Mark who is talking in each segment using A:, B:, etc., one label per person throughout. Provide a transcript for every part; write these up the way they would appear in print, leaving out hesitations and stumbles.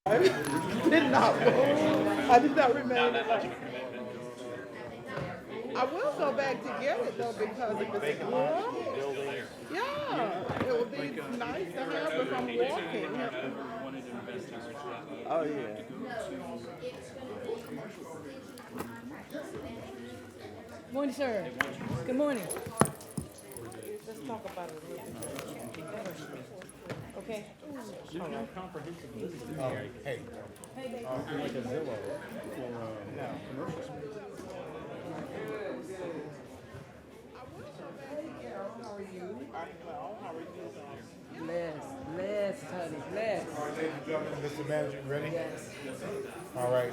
A: I did not move. I did not remain. I will go back to get it though because if it's right, yeah, it would be nice to have if I'm walking. Oh yeah.
B: Morning, sir. Good morning.
A: Let's talk about it a little bit.
B: Okay.
C: Hey, like a Zillow for commercial space.
A: Well, how are you?
B: Bless, honey, bless.
C: All right, ladies and gentlemen, Mr. Manager, you ready? All right.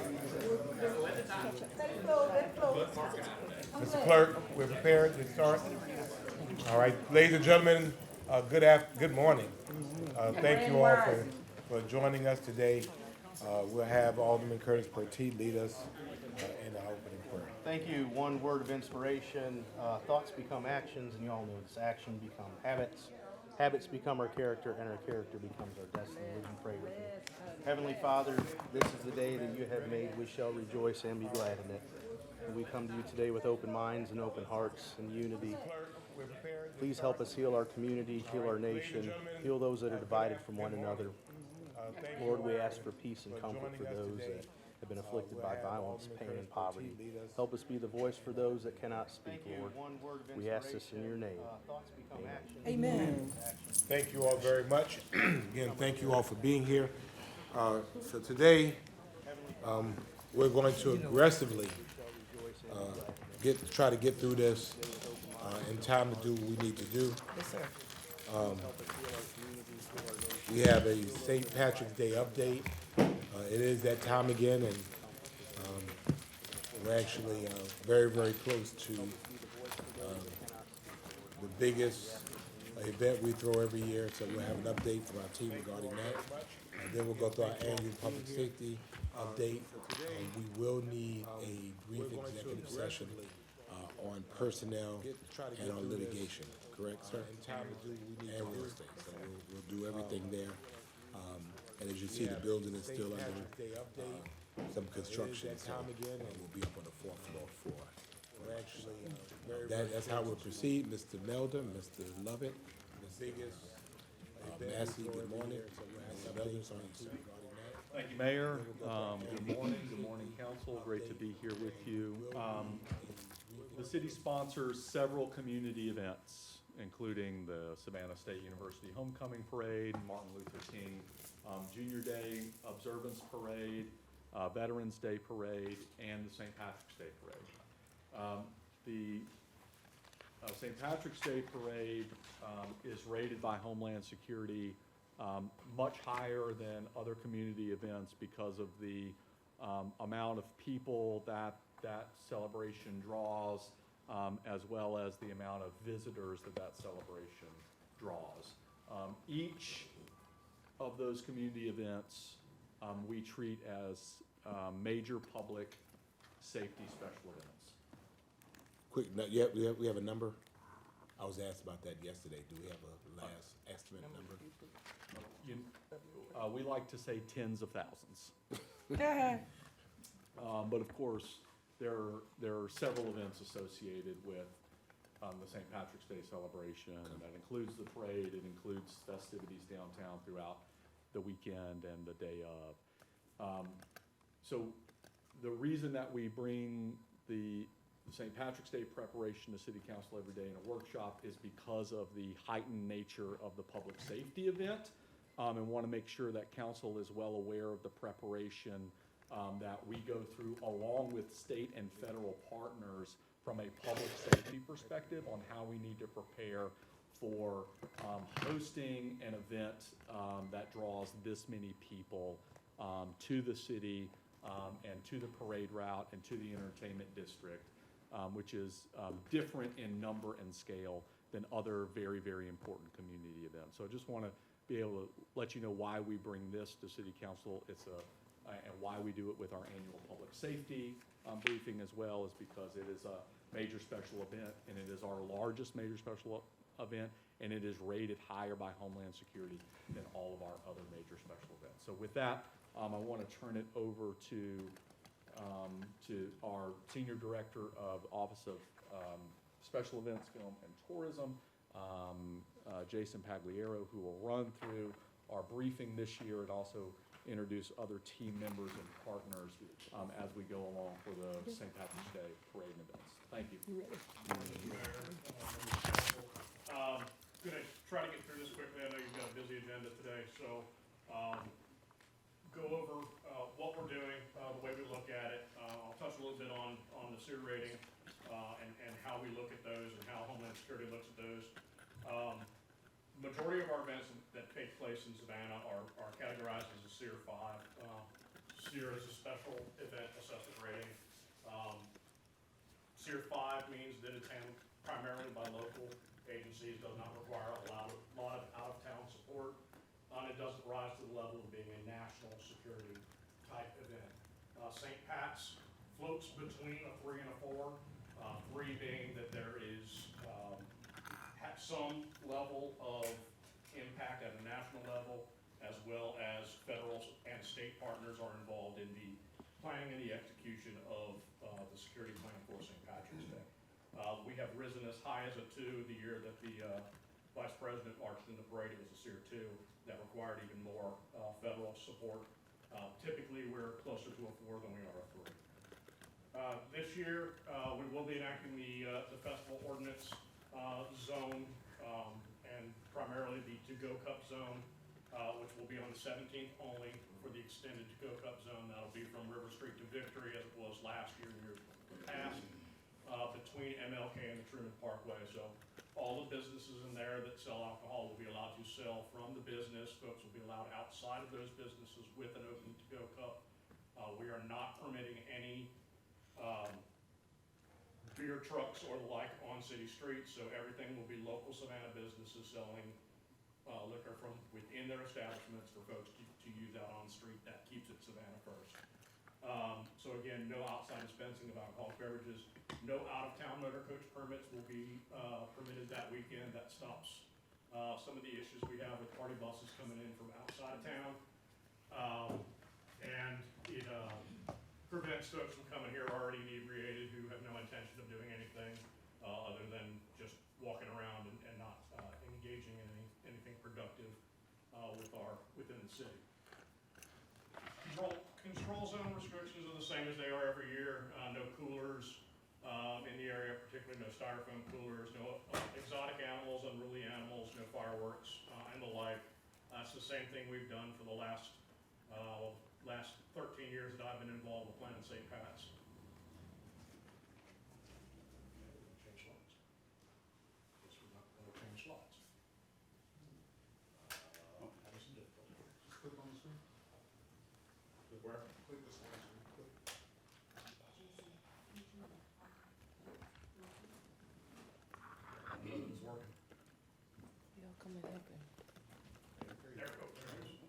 C: Mr. Clerk, we're prepared to start. All right, ladies and gentlemen, good morning. Thank you all for joining us today. We'll have Alderman Curtis Pertee lead us in the opening prayer.
D: Thank you. One word of inspiration. Thoughts become actions, and you all know this. Action become habits. Habits become our character, and our character becomes our destiny. Would you pray with me? Heavenly Father, this is the day that you have made. We shall rejoice and be glad in it. And we come to you today with open minds and open hearts and unity. Please help us heal our community, heal our nation, heal those that are divided from one another. Lord, we ask for peace and comfort for those that have been afflicted by violence, pain, and poverty. Help us be the voice for those that cannot speak, Lord. We ask this in your name.
B: Amen.
C: Thank you all very much. Again, thank you all for being here. So today, we're going to aggressively try to get through this in time to do what we need to do.
B: Yes, sir.
C: We have a St. Patrick's Day update. It is that time again, and we're actually very, very close to the biggest event we throw every year, so we'll have an update from our team regarding that. Then we'll go through our annual public safety update. We will need a brief executive session on personnel and on litigation, correct, sir? And real estate, so we'll do everything there. And as you see, the building is still under some construction, so we'll be up on the fourth floor that's how we'll proceed. Mr. Melder, Mr. Lovett, the biggest, Massey, good morning. Mr. Melder, it's on you, sir.
E: Thank you, Mayor. Good morning, Council. Great to be here with you. The city sponsors several community events, including the Savannah State University Homecoming Parade, Martin Luther King Junior Day Observance Parade, Veterans Day Parade, and the St. Patrick's Day Parade. The St. Patrick's Day Parade is rated by Homeland Security much higher than other community events because of the amount of people that celebration draws, as well as the amount of visitors that celebration draws. Each of those community events we treat as major public safety special events.
C: Quick, we have a number? I was asked about that yesterday. Do we have a last estimate number?
E: We like to say tens of thousands. But of course, there are several events associated with the St. Patrick's Day celebration. That includes the parade, it includes festivities downtown throughout the weekend and the day of. So the reason that we bring the St. Patrick's Day preparation to City Council every day in a workshop is because of the heightened nature of the public safety event, and want to make sure that Council is well aware of the preparation that we go through along with state and federal partners from a public safety perspective on how we need to prepare for hosting an event that draws this many people to the city and to the parade route and to the entertainment district, which is different in number and scale than other very, very important community events. So I just want to be able to let you know why we bring this to City Council. And why we do it with our annual public safety briefing as well is because it is a major special event, and it is our largest major special event, and it is rated higher by Homeland Security than all of our other major special events. So with that, I want to turn it over to our Senior Director of Office of Special Events, Film, and Tourism, Jason Pagliaro, who will run through our briefing this year and also introduce other team members and partners as we go along for the St. Patrick's Day parade and events. Thank you.
F: Gonna try to get through this quickly. I know you've got a busy agenda today, so go over what we're doing, the way we look at it. I'll touch a little bit on the sewer rating and how we look at those and how Homeland Security looks at those. Majority of our events that take place in Savannah are categorized as a SEER 5. SEER is a special event assessment rating. SEER 5 means that it's handled primarily by local agencies, does not require a lot of out-of-town support, and it doesn't rise to the level of being a national security type event. St. Pat's floats between a 3 and a 4, 3 being that there is some level of impact at a national level, as well as federal and state partners are involved in the planning and the execution of the security plan for St. Patrick's Day. We have risen as high as a 2 the year that the Vice President marched in the parade. It was a SEER 2 that required even more federal support. Typically, we're closer to a 4 than we are a 3. This year, we will be enacting the festival ordinance zone, and primarily the To-Go Cup zone, which will be on the 17th only for the extended To-Go Cup zone. That'll be from River Street to Victory, as it was last year and years past, between MLK and the Truman Parkway. So all the businesses in there that sell alcohol will be allowed to sell from the business. Folks will be allowed outside of those businesses with an open To-Go Cup. We are not permitting any beer trucks or the like on city streets, so everything will be local Savannah businesses selling liquor from within their establishments for folks to use out on the street. That keeps it Savannah first. So again, no outside dispensing of alcoholic beverages. No out-of-town motor coach permits will be permitted that weekend. That stops some of the issues we have with party buses coming in from outside of town. And it prevents folks from coming here already inebriated who have no intention of doing anything other than just walking around and not engaging in anything productive within the city. Control zone restrictions are the same as they are every year. No coolers in the area, particularly no styrofoam coolers, no exotic animals, unruly animals, no fireworks, and the like. That's the same thing we've done for the last 13 years that I've been involved with planning St. Pat's. Change slides. Guess we're not going to change slides. Having some difficulty. Click on the screen. Click where? Click the slide screen. Click. It's working.
B: Y'all come and help him.
F: There we go. There it is.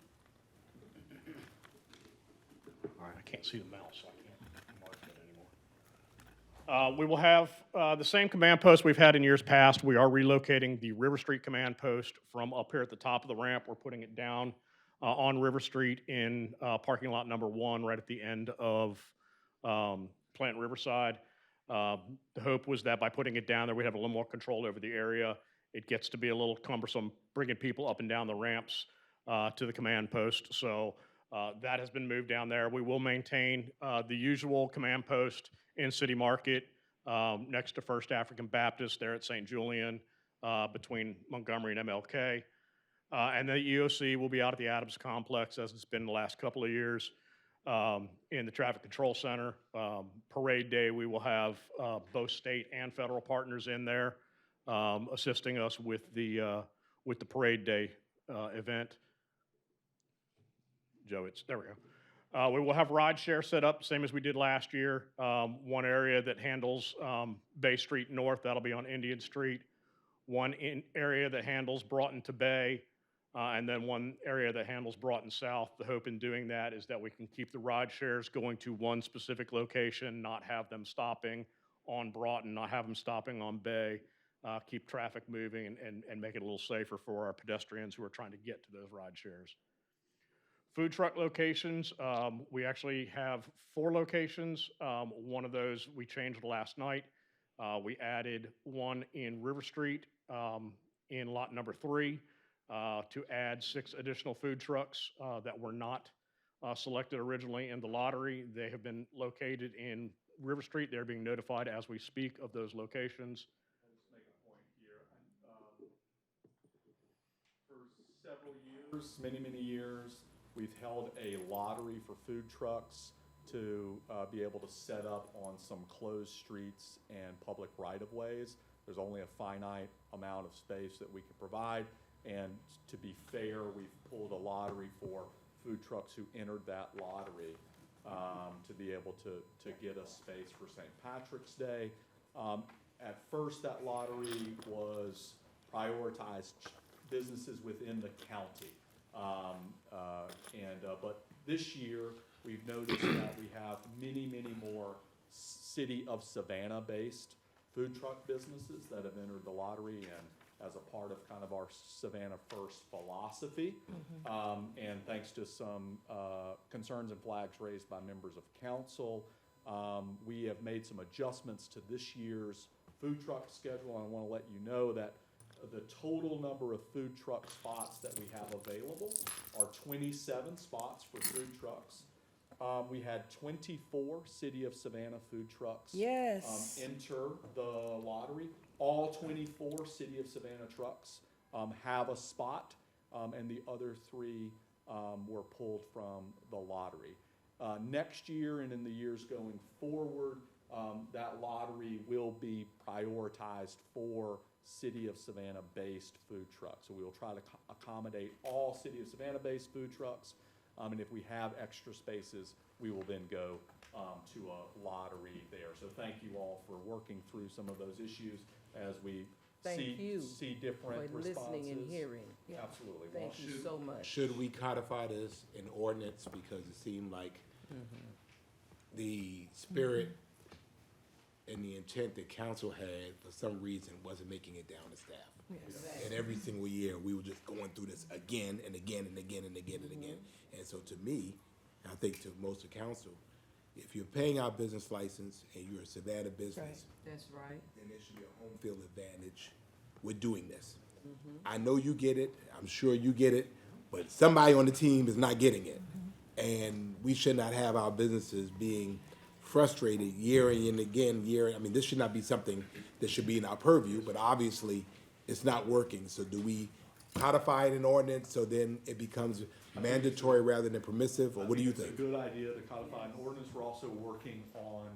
F: All right, I can't see the mouse, so I can't mark it anymore. We will have the same command post we've had in years past. We are relocating the River Street command post from up here at the top of the ramp. We're putting it down on River Street in parking lot number 1, right at the end of Plant Riverside. The hope was that by putting it down there, we'd have a little more control over the area. It gets to be a little cumbersome bringing people up and down the ramps to the command post. So that has been moved down there. We will maintain the usual command post in City Market next to First African Baptist there at St. Julian between Montgomery and MLK. And the EOC will be out at the Adams Complex, as it's been the last couple of years, in the Traffic Control Center. Parade Day, we will have both state and federal partners in there assisting us with the Parade Day event. Joe, there we go. We will have ride share set up, same as we did last year. One area that handles Bay Street North, that'll be on Indian Street. One area that handles Broughton to Bay, and then one area that handles Broughton South. The hope in doing that is that we can keep the ride shares going to one specific location, not have them stopping on Broughton, not have them stopping on Bay, keep traffic moving and make it a little safer for our pedestrians who are trying to get to those ride shares. Food truck locations, we actually have 4 locations. One of those we changed last night. We added one in River Street in lot number 3 to add 6 additional food trucks that were not selected originally in the lottery. They have been located in River Street. They're being notified as we speak of those locations.
E: I'll just make a point here. For several years, many years, we've held a lottery for food trucks to be able to set up on some closed streets and public right-of-ways. There's only a finite amount of space that we can provide, and to be fair, we've pulled a lottery for food trucks who entered that lottery to be able to get a space for St. Patrick's Day. At first, that lottery was prioritized businesses within the county. But this year, we've noticed that we have many more City of Savannah-based food truck businesses that have entered the lottery and as a part of kind of our Savannah First philosophy. And thanks to some concerns and flags raised by members of council, we have made some adjustments to this year's food truck schedule. And I want to let you know that the total number of food truck spots that we have available are 27 spots for food trucks. We had 24 City of Savannah food trucks
B: Yes.
E: enter the lottery. All 24 City of Savannah trucks have a spot, and the other 3 were pulled from the lottery. Next year and in the years going forward, that lottery will be prioritized for City of Savannah-based food trucks. So we will try to accommodate all City of Savannah-based food trucks. And if we have extra spaces, we will then go to a lottery there. So thank you all for working through some of those issues as we
B: Thank you
E: see different
B: for
E: responses.
B: listening and hearing. Yeah.
E: Absolutely. Well,
B: Thank you so much.
C: Should we codify this in ordinance, because it seemed like the spirit and the intent that council had, for some reason, wasn't making it down to staff. And every single year, we were just going through this again and again and again and again and again. And so to me, and I think to most of council, if you're paying our business license and you're a Savannah business,
B: That's right.
C: then there should be a home field advantage with doing this. I know you get it, I'm sure you get it, but somebody on the team is not getting it. And we should not have our businesses being frustrated year in and again, I mean, this should not be something that should be in our purview, but obviously it's not working. So do we codify it in ordinance so then it becomes mandatory rather than permissive, or what do you
E: It's
C: think?
E: a good idea to codify an ordinance. We're also working on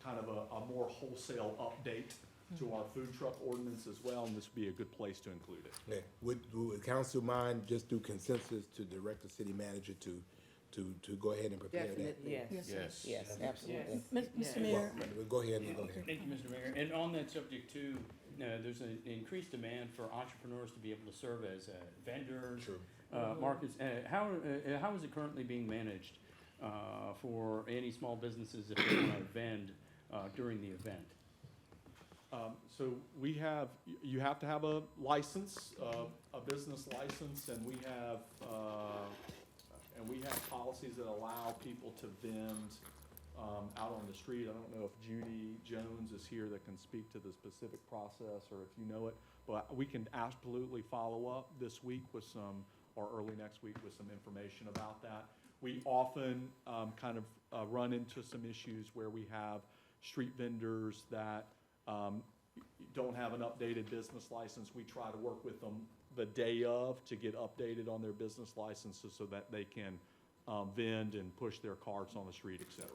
E: kind of a more wholesale update to our food truck ordinance as well, and this would be a good place to include it.
C: Yeah. Would council mind just do consensus to direct the city manager to go ahead and prepare that?
B: Definitely.
G: Yes.
B: Yes, absolutely.
G: Mr. Mayor,
C: Well, go ahead and go ahead.
G: thank you, Mr. Mayor. And on that subject too, there's an increased demand for entrepreneurs to be able to serve as vendors,
C: True.
G: markets. How is it currently being managed for any small businesses if they want to vend during the event?
E: So you have to have a license, a business license, and we have policies that allow people to vend out on the street. I don't know if Judy Jones is here that can speak to the specific process or if you know it, but we can absolutely follow up this week with some, or early next week with some information about that. We often kind of run into some issues where we have street vendors that don't have an updated business license. We try to work with them the day of to get updated on their business licenses so that they can vend and push their carts on the street, et cetera.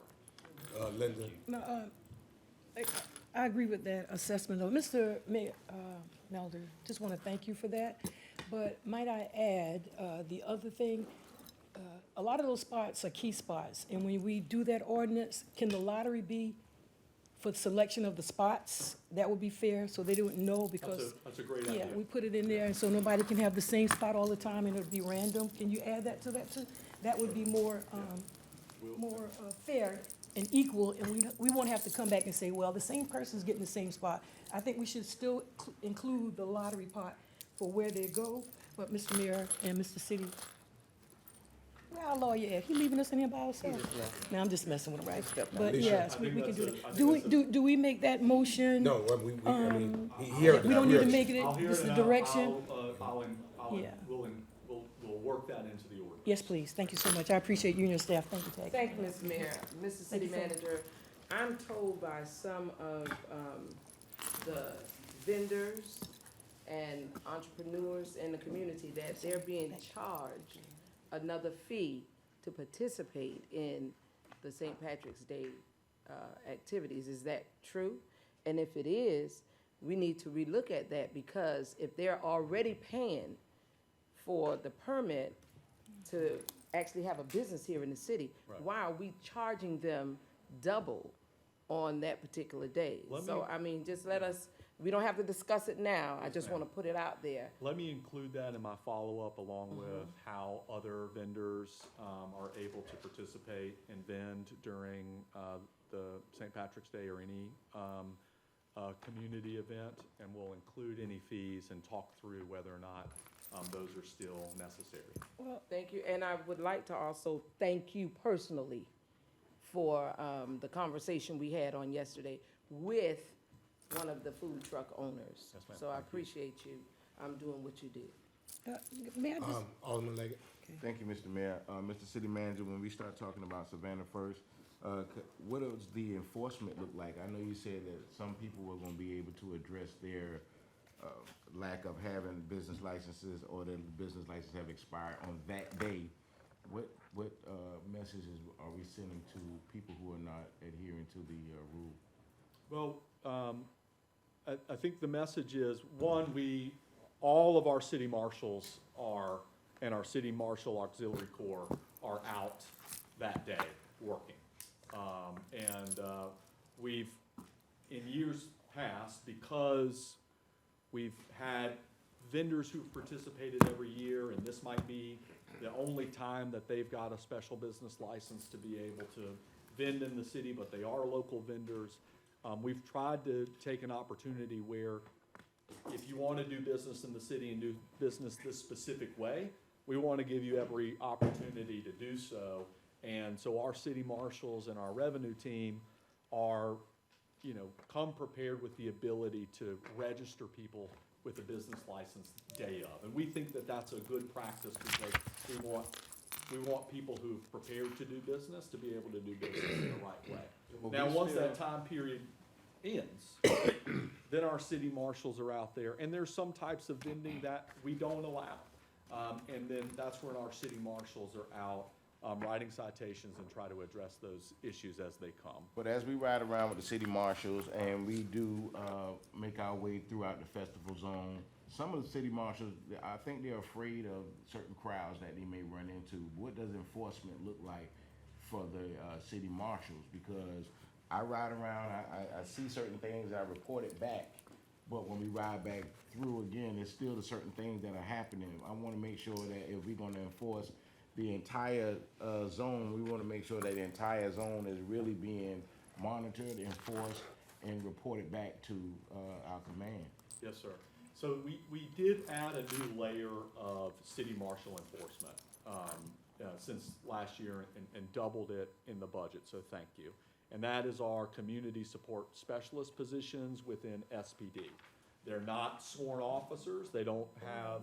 C: Linda?
B: No, I agree with that assessment, though. Mr. Mayor, Melder, just want to thank you for that. But might I add, the other thing, a lot of those spots are key spots. And when we do that ordinance, can the lottery be for the selection of the spots? That would be fair, so they don't know because.
E: That's a great
B: Yeah,
E: idea.
B: we put it in there, and so nobody can have the same spot all the time, and it'll be random. Can you add that to that too? That would be more fair and equal, and we won't have to come back and say, well, the same person's getting the same spot. I think we should still include the lottery part for where they go, but Mr. Mayor and Mr. City, well, our lawyer at? He leaving us in here by ourselves? Now, I'm just messing with him, right? But
C: Alicia.
B: yes,
E: I
B: we
E: think
B: can do
E: that's
B: that.
E: a- I
B: Do we,
E: think that's
B: do we make that motion?
C: No, I mean, he
B: We don't need to make it,
E: I'll hear
B: just
E: it
B: the
E: out.
B: direction?
E: I'll,
B: Yeah.
E: we'll work that into the order.
B: Yes, please. Thank you so much. I appreciate you and your staff. Thank you, Tag.
H: Thank you, Mr. Mayor. Mr. City
B: you, sir.
H: Manager, I'm told by some of the vendors and entrepreneurs in the community that they're being charged another fee to participate in the St. Patrick's Day activities. Is that true? And if it is, we need to relook at that, because if they're already paying for the permit to actually have a business here in the city,
E: Right.
H: why are we charging them double on that particular day?
E: Let
H: So,
E: me-
H: I mean, just let us, we don't have to discuss it now, I just wanna put it out there.
E: Let me include that in my follow-up, along with how other vendors are able to participate and vend during the St. Patrick's Day or any community event, and we'll include any fees and talk through whether or not those are still necessary.
H: Thank you, and I would like to also thank you personally for the conversation we had on yesterday with one of the food truck owners.
E: Yes, ma'am.
H: So I
E: Thank you.
H: appreciate you doing what you did.
B: May I just,
C: Alderman Leggett.
I: Thank you, Mr. Mayor. Mr. City Manager, when we start talking about Savannah First, what does the enforcement look like? I know you said that some people were gonna be able to address their lack of having business licenses, or their business license have expired on that day. What messages are we sending to people who are not adhering to the rule?
E: Well, I think the message is, one, all of our city marshals and our city marshal auxiliary corps are out that day working. And we've, in years past, because we've had vendors who've participated every year, and this might be the only time that they've got a special business license to be able to vend in the city, but they are local vendors. We've tried to take an opportunity where, if you want to do business in the city and do business this specific way, we want to give you every opportunity to do so. And so our city marshals and our revenue team are, come prepared with the ability to register people with a business license day of. And we think that that's a good practice, because we want people who've prepared to do business to be able to do business in the right way. Now, once that time period ends, then our city marshals are out there, and there's some types of vending that we don't allow. And then that's when our city marshals are out writing citations and try to address those issues as they come.
I: But as we ride around with the city marshals and we do make our way throughout the festival zone, some of the city marshals, I think they're afraid of certain crowds that they may run into. What does enforcement look like for the city marshals? Because I ride around, I see certain things, I report it back, but when we ride back through again, there's still certain things that are happening. I want to make sure that if we're going to enforce the entire zone, we want to make sure that the entire zone is really being monitored, enforced, and reported back to our command.
E: Yes, sir. So we did add a new layer of city marshal enforcement since last year, and doubled it in the budget, so thank you. And that is our community support specialist positions within SPD. They're not sworn officers, they don't have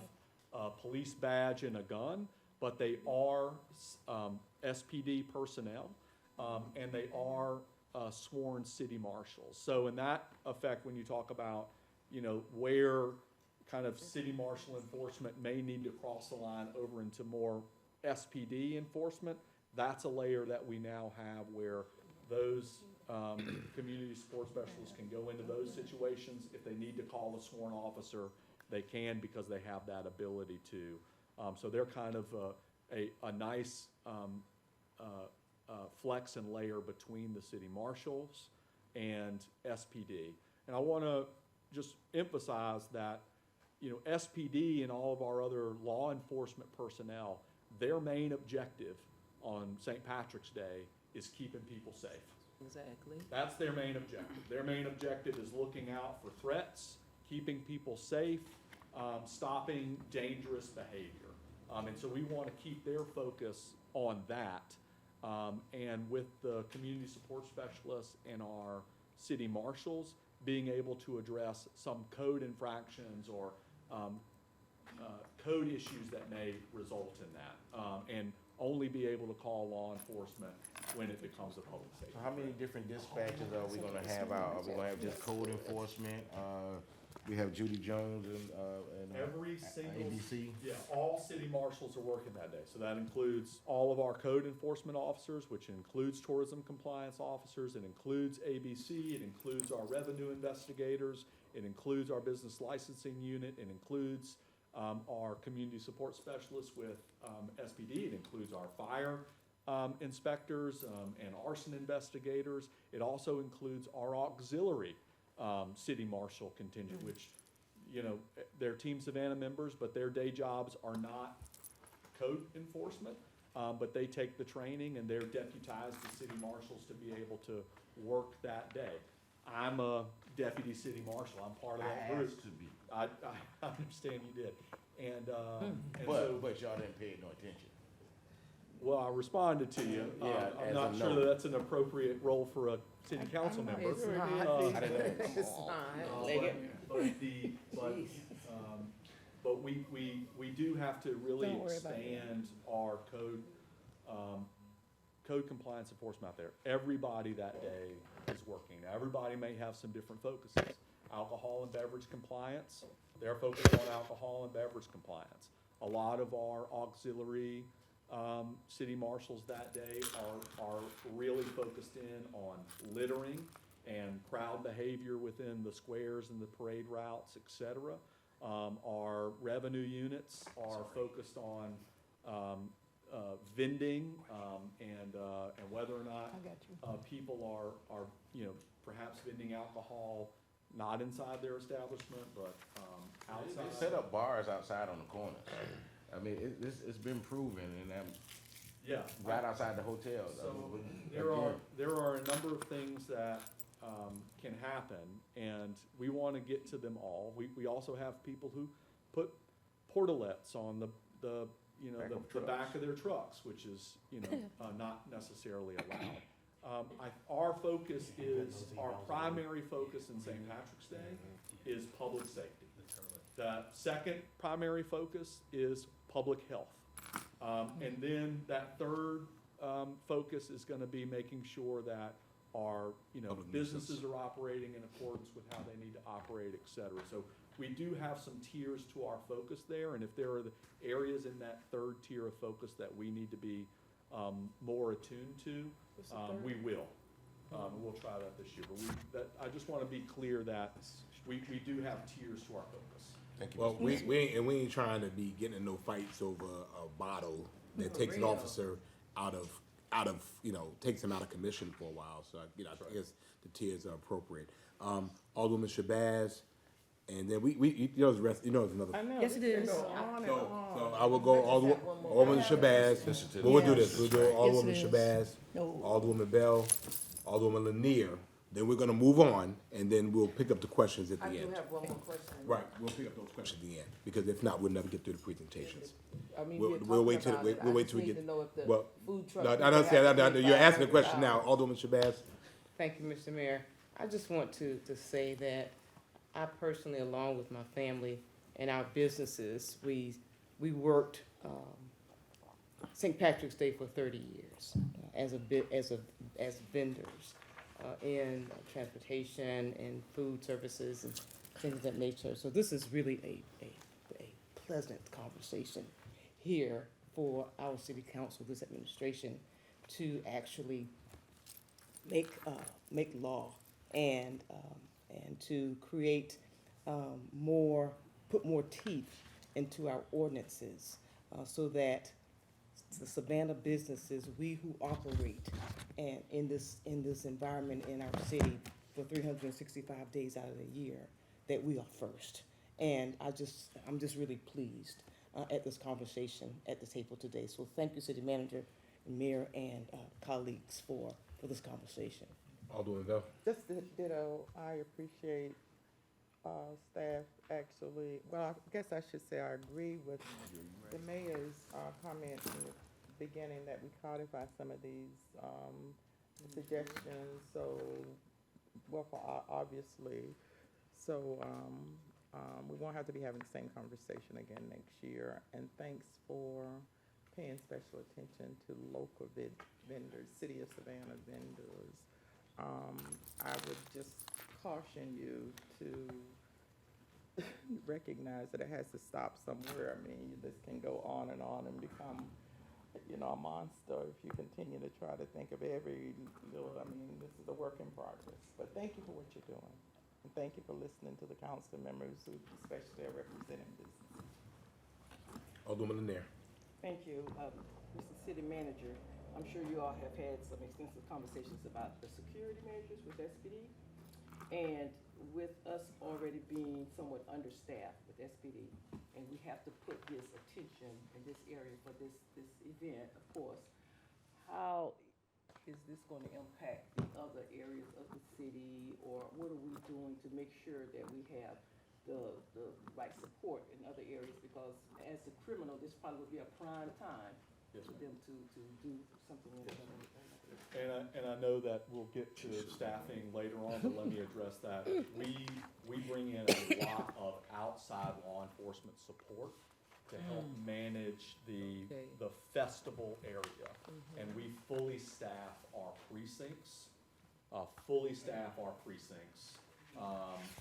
E: a police badge and a gun, but they are SPD personnel, and they are sworn city marshals. So in that effect, when you talk about, where kind of city marshal enforcement may need to cross the line over into more SPD enforcement, that's a layer that we now have where those community support specialists can go into those situations. If they need to call a sworn officer, they can, because they have that ability to. So they're kind of a nice flex and layer between the city marshals and SPD. And I want to just emphasize that, SPD and all of our other law enforcement personnel, their main objective on St. Patrick's Day is keeping people safe.
H: Exactly.
E: That's their main objective. Their main objective is looking out for threats, keeping people safe, stopping dangerous behavior. And so we want to keep their focus on that. And with the community support specialists and our city marshals, being able to address some code infractions or code issues that may result in that, and only be able to call law enforcement when it becomes a public safety.
I: So how many different dispatches are we gonna have out? Are we gonna have just code enforcement? We have Judy Jones and
E: Every single,
I: ABC?
E: yeah, all city marshals are working that day. So that includes all of our code enforcement officers, which includes tourism compliance officers, it includes ABC, it includes our revenue investigators, it includes our business licensing unit, it includes our community support specialists with SPD, it includes our fire inspectors and arson investigators. It also includes our auxiliary city marshal contingent, which, you know, they're Team Savannah members, but their day jobs are not code enforcement, but they take the training and they're deputized as city marshals to be able to work that day. I'm a deputy city marshal, I'm part of that group.
I: to be.
E: I understand you did, and so,
I: But y'all didn't pay no attention.
E: well, I responded to you.
I: Yeah,
E: I'm
I: as
E: not
I: a
E: sure
I: no.
E: that that's an appropriate role for a city council member.
H: It's not.
I: I didn't know.
H: It's not.
E: But we do have to really
B: Don't worry about it.
E: expand our code compliance enforcement out there. Everybody that day is working. Now, everybody may have some different focuses. Alcohol and beverage compliance, they're focused on alcohol and beverage compliance. A lot of our auxiliary city marshals that day are really focused in on littering and crowd behavior within the squares and the parade routes, et cetera. Our revenue units are focused on vending and whether or not
B: I got you.
E: people are, you know, perhaps vending alcohol not inside their establishment, but
I: They
E: outside.
I: set up bars outside on the corners. I mean, it's been proven, and I'm
E: Yeah.
I: right outside the hotel.
E: So
I: Again,
E: there are a number of things that can happen, and we want to get to them all. We also have people who put portalets on the you know,
I: Back of
E: the
I: trucks.
E: back of their trucks, which is, you know, not necessarily allowed. Our focus is, our primary focus in St. Patrick's Day is public safety. The second primary focus is public health. And then that third focus is gonna be making sure that our, you know,
C: Public
E: businesses are operating in accordance with how they need to operate, et cetera. So we do have some tiers to our focus there, and if there are the areas in that third tier of focus that we need to be more attuned to, we will. We'll try that this year, but I just wanna be clear that we do have tiers to our focus.
I: Thank you,
C: Well,
I: Mr.
C: we ain't trying to be getting in no fights over a bottle that takes an officer out of, you know, takes him out of commission for a while, so, you know, I guess the tiers are appropriate. Alderwoman Shabazz, and then we, you know, the rest, you know, there's another.
A: I know.
B: Yes, it
A: we can
B: is.
A: go on and
C: So
A: on.
C: I will go Alderwoman Shabazz, but we'll do this, we'll do Alderwoman
B: Yes, it
C: Shabazz,
B: is. No.
C: Alderwoman Bell, Alderwoman Lanier, then we're gonna move on, and then we'll pick up the questions at the
H: I do
C: end.
H: have one more question.
C: Right, we'll pick up those questions at the end, because if not, we'll never get through the presentations.
H: I mean,
C: We'll-
H: we're
C: we'll wait
H: talking
C: till-
H: about
C: we'll-
H: it.
C: we'll
H: I
C: wait
H: just
C: till we
H: need
C: get-
H: to know if the
C: well,
H: food truck.
C: No, I
H: people
C: understand,
H: have to be
C: you're asking the question
H: 500
C: now, Alderwoman Shabazz.
H: Thank you, Mr. Mayor. I just want to say that I personally, along with my family and our businesses, we worked St. Patrick's Day for 30 years as vendors in transportation and food services and things of that nature. So this is really a pleasant conversation here for our city council, this administration, to actually make law and to create put more teeth into our ordinances, so that the Savannah businesses, we who operate and in this environment in our city for 365 days out of the year, that we are first. And I'm just really pleased at this conversation at the table today. So thank you, City Manager, Mayor, and colleagues for this conversation.
C: Alderwoman Bell.
A: Just to ditto, I appreciate staff actually, well, I guess I should say I agree with the mayor's comment in the beginning that we codify some of these suggestions, so, well, obviously, so we won't have to be having the same conversation again next year. And thanks for paying special attention to local vendors, City of Savannah vendors. I would just caution you to recognize that it has to stop somewhere. I mean, this can go on and become, a monster if you continue to try to think of every little, I mean, this is a work in progress. But thank you for what you're doing. And thank you for listening to the council members who especially are representing business.
C: Alderman Lanier.
J: Thank you. Mr. City Manager, I'm sure you all have had some extensive conversations about the security measures with SPD. And with us already being somewhat understaffed with SPD, and we have to put this attention in this area for this event, of course, how is this going to impact the other areas of the city, or what are we doing to make sure that we have the right support in other areas? Because as a criminal, this probably would be a prime time
E: Yes,
J: for them to do something in
E: And I know that we'll get to staffing later on, but let me address that. We bring in a lot of outside law enforcement support to help manage the festival area. And we fully staff our precincts,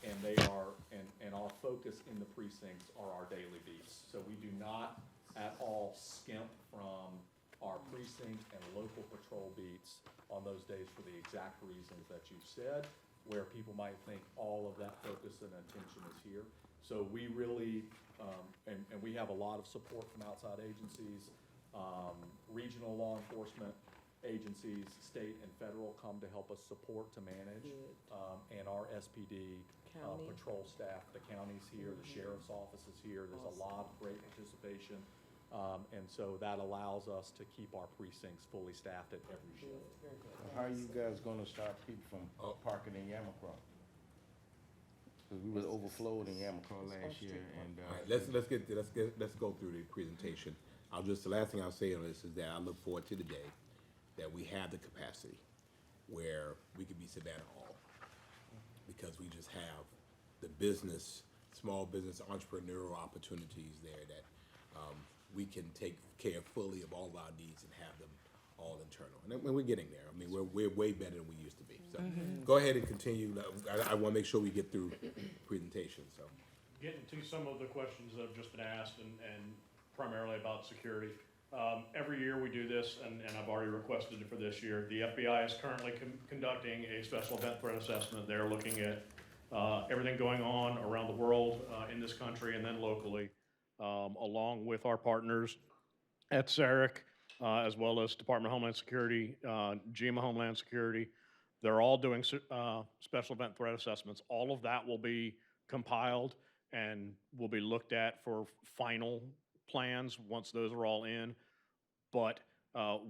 E: and they are, and our focus in the precincts are our daily beats. So we do not at all skimp from our precinct and local patrol beats on those days for the exact reasons that you said, where people might think all of that focus and attention is here. So we really, and we have a lot of support from outside agencies, regional law enforcement agencies, state and federal come to help us support to manage, and our SPD patrol staff, the county's here, the sheriff's office is here, there's a lot of great participation. And so that allows us to keep our precincts fully staffed at every shift.
I: How are you guys gonna stop people from parking in Yamacraw? Cause we was overflowed in Yamacraw last year, and
C: All right, let's go through the presentation. The last thing I'll say on this is that I look forward to the day that we have the capacity where we could be Savannah Hall, because we just have the small business entrepreneurial opportunities there that we can take care fully of all of our needs and have them all internal. And we're getting there. I mean, we're way better than we used to be. So go ahead and continue. I want to make sure we get through presentation. So
F: Getting to some of the questions that have just been asked and primarily about security. Every year we do this, and I've already requested it for this year. The FBI is currently conducting a special event threat assessment. They're looking at everything going on around the world, in this country, and then locally, along with our partners at SARIC, as well as Department of Homeland Security, GEMA Homeland Security. They're all doing special event threat assessments. All of that will be compiled and will be looked at for final plans once those are all in. But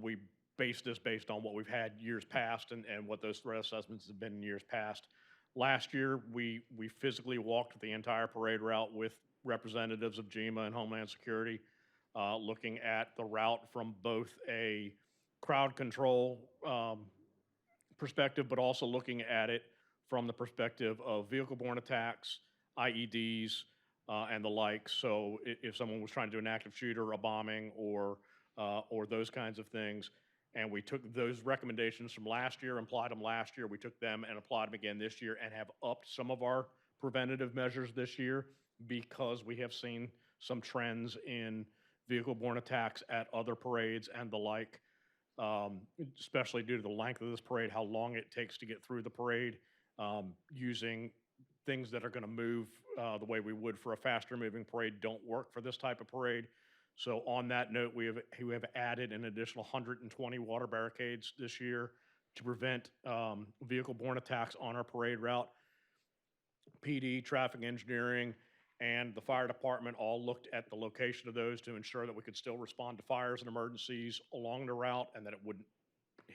F: we base this based on what we've had years past and what those threat assessments have been in years past. Last year, we physically walked the entire parade route with representatives of GEMA and Homeland Security, looking at the route from both a crowd control perspective, but also looking at it from the perspective of vehicle-borne attacks, IEDs, and the like. So if someone was trying to do an active shooter, a bombing, or those kinds of things, and we took those recommendations from last year, applied them last year, we took them and applied them again this year, and have upped some of our preventative measures this year because we have seen some trends in vehicle-borne attacks at other parades and the like, especially due to the length of this parade, how long it takes to get through the parade, using things that are going to move the way we would for a faster moving parade don't work for this type of parade. So on that note, we have added an additional 120 water barricades this year to prevent vehicle-borne attacks on our parade route. PD, traffic engineering, and the fire department all looked at the location of those to ensure that we could still respond to fires and emergencies along the route, and that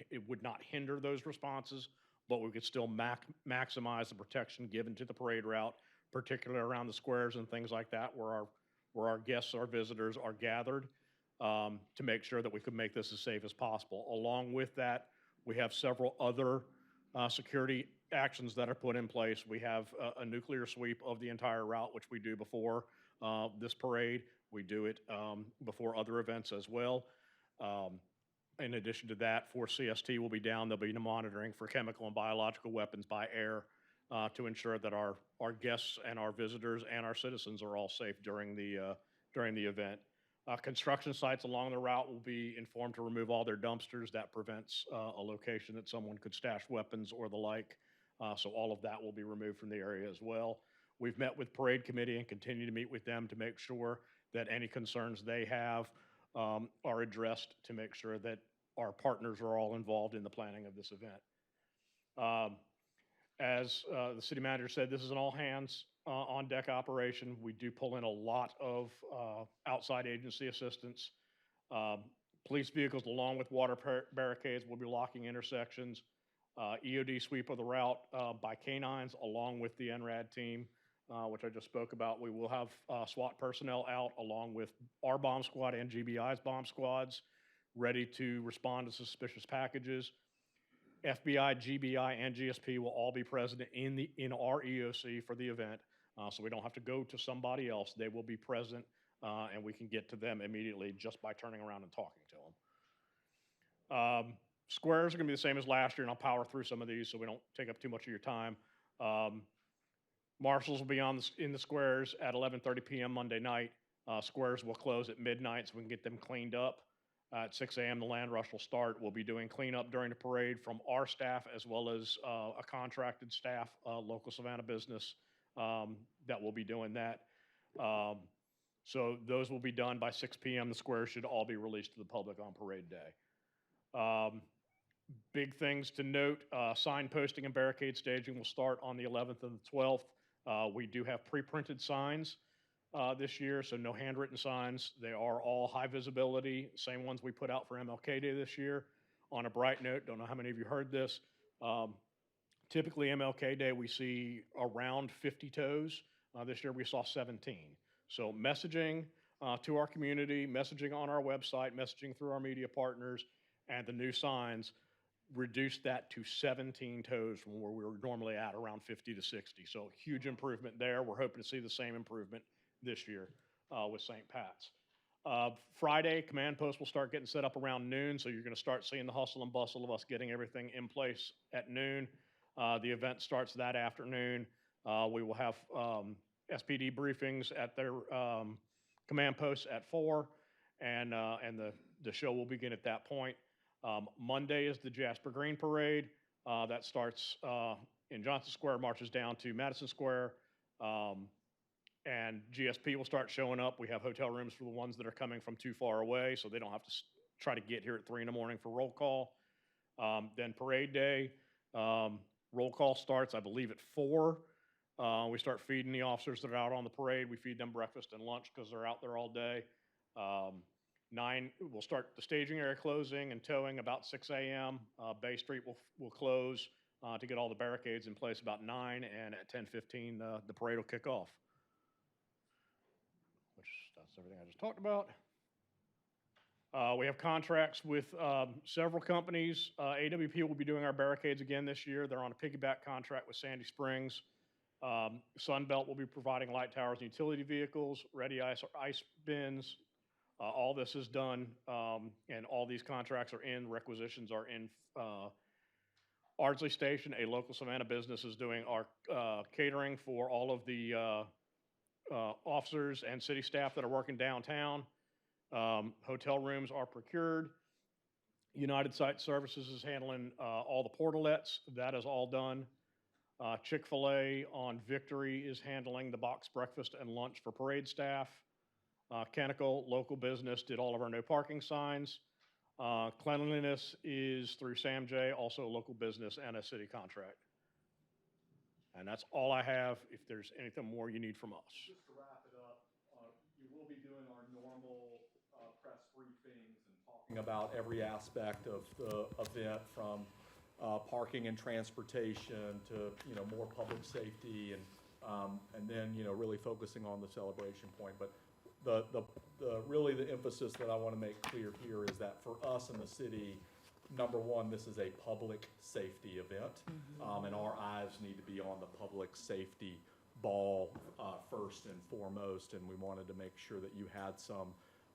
F: it would not hinder those responses, but we could still maximize the protection given to the parade route, particularly around the squares and things like that, where our guests, our visitors are gathered, to make sure that we could make this as safe as possible. Along with that, we have several other security actions that are put in place. We have a nuclear sweep of the entire route, which we do before this parade. We do it before other events as well. In addition to that, 4 CST will be down. They'll be monitoring for chemical and biological weapons by air to ensure that our guests and our visitors and our citizens are all safe during the event. Construction sites along the route will be informed to remove all their dumpsters. That prevents a location that someone could stash weapons or the like. So all of that will be removed from the area as well. We've met with Parade Committee and continue to meet with them to make sure that any concerns they have are addressed, to make sure that our partners are all involved in the planning of this event. As the city manager said, this is an all-hands on-deck operation. We do pull in a lot of outside agency assistance. Police vehicles, along with water barricades, will be locking intersections. EOD sweep of the route by canines, along with the NRAD team, which I just spoke about. We will have SWAT personnel out, along with our bomb squad and GBI's bomb squads, ready to respond to suspicious packages. FBI, GBI, and GSP will all be present in our EOC for the event, so we don't have to go to somebody else. They will be present, and we can get to them immediately just by turning around and talking to them. Squares are going to be the same as last year, and I'll power through some of these so we don't take up too much of your time. Marshals will be in the squares at 11:30 p.m. Monday night. Squares will close at midnight so we can get them cleaned up. At 6 a.m., the land rush will start. We'll be doing cleanup during the parade from our staff, as well as a contracted staff, local Savannah business, that will be doing that. So those will be done by 6 p.m. The squares should all be released to the public on parade day. Big things to note, sign posting and barricade staging will start on the 11th and the 12th. We do have pre-printed signs this year, so no handwritten signs. They are all high visibility, same ones we put out for MLK Day this year. On a bright note, don't know how many of you heard this, typically MLK Day we see around 50 tows. This year we saw 17. So messaging to our community, messaging on our website, messaging through our media partners, and the new signs reduced that to 17 tows from where we were normally at around 50 to 60. So huge improvement there. We're hoping to see the same improvement this year with St. Pat's. Friday, command post will start getting set up around noon, so you're going to start seeing the hustle and bustle of us getting everything in place at noon. The event starts that afternoon. We will have SPD briefings at their command posts at 4, and the show will begin at that point. Monday is the Jasper Green Parade. That starts in Johnson Square, marches down to Madison Square, and GSP will start showing up. We have hotel rooms for the ones that are coming from too far away, so they don't have to try to get here at 3 in the morning for roll call. Then parade day, roll call starts, I believe, at 4. We start feeding the officers that are out on the parade. We feed them breakfast and lunch because they're out there all day. 9, we'll start the staging area closing and towing about 6 a.m. Bay Street will close to get all the barricades in place about 9, and at 10:15 the parade will kick off. Which, that's everything I just talked about. We have contracts with several companies. AWP will be doing our barricades again this year. They're on a piggyback contract with Sandy Springs. Sunbelt will be providing light towers and utility vehicles, ready ice bins. All this is done, and all these contracts are in, requisitions are in. Ardsley Station, a local Savannah business, is doing our catering for all of the officers and city staff that are working downtown. Hotel rooms are procured. United Site Services is handling all the portalets. That is all done. Chick-fil-A on Victory is handling the box breakfast and lunch for parade staff. Canical, local business, did all of our no parking signs. Cleanliness is through Sam J, also a local business and a city contract. And that's all I have. If there's anything more you need from us.
E: Just to wrap it up, you will be doing our normal press briefings and talking about every aspect of the event, from parking and transportation to more public safety and and then, you know, really focusing on the celebration point. But really the emphasis that I want to make clear here is that for us in the city, number one, this is a public safety event, and our eyes need to be on the public safety ball first and foremost, and we wanted to make sure that you had some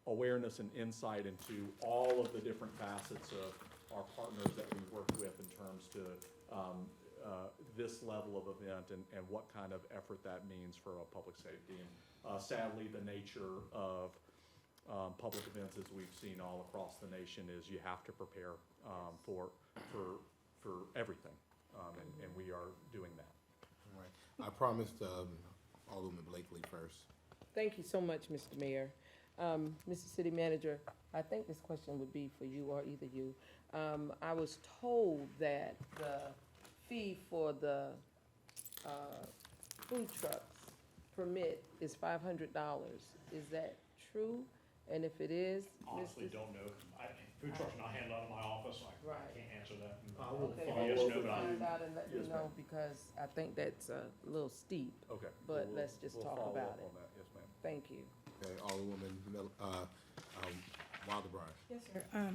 E: awareness and insight into all of the different facets of our partners that we work with in terms to this level of event and what kind of effort that means for public safety. And sadly, the nature of public events, as we've seen all across the nation, is you have to prepare for everything, and we are doing that.
C: All right. I promised Alderman Blakely first.
H: Thank you so much, Mr. Mayor. Mr. City Manager, I think this question would be for you or either you. I was told that the fee for the food trucks permit is $500. Is that true? And if it is,
F: Honestly,
H: Mr.
F: don't know. Food trucks are not handled out of my office. I
H: Right.
F: can't answer that.
H: Okay,
F: Yes,
H: well,
F: no,
H: we'll
F: but I-
H: find out and let you
E: Yes,
H: know,
E: ma'am.
H: because I think that's a little steep,
E: Okay.
H: but
E: We'll-
H: let's just
E: we'll
H: talk
E: follow
H: about
E: up
H: it.
E: on that. Yes, ma'am.
H: Thank you.
C: Okay, Alderwoman Wilder-Brian.
B: Yes, sir.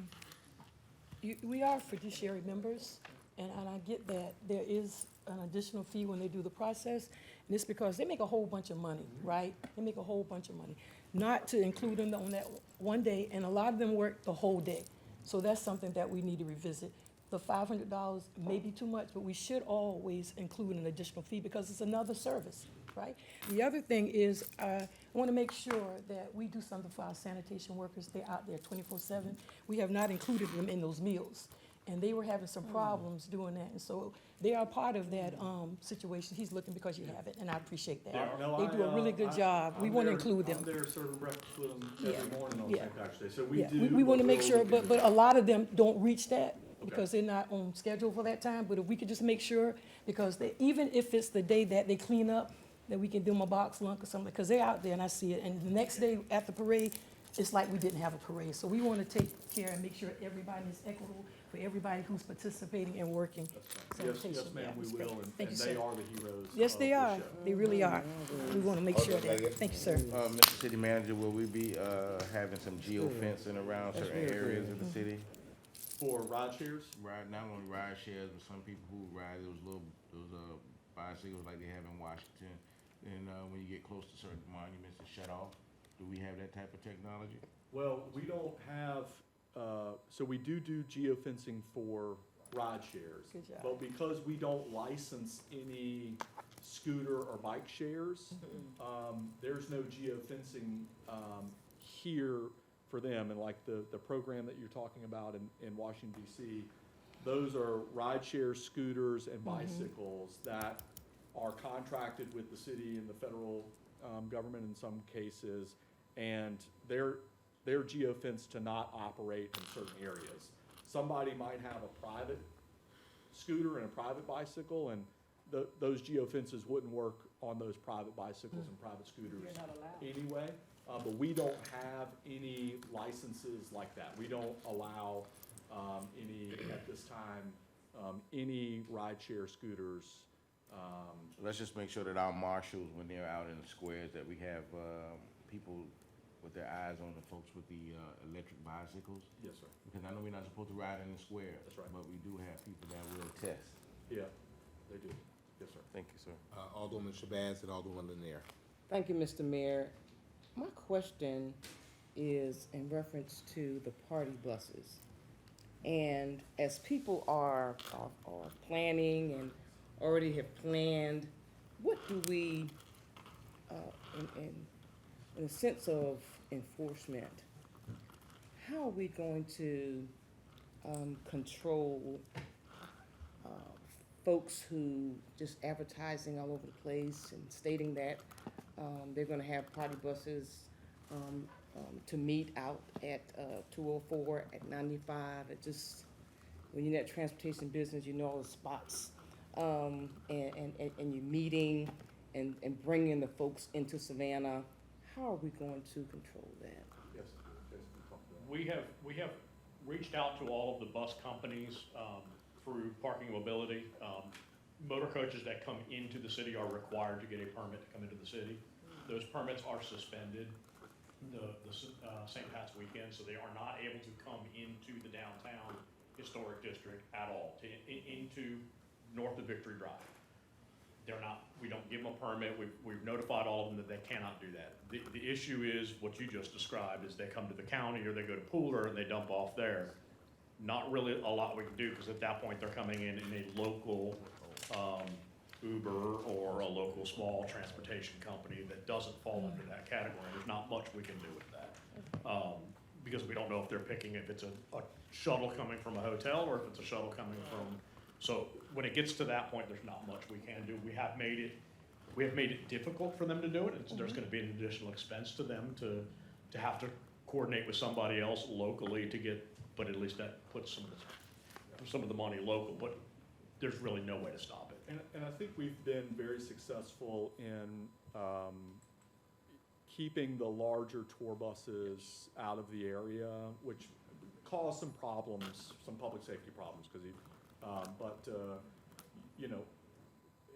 B: We are fiduciary members, and I get that there is an additional fee when they do the process, and it's because they make a whole bunch of money, right? They make a whole bunch of money. Not to include them on that one day, and a lot of them work the whole day. So that's something that we need to revisit. The $500 may be too much, but we should always include an additional fee because it's another service, right? The other thing is, I want to make sure that we do something for our sanitation workers. They're out there 24/7. We have not included them in those meals, and they were having some problems doing that. And so they are part of that situation. He's looking because you have it, and I appreciate that.
E: No,
B: They do a really good job. We
E: I'm
B: want to
E: there-
B: include them.
E: I'm there serving breakfast with them
B: Yeah,
E: every morning on
B: yeah.
E: St. Patrick's Day, so we
B: Yeah,
E: do.
B: we want to make
E: we'll
B: sure,
E: look into
B: but
E: that.
B: a lot of them don't reach that because they're not on schedule for that time. But if we could just make sure, because even if it's the day that they clean up, that we can do them a box lunch or something, because they're out there and I see it. And the next day at the parade, it's like we didn't have a parade. So we want to take care and make sure everybody is equitable for everybody who's participating and working.
E: Yes,
B: sanitation.
E: ma'am,
B: Yeah,
E: we
B: respect.
E: will, and
B: Thank you,
E: they
B: sir.
E: are the heroes.
B: Yes,
E: of
B: they
E: the
B: are.
E: show.
B: They really are. We want to make sure
C: Okay,
B: that. Thank you, sir.
I: Mr. City Manager, will we be, having some geofencing around certain areas of the city?
E: For ride shares,
I: Not only ride shares, but some people who ride those bicycles like they have in Washington. And, when you get close to certain monuments, it's shut off. Do we have that type of technology?
E: well, we don't have, so we do geofencing for ride shares.
B: Good job.
E: But because we don't license any scooter or bike shares, there's no geofencing, here for them. And like the program that you're talking about in Washington DC, those are ride share scooters and bicycles that are contracted with the city and the federal, government in some cases. And they're geofenced to not operate in certain areas. Somebody might have a private scooter and a private bicycle, and those geofences wouldn't work on those private bicycles and private scooters anyway. But we don't have any licenses like that. We don't allow any, at this time, any rideshare scooters.
I: Let's just make sure that our marshals, when they're out in the squares, that we have, people with their eyes on the folks with the, electric bicycles.
E: Yes, sir.
I: Because I know we're not supposed to ride in the square.
E: That's right.
I: But we do have people that will test.
E: Yeah, they do. Yes, sir.
I: Thank you, sir.
C: Alderwoman Shabazz and Alderwoman Lanier.
H: Thank you, Mr. Mayor. My question is in reference to the party buses. And as people are planning and already have planned, what do we, in a sense of enforcement, how are we going to control folks who just advertising all over the place and stating that they're gonna have party buses to meet out at 204, at 95, it just, when you're in that transportation business, you know all the spots, and you're meeting and bringing the folks into Savannah. How are we going to control that?
E: Yes, Jason, talk to that.
F: We have reached out to all of the bus companies through Parking Mobility. motor coaches that come into the city are required to get a permit to come into the city. Those permits are suspended St. Pat's weekend, so they are not able to come into the downtown historic district at all, into north of Victory Drive. They're not, we don't give them a permit, we've notified all of them that they cannot do that. The issue is what you just described, is they come to the county or they go to Pooler and they dump off there. Not really a lot we can do, because at that point, they're coming in a local, Uber or a local small transportation company that doesn't fall under that category. There's not much we can do with that. Because we don't know if they're picking, if it's a shuttle coming from a hotel or if it's a shuttle coming from, so when it gets to that point, there's not much we can do. We have made it difficult for them to do it. There's gonna be an additional expense to them to have to coordinate with somebody else locally to get, but at least that puts some of the money local, but there's really no way to stop it.
E: And I think we've been very successful in keeping the larger tour buses out of the area, which caused some problems, some public safety problems, because you know,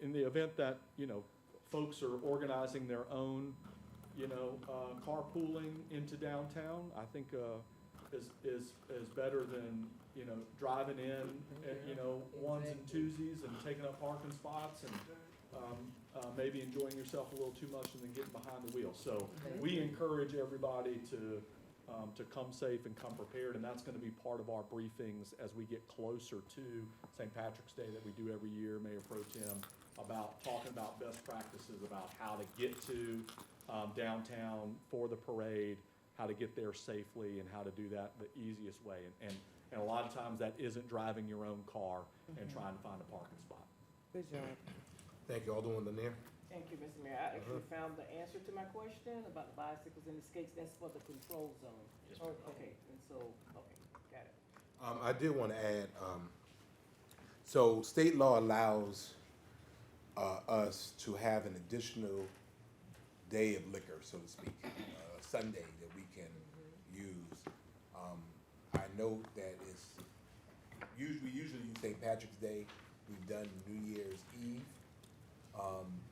E: in the event that, you know, folks are organizing their own, you know, carpooling into downtown, I think is better than, you know, driving in, you know, ones and twosies and taking up parking spots and maybe enjoying yourself a little too much and then getting behind the wheel. So we encourage everybody to come safe and come prepared, and that's gonna be part of our briefings as we get closer to St. Patrick's Day that we do every year, Mayor Pro Tem, about talking about best practices, about how to get to downtown for the parade, how to get there safely, and how to do that the easiest way. And a lot of times that isn't driving your own car and trying to find a parking spot.
H: Good job.
C: Thank you, Alderman Lanier.
J: Thank you, Mr. Mayor. I actually found the answer to my question about the bicycles and the skates. That's for the control zone. Okay, and so, okay, got it.
C: I did want to add, so state law allows us to have an additional day of liquor, so to speak, Sunday that we can use. I know that we usually use St. Patrick's Day. We've done New Year's Eve.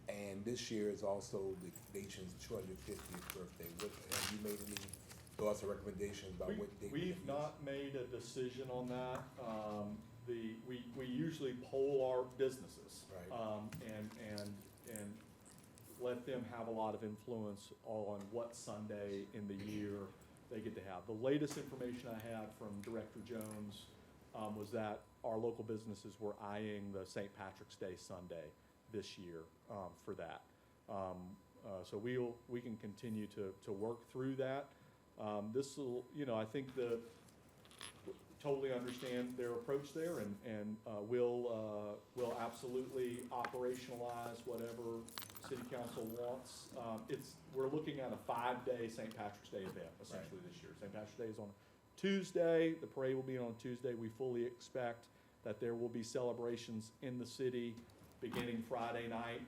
C: And this year is also the nation's 250th birthday. Have you made any thoughts or recommendations about what date?
E: We've not made a decision on that. We usually poll our businesses.
C: Right.
E: And let them have a lot of influence on what Sunday in the year they get to have. The latest information I had from Director Jones was that our local businesses were eyeing the St. Patrick's Day Sunday this year for that. So we can continue to work through that. This will, you know, I think totally understand their approach there, and we'll absolutely operationalize whatever City Council wants. We're looking at a 5-day St. Patrick's Day event essentially this year. St. Patrick's Day is on Tuesday. The parade will be on Tuesday. We fully expect that there will be celebrations in the city beginning Friday night,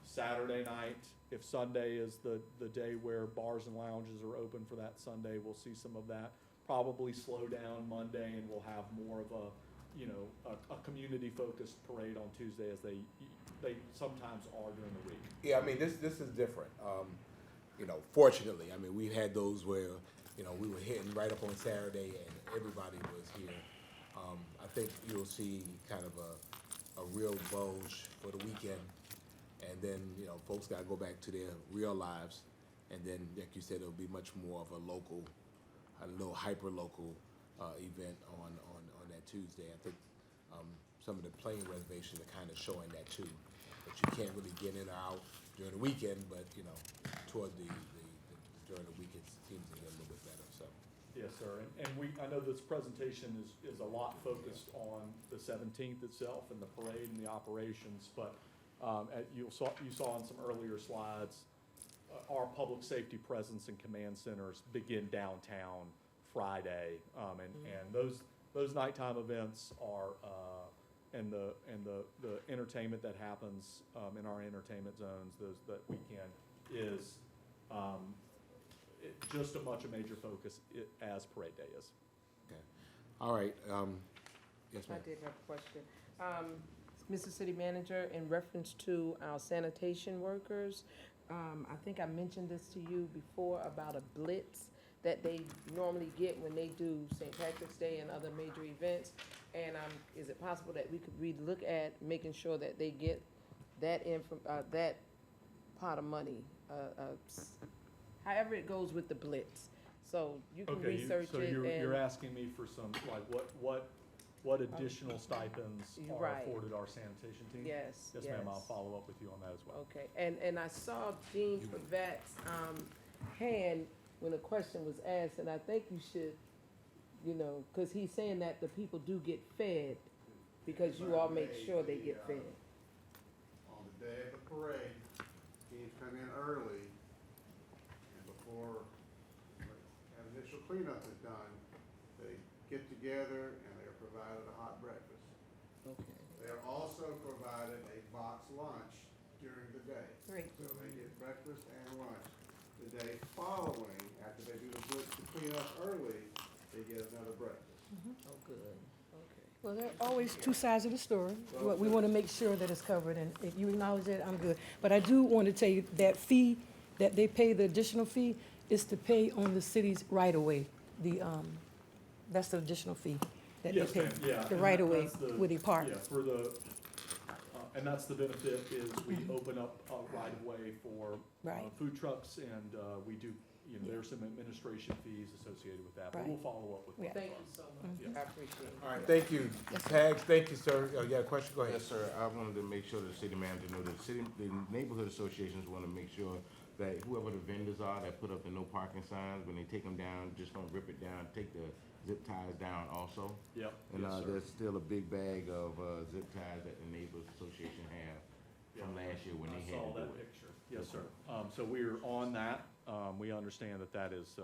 E: Saturday night. If Sunday is the day where bars and lounges are open for that Sunday, we'll see some of that. Probably slow down Monday, and we'll have more of a community-focused parade on Tuesday, as they sometimes are during the week.
C: Yeah, I mean, this is different. You know, fortunately, I mean, we had those where, you know, we were hitting right up on Saturday and everybody was here. I think you'll see kind of a real bulge for the weekend, and then, you know, folks gotta go back to their real lives, and then, like you said, it'll be much more of a little hyper-local event on that Tuesday. I think some of the plane reservations are kind of showing that too, that you can't really get in or out during the weekend, but, you know, toward during the week, it seems to get a little bit better, so.
E: Yes, sir, and I know this presentation is a lot focused on the 17th itself and the parade and the operations, but you saw on some earlier slides, our public safety presence and command centers begin downtown Friday, and those nighttime events are, and the entertainment that happens in our entertainment zones that weekend is just as much a major focus as Parade Day is.
C: Okay. All right. Yes, ma'am.
H: I did have a question. Mr. City Manager, in reference to our sanitation workers, I think I mentioned this to you before about a blitz that they normally get when they do St. Patrick's Day and other major events. And, is it possible that we could relook at making sure that they get that that pot of money, however it goes with the blitz? So you can
E: Okay,
H: research
E: so
H: it
E: you're
H: and,
E: asking me for some, like, what additional stipends are
H: Right.
E: afforded our sanitation team?
H: yes,
E: Yes, ma'am, I'll follow up with you on that as well.
H: Okay, and I saw Dean Pravat's, hand when a question was asked, and I think you should, cause he's saying that the people do get fed, because you all make sure they get fed.
K: On the day of the parade, teams come in early, and before initial cleanup is done, they get together and they are provided a hot breakfast.
H: Okay.
K: They are also provided a box lunch during the day.
B: Great.
K: So they get breakfast and lunch. The day following, after they do the blitz to clean up early, they get another breakfast.
H: Oh, good, okay.
B: Well, there are always two sides of the story. We want to make sure that it's covered, and if you acknowledge that, I'm good. But I do want to tell you that fee, that they pay, the additional fee, is to pay on the city's right-of-way. That's the additional fee that they
E: Yes,
B: pay.
E: ma'am, yeah.
B: The
E: and
B: right-of-way
E: that's the-
B: where they park.
E: Yeah, for the, and that's the benefit is we open up a right of way for
B: Right.
E: food trucks and we do, there's some administration fees associated with that, but we'll
B: Right.
E: follow up with
B: Yeah.
E: what
H: Thank
E: they
H: you
E: are.
H: so much, I appreciate it.
C: All right, thank you. Tags, thank you, sir. You got a question? Go ahead.
I: Yes, sir. I wanted to make sure the city manager know that the neighborhood associations want to make sure that whoever the vendors are that put up the no parking signs, when they take them down, just don't rip it down, take the zip ties down also.
E: Yep,
I: And,
E: yes, sir.
I: there's still a big bag of, zip ties that the neighbors association have from last year when they
E: I
I: had
E: saw
I: to do
E: that
I: it.
E: picture. Yes, sir. So we're on that. We understand that that is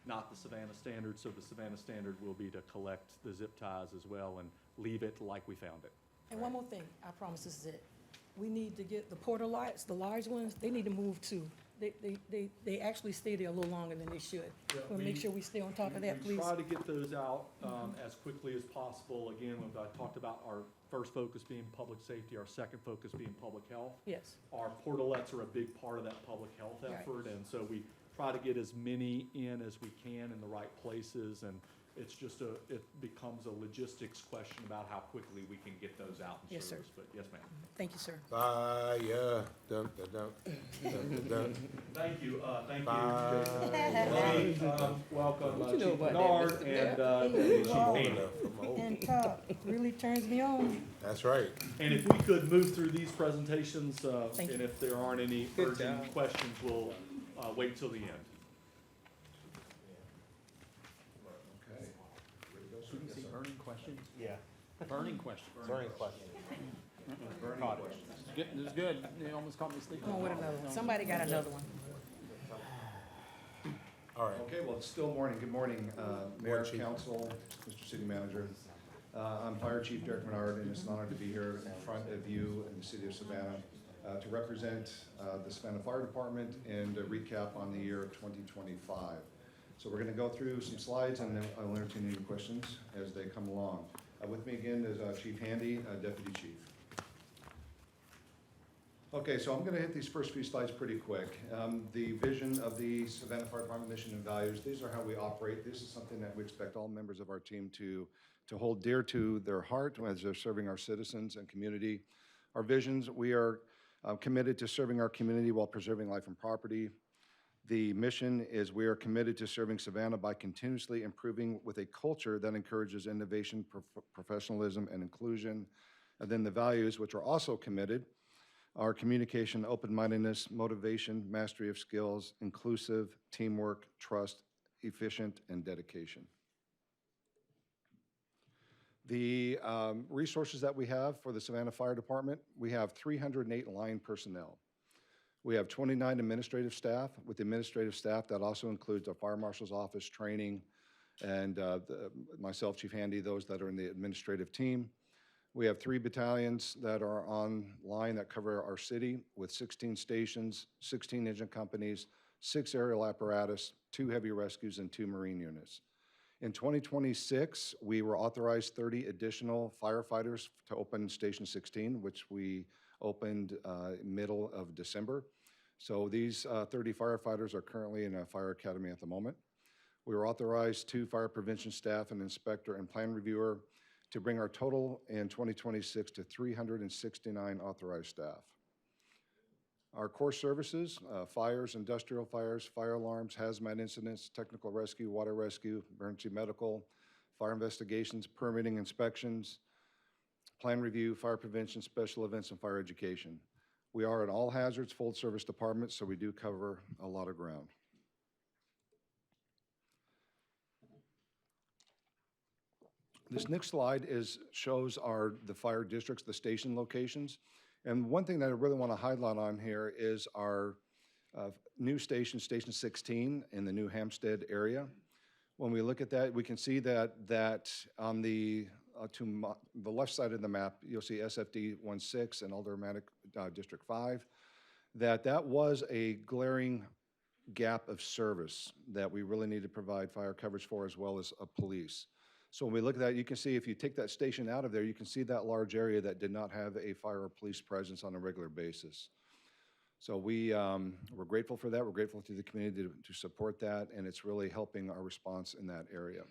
E: not the Savannah standard, so the Savannah standard will be to collect the zip ties as well and leave it like we found it.
B: And one more thing, I promise this is it. We need to get the porta lights, the large ones, they need to move too. They actually stay there a little longer than they should.
E: Yeah,
B: We'll make sure we stay on top of that,
E: We
B: please.
E: try to get those out as quickly as possible. Again, when I talked about our first focus being public safety, our second focus being public health.
B: Yes,
E: Our portalets are a big part of that public health
B: Right.
E: effort, and so we try to get as many in as we can in the right places, and it's just it becomes a logistics question about how quickly we can get those out in
B: Yes, sir.
E: service. But yes, ma'am.
B: thank you, sir.
C: Fire, dun, dun, dun, dun, dun, dun.
E: Thank you, thank you.
C: Fire.
E: Welcome,
H: What you know
E: Chief
H: about that,
E: Bernard
H: Mr.
E: and
H: Bear?
E: Chief
C: I'm old
E: Haney.
C: enough, I'm old.
B: And Todd really turns me on.
C: That's right.
E: And if we could move through these presentations,
B: Thank
E: and
B: you.
E: if there aren't any urgent questions, we'll wait till the end.
G: Couldn't see burning questions?
D: Yeah,
G: Burning questions.
D: burning question.
G: Burning questions. This is good. You almost caught me sleeping.
B: Come on with another one. Somebody got another one.
C: All right.
L: Okay, well, it's still morning. Good morning, Mayor,
C: Morning, Chief.
L: Council, Mr. City Manager. I'm Fire Chief Derek Menard, and it's an honor to be here in front of you in the city of Savannah to represent the Savannah Fire Department and a recap on the year of 2025. So we're going to go through some slides, and then I'll entertain any questions as they come along. With me again is Chief Handy, Deputy Chief. Okay, so I'm going to hit these first few slides pretty quick. The vision of the Savannah Fire Department mission and values, these are how we operate. This is something that we expect all members of our team to hold dear to their heart as they're serving our citizens and community. Our visions, we are committed to serving our community while preserving life and property. The mission is we are committed to serving Savannah by continuously improving with a culture that encourages innovation, professionalism, and inclusion. And then the values, which are also committed, are communication, open-mindedness, motivation, mastery of skills, inclusive, teamwork, trust, efficient, and dedication. The resources that we have for the Savannah Fire Department, we have 308 line personnel. We have 29 administrative staff. With administrative staff, that also includes our fire marshal's office, training, and myself, Chief Handy, those that are in the administrative team. We have 3 battalions that are online that cover our city with 16 stations, 16 engine companies, 6 aerial apparatus, 2 heavy rescues, and 2 marine units. In 2026, we were authorized 30 additional firefighters to open Station 16, which we opened middle of December. So these 30 firefighters are currently in a fire academy at the moment. We were authorized 2 fire prevention staff, an inspector, and plan reviewer to bring our total in 2026 to 369 authorized staff. Our core services, fires, industrial fires, fire alarms, hazmat incidents, technical rescue, water rescue, emergency medical, fire investigations, permitting inspections, plan review, fire prevention, special events, and fire education. We are an all hazards full service department, so we do cover a lot of ground. This next slide shows the fire districts, the station locations. And one thing that I really want to highlight on here is our new station, Station 16, in the New Hampstead area. When we look at that, we can see that on the left side of the map, you'll see SFD 16 and Aldermanic District 5, that was a glaring gap of service that we really need to provide fire coverage for, as well as police. So when we look at that, you can see if you take that station out of there, you can see that large area that did not have a fire or police presence on a regular basis. So we're grateful for that. We're grateful to the community to support that, and it's really helping our response in that area.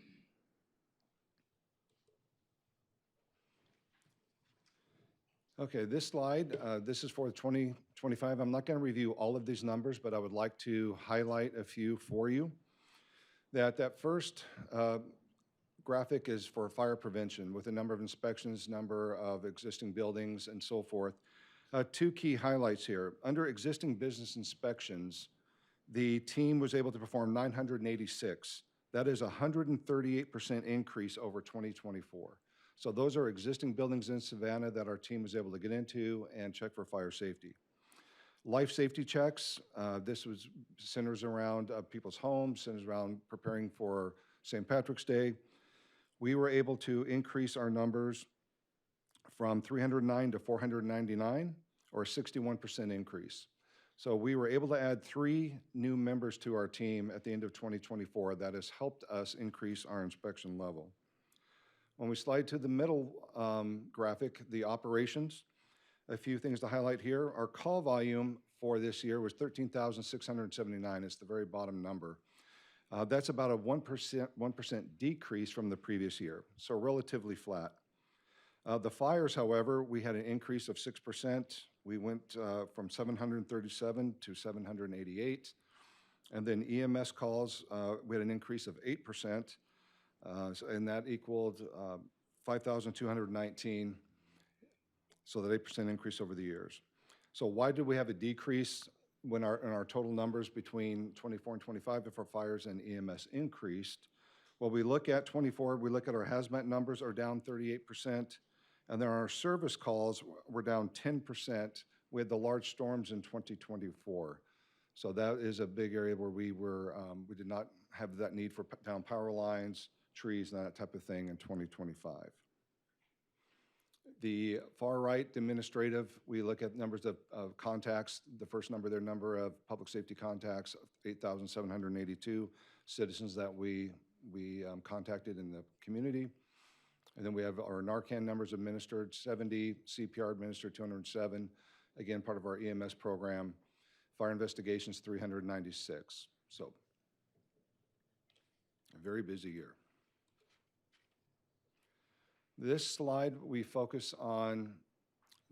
L: Okay, this slide, this is for 2025. I'm not going to review all of these numbers, but I would like to highlight a few for you. That first graphic is for fire prevention with the number of inspections, number of existing buildings, and so forth. 2 key highlights here. Under existing business inspections, the team was able to perform 986. That is a 138% increase over 2024. So those are existing buildings in Savannah that our team was able to get into and check for fire safety. Life safety checks, this centers around people's homes, centers around preparing for St. Patrick's Day. We were able to increase our numbers from 309 to 499, or a 61% increase. So we were able to add 3 new members to our team at the end of 2024 that has helped us increase our inspection level. When we slide to the middle graphic, the operations, a few things to highlight here. Our call volume for this year was 13,679. It's the very bottom number. That's about a 1% decrease from the previous year, so relatively flat. The fires, however, we had an increase of 6%. We went from 737 to 788. And then EMS calls, we had an increase of 8%, and that equaled 5,219, so that 8% increase over the years. So why did we have a decrease when in our total numbers between 24 and 25 if our fires and EMS increased? Well, we look at 24, we look at our hazmat numbers are down 38%, and then our service calls were down 10%. We had the large storms in 2024. So that is a big area where we did not have that need for down power lines, trees, and that type of thing in 2025. The far right, administrative, we look at numbers of contacts. The first number there, number of public safety contacts, 8,782 citizens that we contacted in the community. And then we have our Narcan numbers administered, 70, CPR administered, 207. Again, part of our EMS program. Fire investigations, 396. So, a very busy year. This slide, we focus on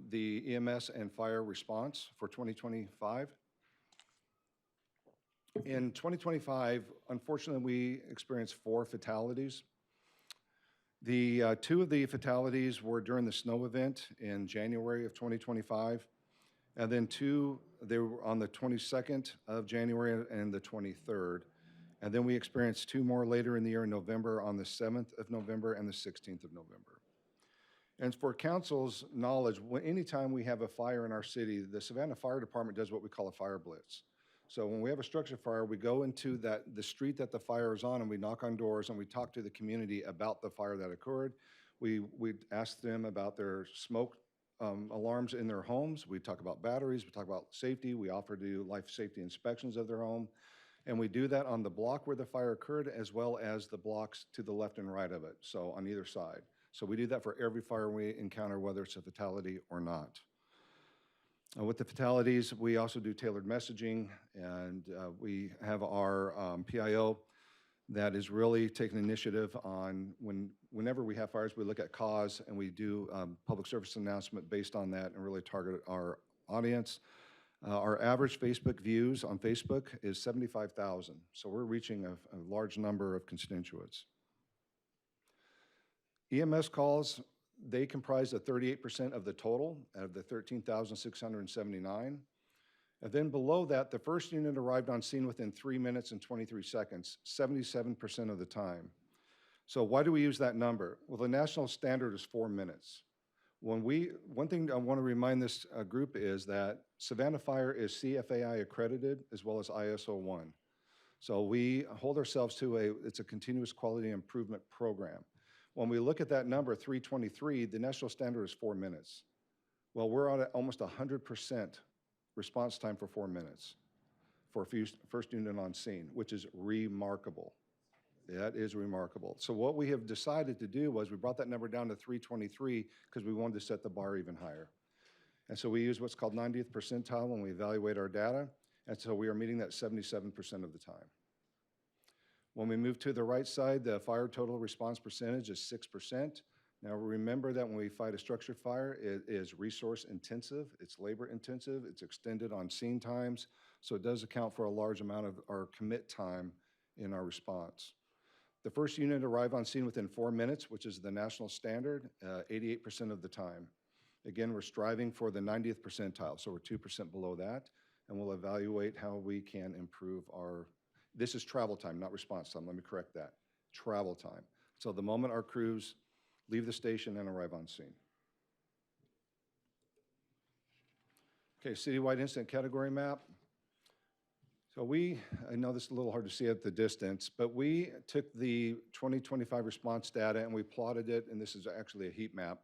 L: the EMS and fire response for 2025. In 2025, unfortunately, we experienced 4 fatalities. The 2 of the fatalities were during the snow event in January of 2025, and then 2, they were on the 22nd of January and the 23rd. And then we experienced 2 more later in the year in November, on the 7th of November and the 16th of November. And for council's knowledge, anytime we have a fire in our city, the Savannah Fire Department does what we call a fire blitz. So when we have a structure fire, we go into the street that the fire is on, and we knock on doors and we talk to the community about the fire that occurred. We ask them about their smoke alarms in their homes. We talk about batteries. We talk about safety. We offer to do life safety inspections of their home. And we do that on the block where the fire occurred, as well as the blocks to the left and right of it, so on either side. So we do that for every fire we encounter, whether it's a fatality or not. With the fatalities, we also do tailored messaging, and we have our PIO that is really taking initiative on whenever we have fires, we look at cause, and we do public service announcement based on that and really target our audience. Our average Facebook views on Facebook is 75,000, so we're reaching a large number of constituents. EMS calls, they comprise of 38% of the total, out of the 13,679. And then below that, the first unit arrived on scene within 3 minutes and 23 seconds, 77% of the time. So why do we use that number? Well, the national standard is 4 minutes. One thing I want to remind this group is that Savannah Fire is CFAI accredited as well as ISO 1. So we hold ourselves to it's a continuous quality improvement program. When we look at that number, 323, the national standard is 4 minutes. Well, we're at almost 100% response time for 4 minutes for first unit on scene, which is remarkable. That is remarkable. So what we have decided to do was we brought that number down to 323 because we wanted to set the bar even higher. And so we use what's called 90th percentile when we evaluate our data. And so we are meeting that 77% of the time. When we move to the right side, the fire total response percentage is 6%. Now remember that when we fight a structure fire, it is resource intensive, it's labor intensive, it's extended on scene times. So it does account for a large amount of our commit time in our response. The first unit arrived on scene within 4 minutes, which is the national standard, 88% of the time. Again, we're striving for the 90th percentile, so we're 2% below that, and we'll evaluate how we can improve this is travel time, not response time, let me correct that, travel time. So the moment our crews leave the station and arrive on scene. Okay, citywide incident category map. So I know this is a little hard to see at the distance, but we took the 2025 response data and we plotted it, and this is actually a heat map.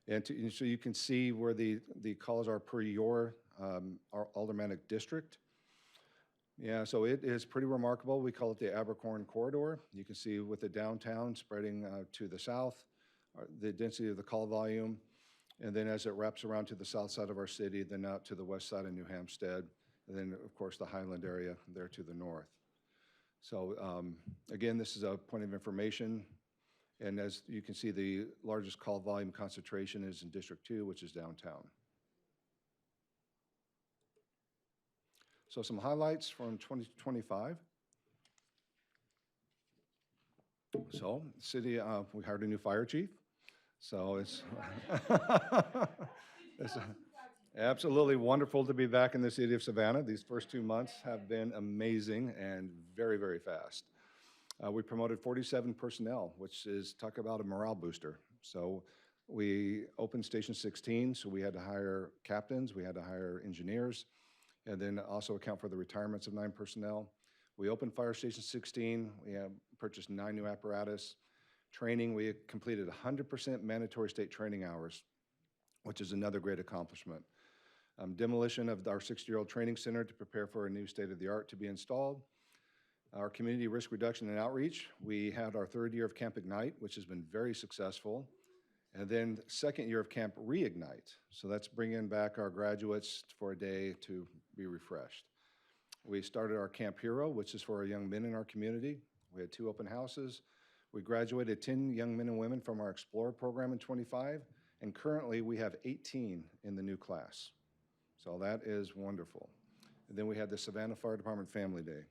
L: And so you can see where the calls are per your our aldermanic district. Yeah, so it is pretty remarkable. We call it the Abercorn Corridor. You can see with the downtown spreading to the south, the density of the call volume, and then as it wraps around to the south side of our city, then out to the west side of New Hampstead, and then, of course, the Highland area there to the north. So, again, this is a point of information, and as you can see, the largest call volume concentration is in District 2, which is downtown. So some highlights from 2025. So, city, we hired a new fire chief, so it's, it's absolutely wonderful to be back in the city of Savannah. These first 2 months have been amazing and very, very fast. We promoted 47 personnel, which is, talk about a morale booster. So we opened Station 16, so we had to hire captains, we had to hire engineers, and then also account for the retirements of 9 personnel. We opened Fire Station 16, we have purchased 9 new apparatus. Training, we completed 100% mandatory state training hours, which is another great accomplishment. Demolition of our 60-year-old training center to prepare for a new state-of-the-art to be installed. Our community risk reduction and outreach, we had our 3rd year of Camp Ignite, which has been very successful. And then 2nd year of Camp Reignite. So that's bringing back our graduates for a day to be refreshed. We started our Camp Hero, which is for our young men in our community. We had 2 open houses. We graduated 10 young men and women from our Explorer program in 25, and currently we have 18 in the new class. So that is wonderful. And then we had the Savannah Fire Department Family Day.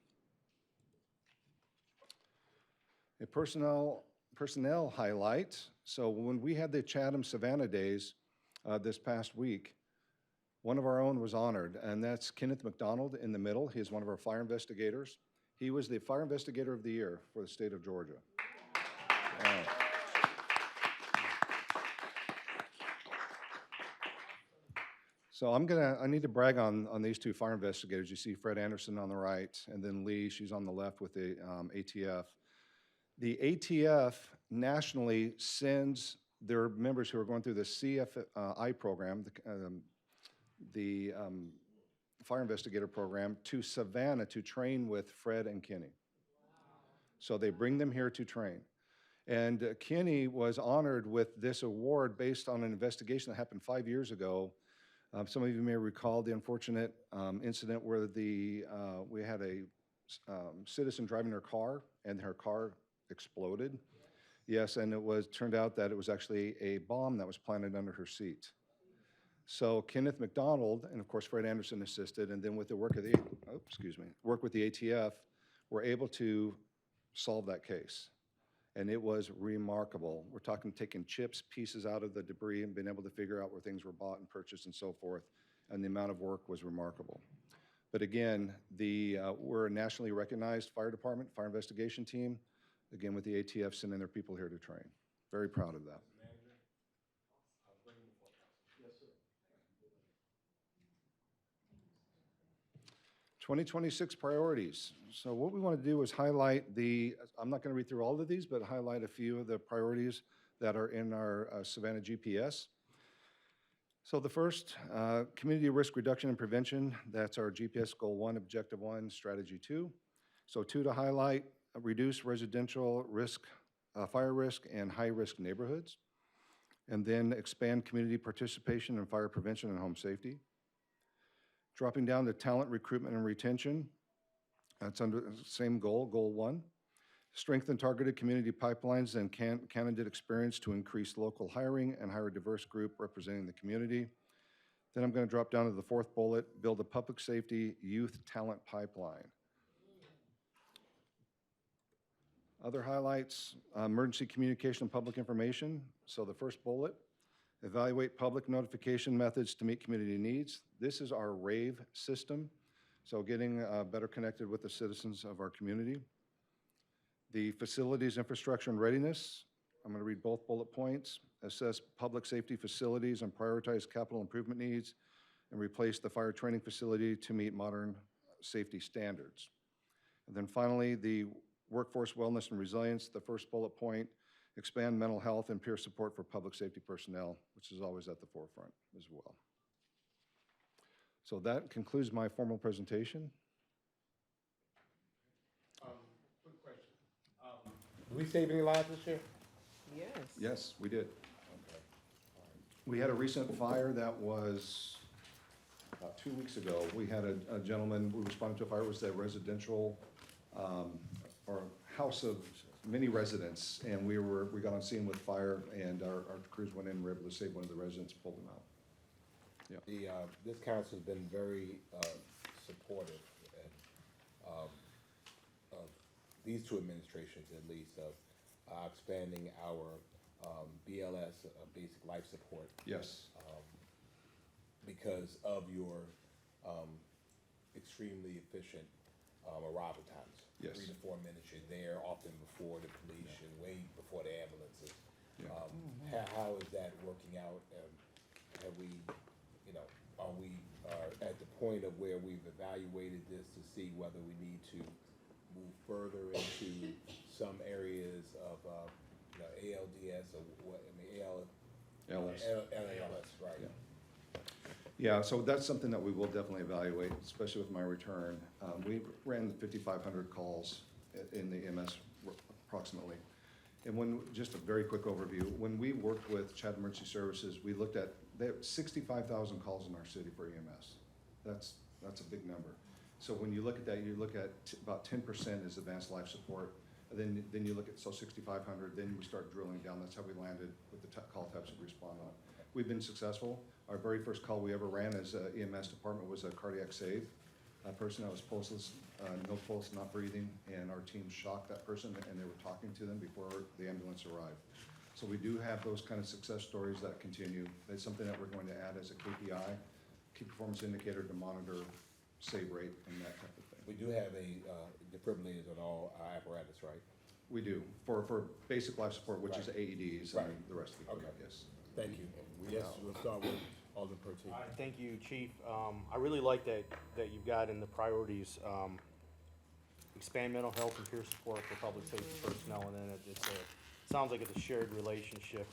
L: A personnel highlight. So when we had the Chatham Savannah Days this past week, one of our own was honored, and that's Kenneth McDonald in the middle. He is one of our fire investigators. He was the Fire Investigator of the Year for the state of Georgia. So I need to brag on these 2 fire investigators. You see Fred Anderson on the right, and then Lee, she's on the left with the ATF. The ATF nationally sends their members who are going through the CFI program, fire investigator program to Savannah to train with Fred and Kenny. So they bring them here to train. And Kenny was honored with this award based on an investigation that happened 5 years ago. Some of you may recall the unfortunate incident where we had a citizen driving her car, and her car exploded. Yes, and turned out that it was actually a bomb that was planted under her seat. So Kenneth McDonald, and of course Fred Anderson assisted, and then with the work of the ATF, were able to solve that case. And it was remarkable. We're talking taking chips, pieces out of the debris, and being able to figure out where things were bought and purchased and so forth. And the amount of work was remarkable. But again, we're a nationally recognized fire department, fire investigation team. Again, with the ATF sending their people here to train. Very proud of that. 2026 priorities. So what we want to do is highlight I'm not going to read through all of these, but highlight a few of the priorities that are in our Savannah GPS. So the first, community risk reduction and prevention. That's our GPS goal 1, objective 1, strategy 2. So 2 to highlight, reduce residential risk, fire risk and high-risk neighborhoods. And then expand community participation in fire prevention and home safety. Dropping down to talent recruitment and retention, that's under the same goal, goal 1. Strengthen targeted community pipelines and candidate experience to increase local hiring and hire a diverse group representing the community. Then I'm going to drop down to the 4th bullet, build a public safety youth talent pipeline. Other highlights, emergency communication and public information. So the first bullet, evaluate public notification methods to meet community needs. This is our RAVE system, so getting better connected with the citizens of our community. The facilities, infrastructure, and readiness. I'm going to read both bullet points. Assess public safety facilities and prioritize capital improvement needs, and replace the fire training facility to meet modern safety standards. And then finally, the workforce wellness and resilience, the first bullet point, expand mental health and peer support for public safety personnel, which is always at the forefront as well. So that concludes my formal presentation.
I: Quick question. Did we save any lives this year?
H: Yes.
L: Yes, we did.
I: Okay.
L: We had a recent fire that was about 2 weeks ago. We had a gentleman, we responded to a fire, it was a residential, or house of many residents, and we got on scene with fire, and our crews went in and were able to save one of the residents, pulled them out.
I: This council has been very supportive of these two administrations, at least, of expanding our BLS, basic life support,
L: Yes.
I: because of your extremely efficient arrival times.
L: Yes.
I: 3 to 4 minutes you're there, often before the police and way before the ambulances.
L: Yeah.
I: How is that working out? Have we, are we at the point of where we've evaluated this to see whether we need to move further into some areas of, ALDS or what,
L: LS.
I: LALS, right?
L: Yeah. Yeah, so that's something that we will definitely evaluate, especially with my return. We ran 5,500 calls in the EMS approximately. And just a very quick overview, when we worked with Chatham Emergency Services, we looked at, they have 65,000 calls in our city for EMS. That's a big number. So when you look at that, you look at about 10% is advanced life support. And then you look at, 6,500, then we start drilling down. That's how we landed with the call types that we respond on. We've been successful. Our very first call we ever ran as a EMS department was a cardiac save. A person that was pulseless, no pulse, not breathing, and our team shocked that person, and they were talking to them before the ambulance arrived. So we do have those kind of success stories that continue. It's something that we're going to add as a KPI, key performance indicator to monitor save rate and that type of thing.
I: We do have a defibrillators on all our apparatus, right?
L: We do, for basic life support, which is
I: Right.
L: AEDs
I: Right.
L: and the rest of the equipment,
I: Okay.
L: yes.
I: Thank you. Yes, we'll start with Alderman Pertee.
D: Thank you, Chief. I really like that you've got in the priorities, expand mental health and peer support for public safety personnel, and then sounds like it's a shared relationship,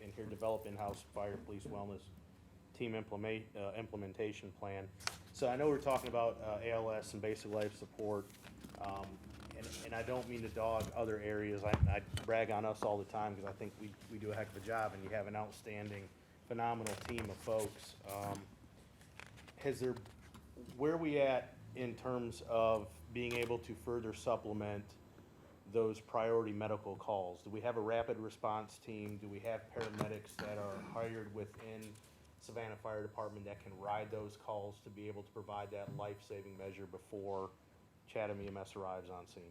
D: in here, develop in-house fire, police, wellness, team implementation plan. So I know we're talking about ALS and basic life support, and I don't mean to dog other areas. I brag on us all the time because I think we do a heck of a job, and you have an outstanding, phenomenal team of folks. Where are we at in terms of being able to further supplement those priority medical calls? Do we have a rapid response team? Do we have paramedics that are hired within Savannah Fire Department that can ride those calls to be able to provide that life-saving measure before Chatham EMS arrives on scene?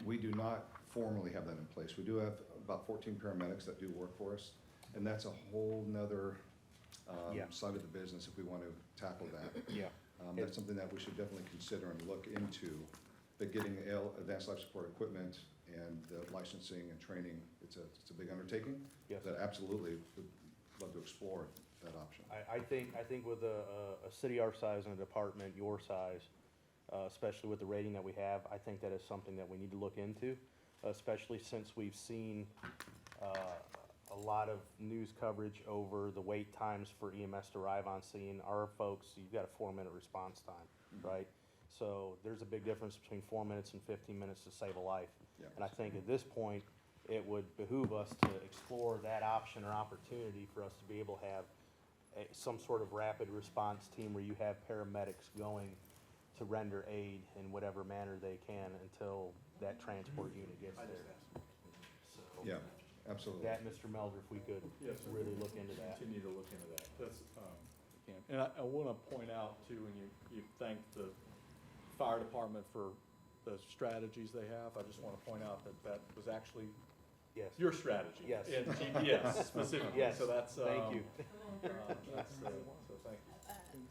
L: We do not formally have that in place. We do have about 14 paramedics that do work for us, and that's a whole nother
D: Yeah.
L: side of the business if we want to tackle that.
D: Yeah.
L: That's something that we should definitely consider and look into. But getting advanced life support equipment and the licensing and training, it's a big undertaking.
D: Yes.
L: But absolutely would love to explore that option.
D: I think with a city our size and a department your size, especially with the rating that we have, I think that is something that we need to look into, especially since we've seen a lot of news coverage over the wait times for EMS to arrive on scene. Our folks, you've got a 4-minute response time, right? So there's a big difference between 4 minutes and 15 minutes to save a life.
L: Yeah.
D: And I think at this point, it would behoove us to explore that option or opportunity for us to be able to have some sort of rapid response team where you have paramedics going to render aid in whatever manner they can until that transport unit gets there. So
L: Yeah, absolutely.
D: that, Mr. Melder, if we could
E: Yes, sir.
D: really look into that.
E: Continue to look into that. That's, we can. And I want to point out too, when you thank the fire department for the strategies they have, I just want to point out that was actually
D: Yes.
E: your strategy.
D: Yes.
E: And GPS specifically.
D: Yes.
E: So that's,
D: Thank you.
E: so thank you.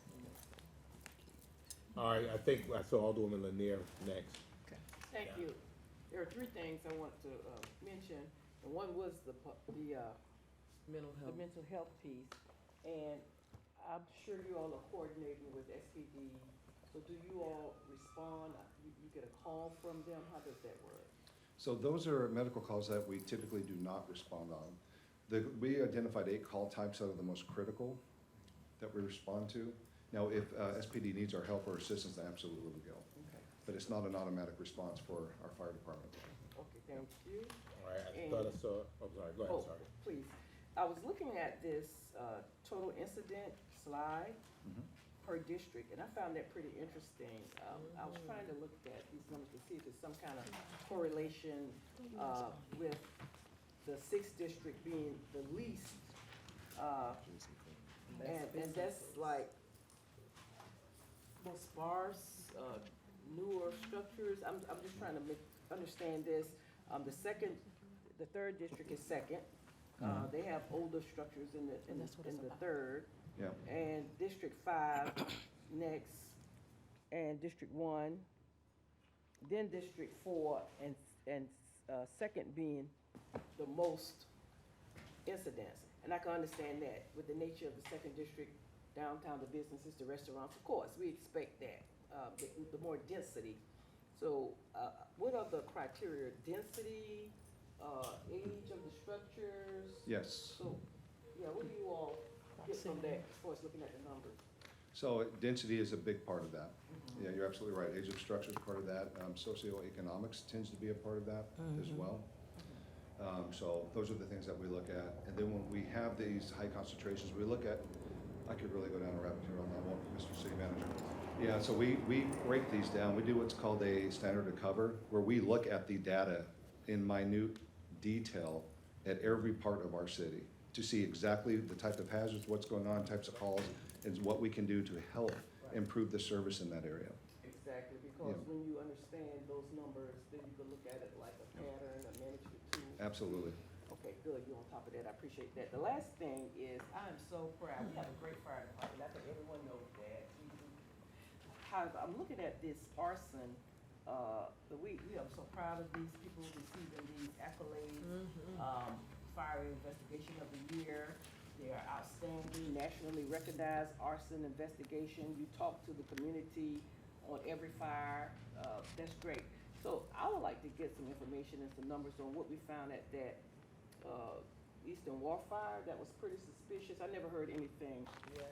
C: All right, I think I saw Alderwoman Lanier next.
J: Thank you. There are 3 things I want to mention, and one was the
H: Mental
J: the
H: health.
J: mental health piece, and I'm sure you all are coordinating with SPD, so do you all respond? You get a call from them? How does that work?
L: So those are medical calls that we typically do not respond on. We identified 8 call types that are the most critical that we respond to. Now, if SPD needs our help or assistance, absolutely we go.
J: Okay.
L: But it's not an automatic response for our fire department.
J: Okay, thank you.
C: All right, I thought I saw, oh, sorry, go ahead,
J: Oh,
C: sorry.
J: please. I was looking at this total incident slide per district, and I found that pretty interesting. I was trying to look at these numbers to see if there's some kind of correlation with the 6th district being the least, and that's like more sparse, newer structures. I'm just trying to understand this. The 3rd district is 2nd. They have older structures in the 3rd.
L: Yeah.
J: And District 5 next, and District 1, then District 4, and 2nd being the most incidents. And I can understand that with the nature of the 2nd district, downtown, the businesses, the restaurants, of course, we expect that, the more density. So what are the criteria? Density, age of the structures?
L: Yes.
J: So, yeah, what do you all get from that as far as looking at the numbers?
L: So density is a big part of that. Yeah, you're absolutely right. Age of structure is part of that. Socioeconomics tends to be a part of that as well. So those are the things that we look at. And then when we have these high concentrations, we look at, I could really go down a rabbit trail on that one, Mr. City Manager. Yeah, so we break these down. We do what's called a standard to cover, where we look at the data in minute detail at every part of our city to see exactly the type of hazards, what's going on, types of calls, and what we can do to help improve the service in that area.
J: Exactly, because when you understand those numbers, then you can look at it like a pattern, a management tool.
L: Absolutely.
J: Okay, good, you're on top of that, I appreciate that. The last thing is, I am so proud, we have a great fire department, I think everyone knows that. However, I'm looking at this arson, we are so proud of these people receiving these accolades. Fire Investigation of the Year, they are outstanding, nationally recognized arson investigation. You talk to the community on every fire, that's great. So I would like to get some information and some numbers on what we found at that East Eastern Wharf fire, that was pretty suspicious. I never heard anything,
H: Yes.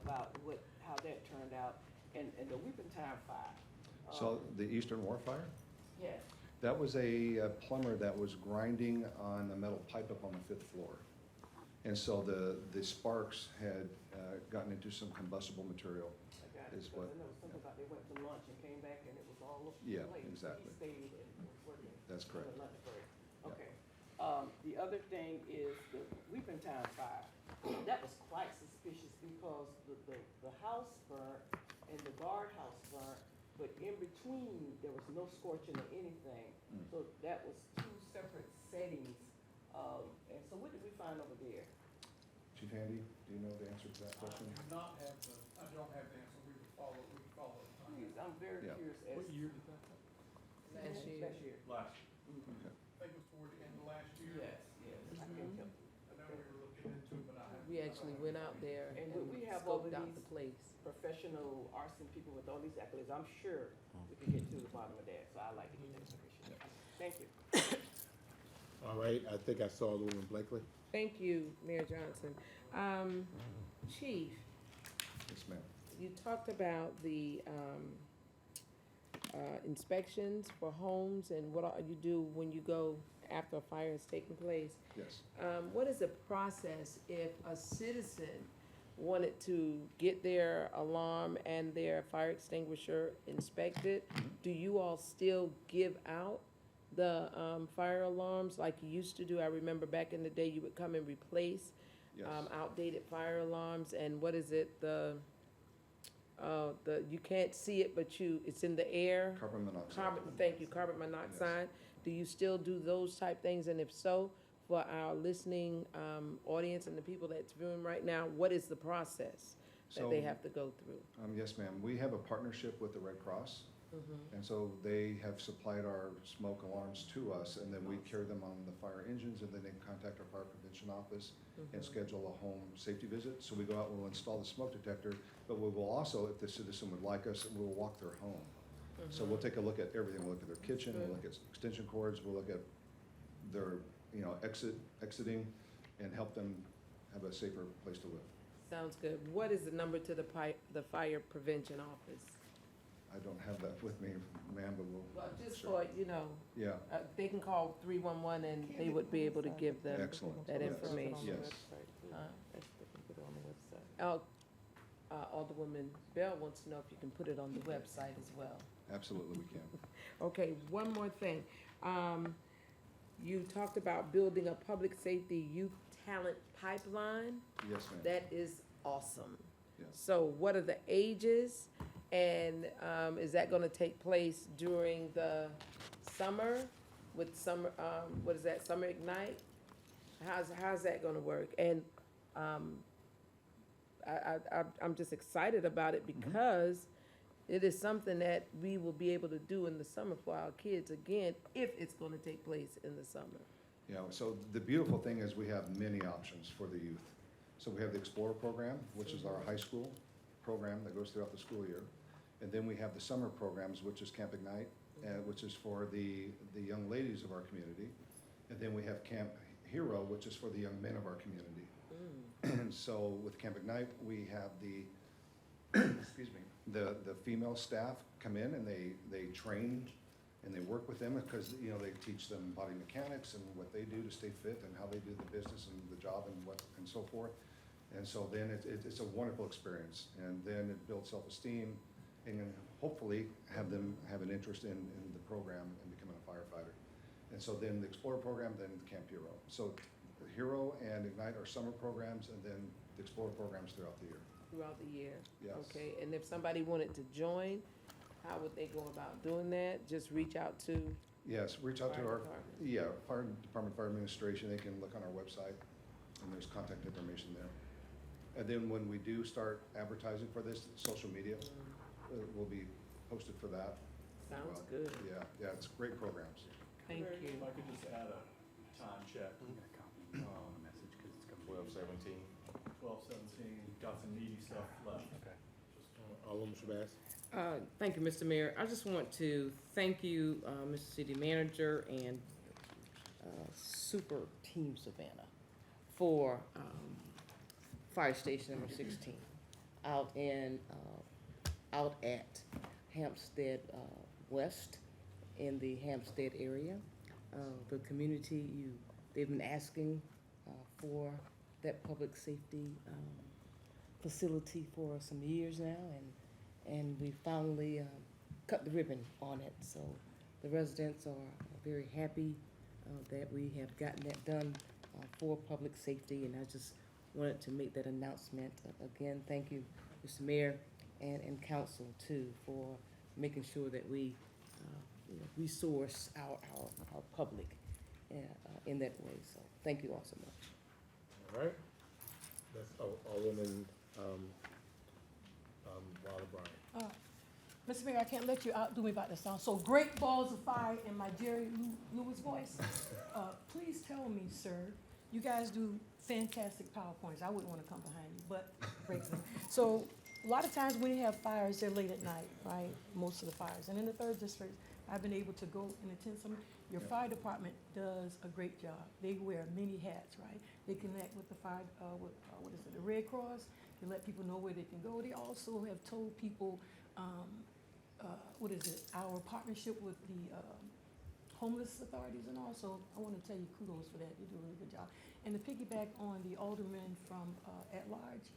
J: about how that turned out. And the Weeping Time fire.
L: So the Eastern Wharf fire?
J: Yes.
L: That was a plumber that was grinding on a metal pipe up on the 5th floor. And so the sparks had gotten into some combustible material.
J: I got it,
L: Is
J: because
L: what-
J: I know something about they went to lunch and came back and it was all over
L: Yeah,
J: the place.
L: exactly.
J: He stayed and was working.
L: That's
J: on the
L: correct.
J: lunch break.
L: Yeah.
J: Okay. The other thing is the Weeping Time fire. That was quite suspicious because the house burnt and the guardhouse burnt, but in between, there was no scorching or anything. So that was two separate settings. And so what did we find over there?
L: Chief Handy, do you know the answer to that question?
F: I don't have the answer, we could follow it.
J: Please, I'm very
L: Yeah.
J: curious as.
E: What year did that happen?
H: Last year.
J: Last year.
E: Last.
F: I think it was toward the end of last year.
J: Yes, yes. I can't tell.
F: I know we were looking into it, but I haven't.
H: We actually went out there
J: And
H: and
J: we have all
H: scoped
J: of
H: out
J: these-
H: the place.
J: Professional arson people with all these accolades, I'm sure we can get to the bottom of that, so I like to get that information. Thank you.
I: All right, I think I saw Alderman Blakely.
H: Thank you, Mayor Johnson. Chief,
L: Yes, ma'am.
H: you talked about the inspections for homes and what all you do when you go after a fire has taken place.
L: Yes.
H: What is the process if a citizen wanted to get their alarm and their fire extinguisher inspected? Do you all still give out the fire alarms like you used to do? I remember back in the day, you would come and replace
L: Yes.
H: outdated fire alarms, and what is it, you can't see it, but it's in the air?
L: Carbon monoxide.
H: Thank you, carbon monoxide. Do you still do those type things? And if so, for our listening audience and the people that's viewing right now, what is the process that they
L: So-
H: have to go through?
L: Yes, ma'am. We have a partnership with the Red Cross. And so they have supplied our smoke alarms to us, and then we carry them on the fire engines, and then they contact our fire prevention office and schedule a home safety visit. So we go out and we'll install the smoke detector, but we will also, if the citizen would like us, we'll walk their home. So we'll take a look at everything. We'll look at their kitchen, we'll look at extension cords, we'll look at their, exiting, and help them have a safer place to live.
H: Sounds good. What is the number to the fire prevention office?
L: I don't have that with me, ma'am, but we'll.
H: Well, just
L: sure.
H: for,
L: Yeah,
H: they can call 311 and they would be able to give them
L: excellent.
H: that
L: Yes.
H: information.
L: Yes.
H: Alderwoman Bell wants to know if you can put it on the website as well.
L: Absolutely, we can.
H: Okay, one more thing. You talked about building a public safety youth talent pipeline.
L: Yes, ma'am.
H: That is awesome.
L: Yes.
H: So what are the ages? And is that gonna take place during the summer with summer, what is that, Summer Ignite? How's that gonna work? And I'm just excited about it because it is something that we will be able to do in the summer for our kids again, if it's gonna take place in the summer.
L: Yeah, so the beautiful thing is we have many options for the youth. So we have the Explorer program, which is our high school program that goes throughout the school year. And then we have the summer programs, which is Camp Ignite, which is for the young ladies of our community. And then we have Camp Hero, which is for the young men of our community. And so with Camp Ignite, we have the, excuse me, the female staff come in and they train and they work with them because, they teach them body mechanics and what they do to stay fit and how they do the business and the job and so forth. And so then it's a wonderful experience. And then it builds self-esteem and hopefully have them have an interest in the program and becoming a firefighter. And so then the Explorer program, then the Camp Hero. So the Hero and Ignite are summer programs, and then the Explorer programs throughout the year.
H: Throughout the year?
L: Yes.
H: Okay, and if somebody wanted to join, how would they go about doing that? Just reach out to,
L: Yes, reach out to
H: Fire
L: our,
H: department.
L: Fire Department, Fire Administration. They can look on our website, and there's contact information there. And then when we do start advertising for this, social media will be posted for that. as
H: sounds
L: well.
H: good.
L: Yeah, it's great programs.
H: Thank you.
E: If I could just add a time check.
I: 12:17.
E: 12:17, got some meaty stuff left.
I: Alderman Shabazz?
M: Thank you, Mr. Mayor. I just want to thank you, Mr. City Manager, and super team Savannah. for Fire Station number 16 out at Hampstead West in the Hampstead area. The community, they've been asking for that public safety facility for some years now, and we finally cut the ribbon on it. So the residents are very happy that we have gotten that done for public safety, and I just wanted to make that announcement. Again, thank you, Mr. Mayor and council too, for making sure that we resource our public in that way. So thank you all so much.
C: All right. That's Alderman Wilder Bryan.
B: Mr. Mayor, I can't let you outdo me about this song. So great balls of fire in my Jerry Lewis voice. Please tell me, sir, you guys do fantastic PowerPoints. I wouldn't want to come behind you, but great. So a lot of times when you have fires, they're late at night, right? Most of the fires. And in the 3rd District, I've been able to go and attend some. Your fire department does a great job. They wear many hats, right? They connect with the fire, the Red Cross. They let people know where they can go. They also have told people, our partnership with the homeless authorities and all. So I want to tell you kudos for that. They do a really good job. And to piggyback on the alderman from at large,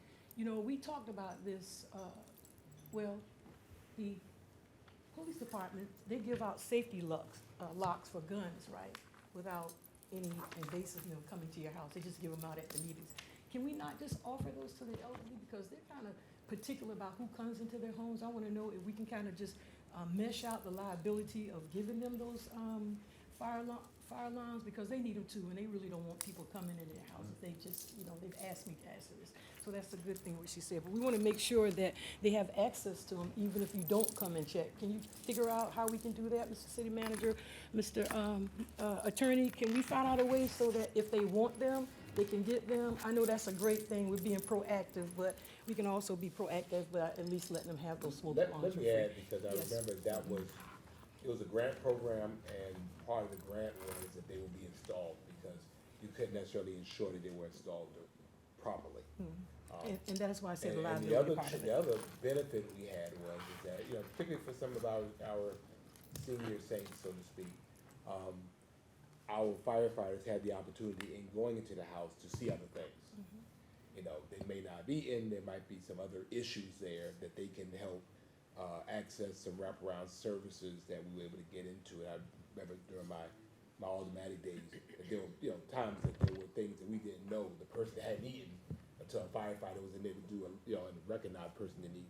B: we talked about this, the police department, they give out safety locks for guns, right? Without any invasive, coming to your house. They just give them out at the meetings. Can we not just offer those to the elderly? Because they're kind of particular about who comes into their homes. I want to know if we can kind of just mesh out the liability of giving them those fire alarms, because they need them too, and they really don't want people coming into their houses. They just, they've asked me to ask this. So that's a good thing what she said. But we want to make sure that they have access to them, even if you don't come and check. Can you figure out how we can do that, Mr. City Manager, Mr. Attorney? Can we find out a way so that if they want them, they can get them? I know that's a great thing with being proactive, but we can also be proactive by at least letting them have those smoke alarms.
C: Let me add, because I
B: Yes.
C: remember it was a grant program, and part of the grant was that they would be installed, because you couldn't necessarily ensure that they were installed properly.
B: And that's why I said the
C: And
B: liability part of
C: the
B: it.
C: other benefit we had was is that, particularly for some of our senior saints, so to speak, our firefighters had the opportunity in going into the house to see other things. They may not be there might be some other issues there that they can help access some wraparound services that we were able to get into. And I remember during my automatic days, that there were times that there were things that we didn't know the person hadn't eaten until a firefighter was in there to do and recognize the person that eat,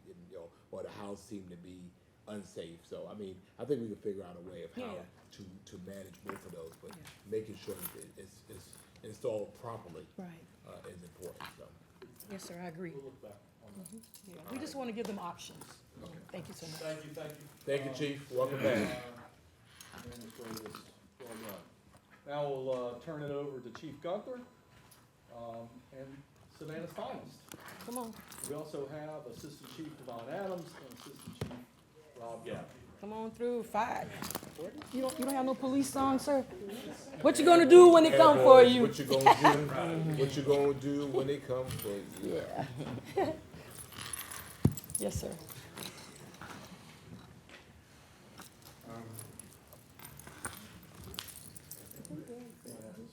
C: or the house seemed to be unsafe. So I mean, I think we can figure out a way of how to manage both of those, but making sure that it's installed properly is important. So.
B: Yes, sir, I agree.
E: We'll look back on that.
B: Yeah, we just want to give them options. Thank you so much.
E: Thank you.
C: Thank you, Chief. Welcome back.
E: Administrators, well done. Now we'll turn it over to Chief Gunther, and Savannah's finest.
B: Come on,
E: We also have Assistant Chief Devon Adams and Assistant Chief Rob Gavin.
B: come on through, 5. You don't have no police song, sir? What you gonna do when they come for you?
C: What you gonna do? What you gonna do when they come for you?
B: Yeah. Yes, sir.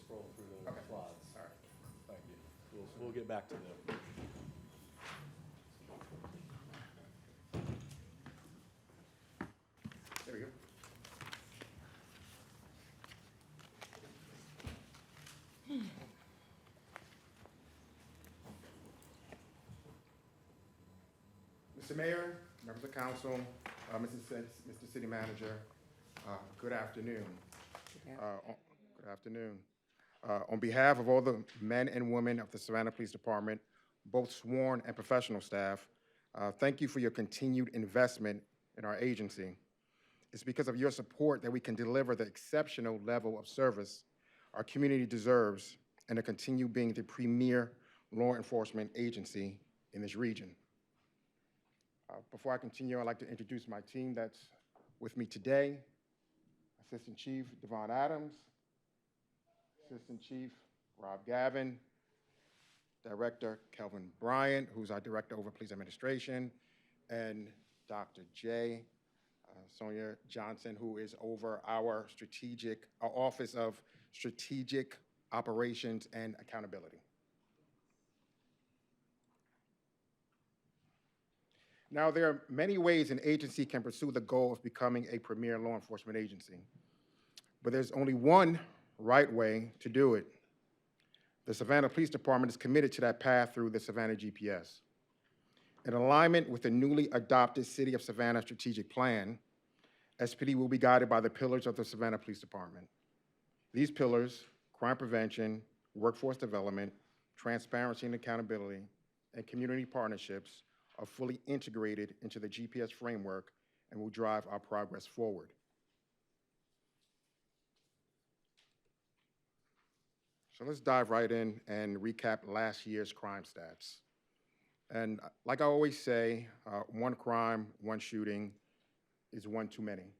E: Scroll through those slides. All right. Thank you. We'll get back to them.
K: There we go. Mr. Mayor, members of council, Mr. City Manager, good afternoon. Good afternoon. On behalf of all the men and women of the Savannah Police Department, both sworn and professional staff, thank you for your continued investment in our agency. It's because of your support that we can deliver the exceptional level of service our community deserves and to continue being the premier law enforcement agency in this region. Before I continue, I'd like to introduce my team that's with me today. Assistant Chief Devon Adams, Assistant Chief Rob Gavin,
N: Director Kelvin Bryant, who's our Director over Police Administration, and Dr. J. Sonia Johnson, who is over our Office of Strategic Operations and Accountability. Now, there are many ways an agency can pursue the goal of becoming a premier law enforcement agency, but there's only one right way to do it. The Savannah Police Department is committed to that path through the Savannah GPS. In alignment with the newly adopted City of Savannah Strategic Plan, SPD will be guided by the pillars of the Savannah Police Department. These pillars, crime prevention, workforce development, transparency and accountability, and community partnerships, are fully integrated into the GPS framework and will drive our progress forward. So let's dive right in and recap last year's crime stats. And like I always say, one crime, one shooting is one too many.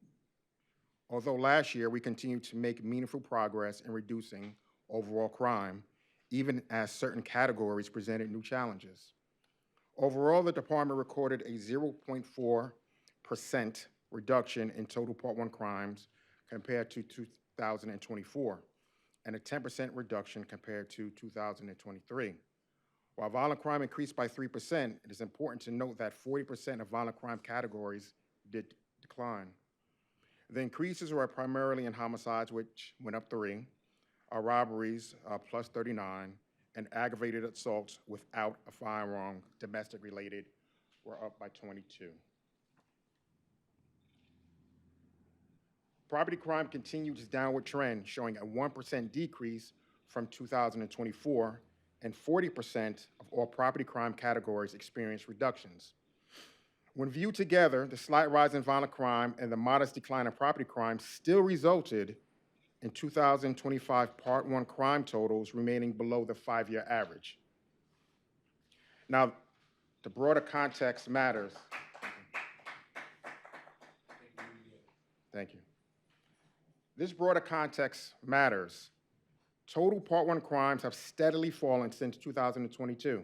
N: Although last year we continued to make meaningful progress in reducing overall crime, even as certain categories presented new challenges. Overall, the department recorded a 0.4% reduction in total Part 1 crimes compared to 2024, and a 10% reduction compared to 2023. While violent crime increased by 3%, it is important to note that 40% of violent crime categories did decline. The increases were primarily in homicides, which went up 3, robberies plus 39, and aggravated assaults without a firearm, domestic related, were up by 22. Property crime continued its downward trend, showing a 1% decrease from 2024, and 40% of all property crime categories experienced reductions. When viewed together, the slight rise in violent crime and the modest decline in property crime still resulted in 2025 Part 1 crime totals remaining below the 5-year average. Now, the broader context matters. Thank you. This broader context matters. Total Part 1 crimes have steadily fallen since 2022,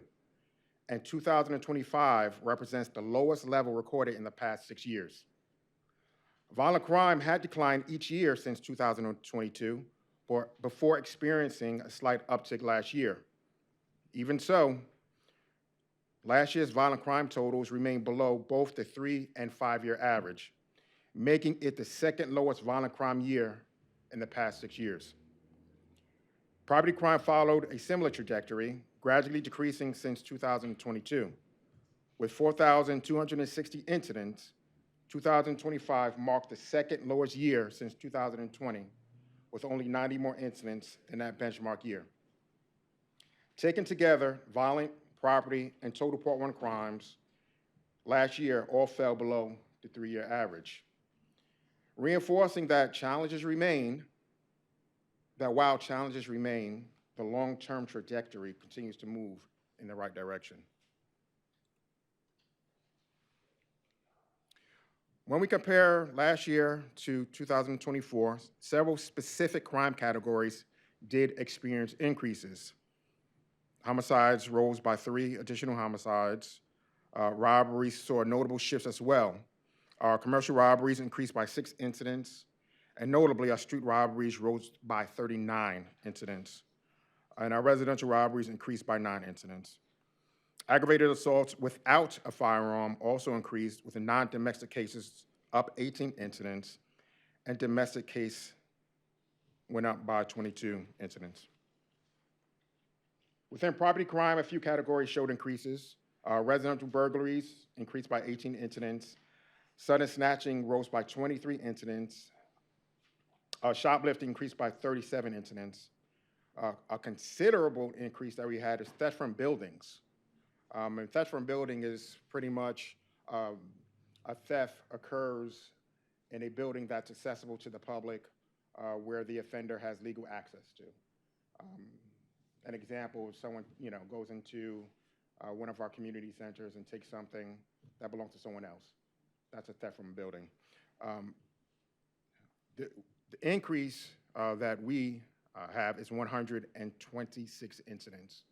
N: and 2025 represents the lowest level recorded in the past 6 years. Violent crime had declined each year since 2022, before experiencing a slight uptick last year. Even so, last year's violent crime totals remain below both the 3- and 5-year average, making it the second lowest violent crime year in the past 6 years. Property crime followed a similar trajectory, gradually decreasing since 2022. With 4,260 incidents, 2025 marked the second lowest year since 2020, with only 90 more incidents than that benchmark year. Taken together, violent, property, and total Part 1 crimes last year all fell below the 3-year average, reinforcing that while challenges remain, the long-term trajectory continues to move in the right direction. When we compare last year to 2024, several specific crime categories did experience increases. Homicides rose by 3 additional homicides. Robberies saw notable shifts as well. Our commercial robberies increased by 6 incidents, and notably, our street robberies rose by 39 incidents, and our residential robberies increased by 9 incidents. Aggravated assaults without a firearm also increased, with the non-domestic cases up 18 incidents, and domestic case went up by 22 incidents. Within property crime, a few categories showed increases. Residential burglaries increased by 18 incidents. Sudden snatching rose by 23 incidents. Shoplifting increased by 37 incidents. A considerable increase that we had is theft from buildings. And theft from building is pretty much a theft occurs in a building that's accessible to the public, where the offender has legal access to. An example, if someone goes into one of our community centers and takes something that belongs to someone else, that's a theft from a building. The increase that we have is 126 incidents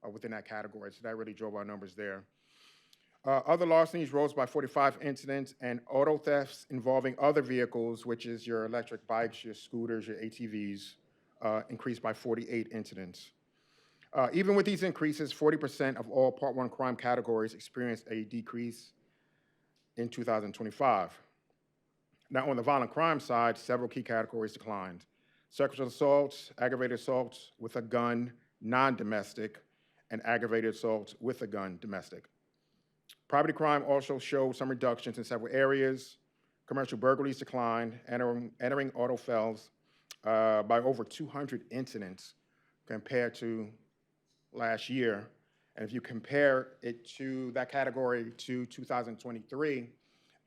N: within that category. So that really drove our numbers there. Other larcenies rose by 45 incidents, and auto thefts involving other vehicles, which is your electric bikes, your scooters, your ATVs, increased by 48 incidents. Even with these increases, 40% of all Part 1 crime categories experienced a decrease in 2025. Now, on the violent crime side, several key categories declined. Sexual assaults, aggravated assaults with a gun, non-domestic, and aggravated assaults with a gun, domestic. Property crime also showed some reductions in several areas. Commercial burglaries declined, entering auto thefts by over 200 incidents compared to last year. And if you compare it to that category to 2023,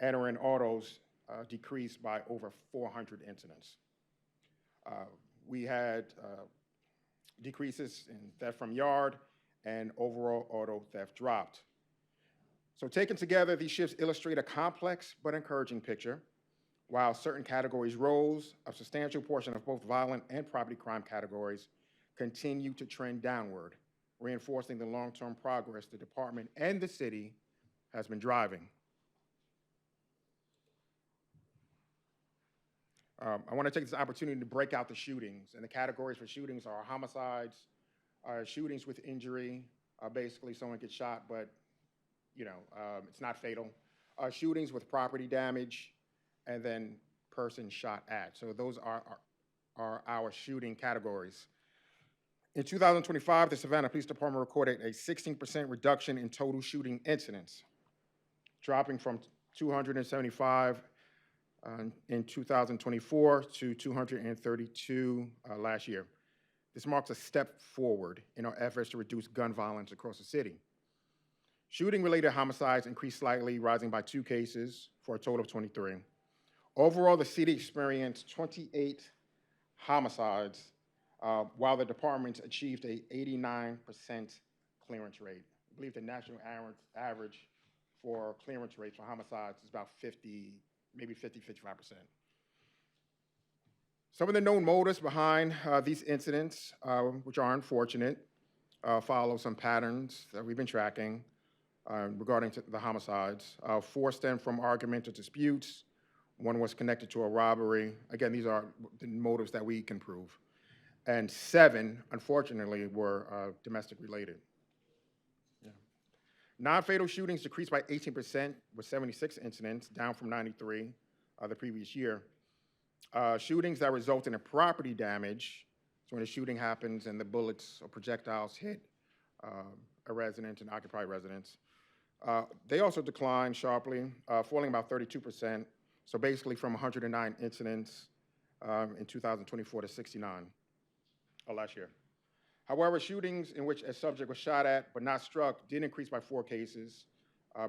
N: entering autos decreased by over 400 incidents. We had decreases in theft from yard, and overall auto theft dropped. So taken together, these shifts illustrate a complex but encouraging picture. While certain categories rose, a substantial portion of both violent and property crime categories continue to trend downward, reinforcing the long-term progress the department and the city has been driving. I want to take this opportunity to break out the shootings, and the categories for shootings are homicides, shootings with injury, basically someone gets shot, but it's not fatal. Shootings with property damage, and then person shot at. So those are our shooting categories. In 2025, the Savannah Police Department recorded a 16% reduction in total shooting incidents, dropping from 275 in 2024 to 232 last year. This marks a step forward in our efforts to reduce gun violence across the city. Shooting-related homicides increased slightly, rising by 2 cases for a total of 23. Overall, the city experienced 28 homicides, while the department achieved an 89% clearance rate. I believe the national average for clearance rates for homicides is about 50, maybe 50, 55%. Some of the known motives behind these incidents, which are unfortunate, follow some patterns that we've been tracking regarding the homicides. 4 stem from arguments or disputes. 1 was connected to a robbery. Again, these are the motives that we can prove. And 7, unfortunately, were domestic related. Yeah. Non-fatal shootings decreased by 18%, with 76 incidents, down from 93 the previous year. Shootings that result in a property damage, so when a shooting happens and the bullets or projectiles hit a residence, an occupied residence, they also declined sharply, falling about 32%. So basically from 109 incidents in 2024 to 69 last year. However, shootings in which a subject was shot at but not struck did increase by 4 cases,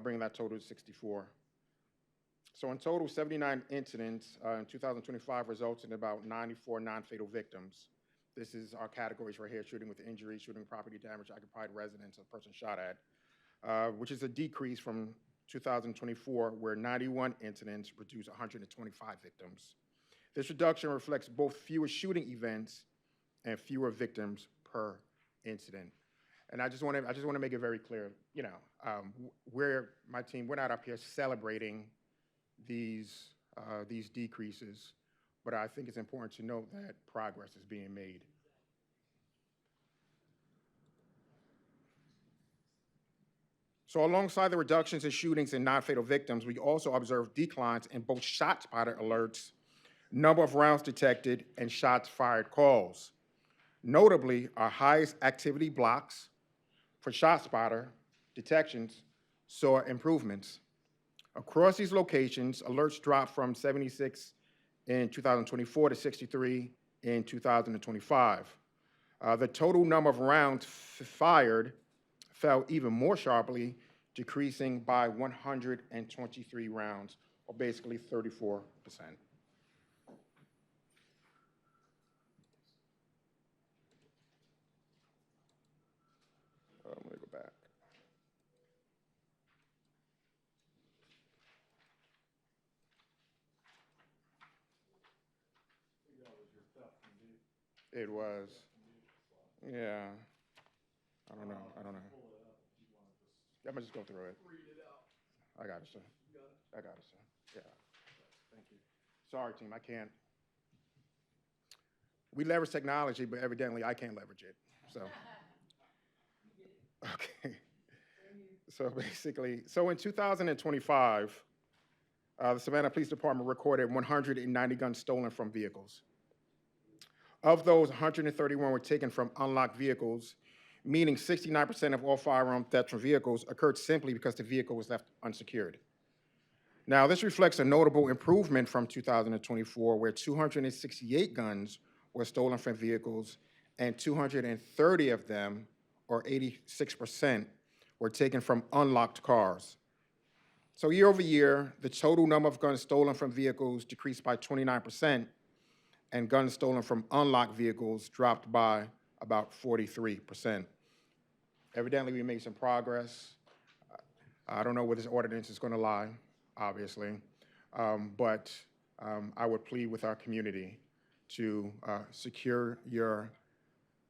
N: bringing that total to 64. So in total, 79 incidents in 2025 results in about 94 non-fatal victims. This is our categories right here: shooting with injury, shooting with property damage, occupied residence, a person shot at, which is a decrease from 2024, where 91 incidents reduced 125 victims. This reduction reflects both fewer shooting events and fewer victims per incident. And I just want to make it very clear, we're not up here celebrating these decreases, but I think it's important to note that progress is being made. So alongside the reductions in shootings and non-fatal victims, we also observed declines in both ShotSpotter alerts, number of rounds detected, and shots fired calls. Notably, our highest activity blocks for ShotSpotter detections saw improvements. Across these locations, alerts dropped from 76 in 2024 to 63 in 2025. The total number of rounds fired fell even more sharply, decreasing by 123 rounds, or basically 34%. Let me go back. It was. Yeah. I don't know. I'm gonna just go through it. I got it, sir. I got it, sir. Yeah. Thank you. Sorry, team, I can't. We leverage technology, but evidently I can't leverage it, so. Okay. So basically, so in 2025, the Savannah Police Department recorded 190 guns stolen from vehicles. Of those, 131 were taken from unlocked vehicles, meaning 69% of all firearm thefts from vehicles occurred simply because the vehicle was left unsecured. Now, this reflects a notable improvement from 2024, where 268 guns were stolen from vehicles, and 230 of them, or 86%, were taken from unlocked cars. So year over year, the total number of guns stolen from vehicles decreased by 29%, and guns stolen from unlocked vehicles dropped by about 43%. Evidently, we made some progress. I don't know where this ordinance is going to lie, obviously, but I would plead with our community to secure your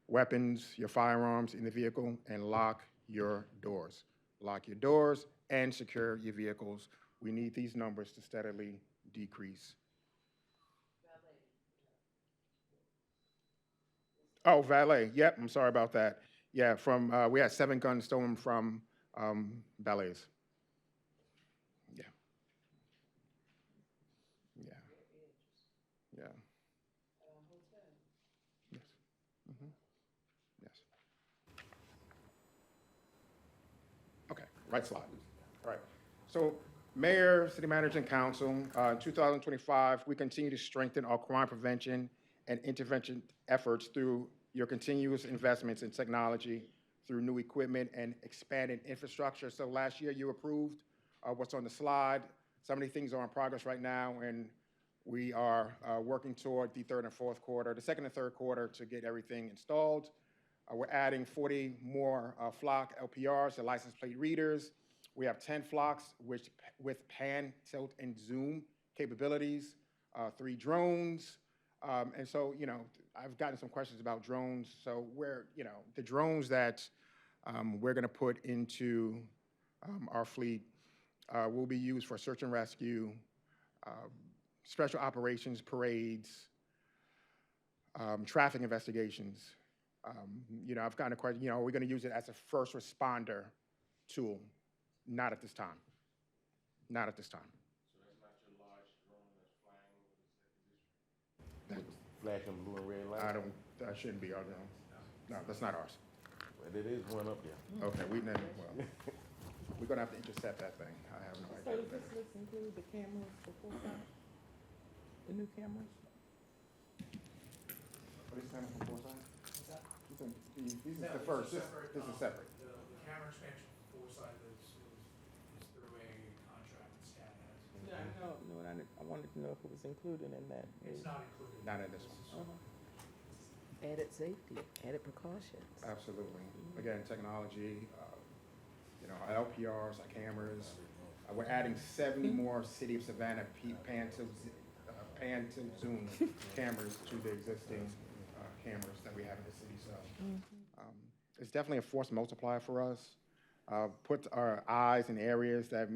N: weapons, your firearms in the vehicle, and lock your doors. Lock your doors and secure your vehicles. We need these numbers to steadily decrease. Oh, valet. Yep, I'm sorry about that. Yeah, we had 7 guns stolen from valets. Yeah. Yeah. Yeah. Yes. Mm-hmm. Yes. Okay, right slide. All right. So, Mayor, City Manager, and Council, in 2025, we continue to strengthen our crime prevention and intervention efforts through your continuous investments in technology, through new equipment and expanded infrastructure. So last year you approved what's on the slide. Some of the things are in progress right now, and we are working toward the second and third quarter to get everything installed. We're adding 40 more flock LPRs, the license plate readers. We have 10 flocks with pan, tilt, and zoom capabilities, 3 drones. And so, I've gotten some questions about drones. So the drones that we're gonna put into our fleet will be used for search and rescue, special operations, parades, traffic investigations. I've gotten a question, are we gonna use it as a first responder tool? Not at this time. Not at this time.
I: So that's not your large drone that's flying over the second district? Flashing blue and red lights?
N: That shouldn't be our drone. No, that's not ours.
I: But it is one up there.
N: Okay, we're gonna have to intercept that thing. I have no
A: So
N: idea.
A: does this list include the cameras for Foresight? The new cameras?
N: Are these cameras from Foresight? This is the first, this is separate.
F: The camera expansion for Foresight is through a contract that SCAT has.
A: No, I wanted to know if it was included in that.
F: It's not included.
N: Not in this one.
H: Added safety, added precautions.
N: Absolutely. Again, technology, our LPRs, our cameras. We're adding 70 more City of Savannah pan tilt zoom cameras to the existing cameras that we have in the city. So it's definitely a force multiplier for us. Puts our eyes in areas that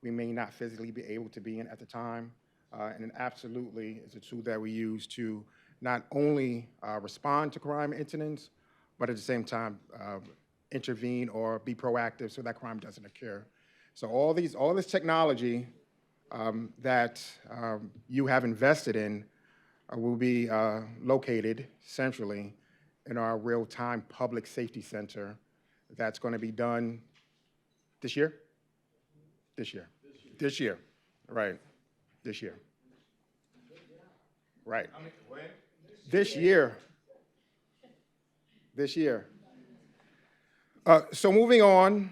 N: we may not physically be able to be in at the time. And it absolutely is a tool that we use to not only respond to crime incidents, but at the same time intervene or be proactive so that crime doesn't occur. So all this technology that you have invested in will be located centrally in our real-time public safety center. That's going to be done this year? This year. This year, right, this year. Right. This year. This year. So moving on,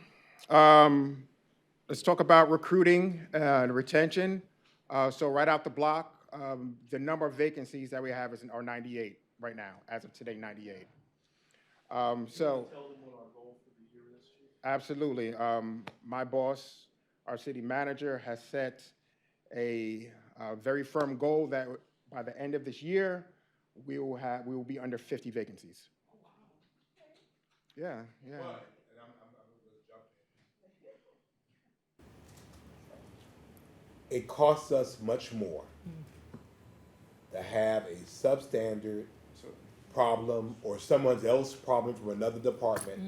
N: let's talk about recruiting and retention. So right out the block, the number of vacancies that we have are 98 right now, as of today, 98. So.
E: Tell them what our goal for the year is, Chief?
N: Absolutely. My boss, our city manager, has set a very firm goal that by the end of this year, we will be under 50 vacancies. Yeah, yeah.
C: it costs us much more to have a substandard problem or someone else's problem from another department.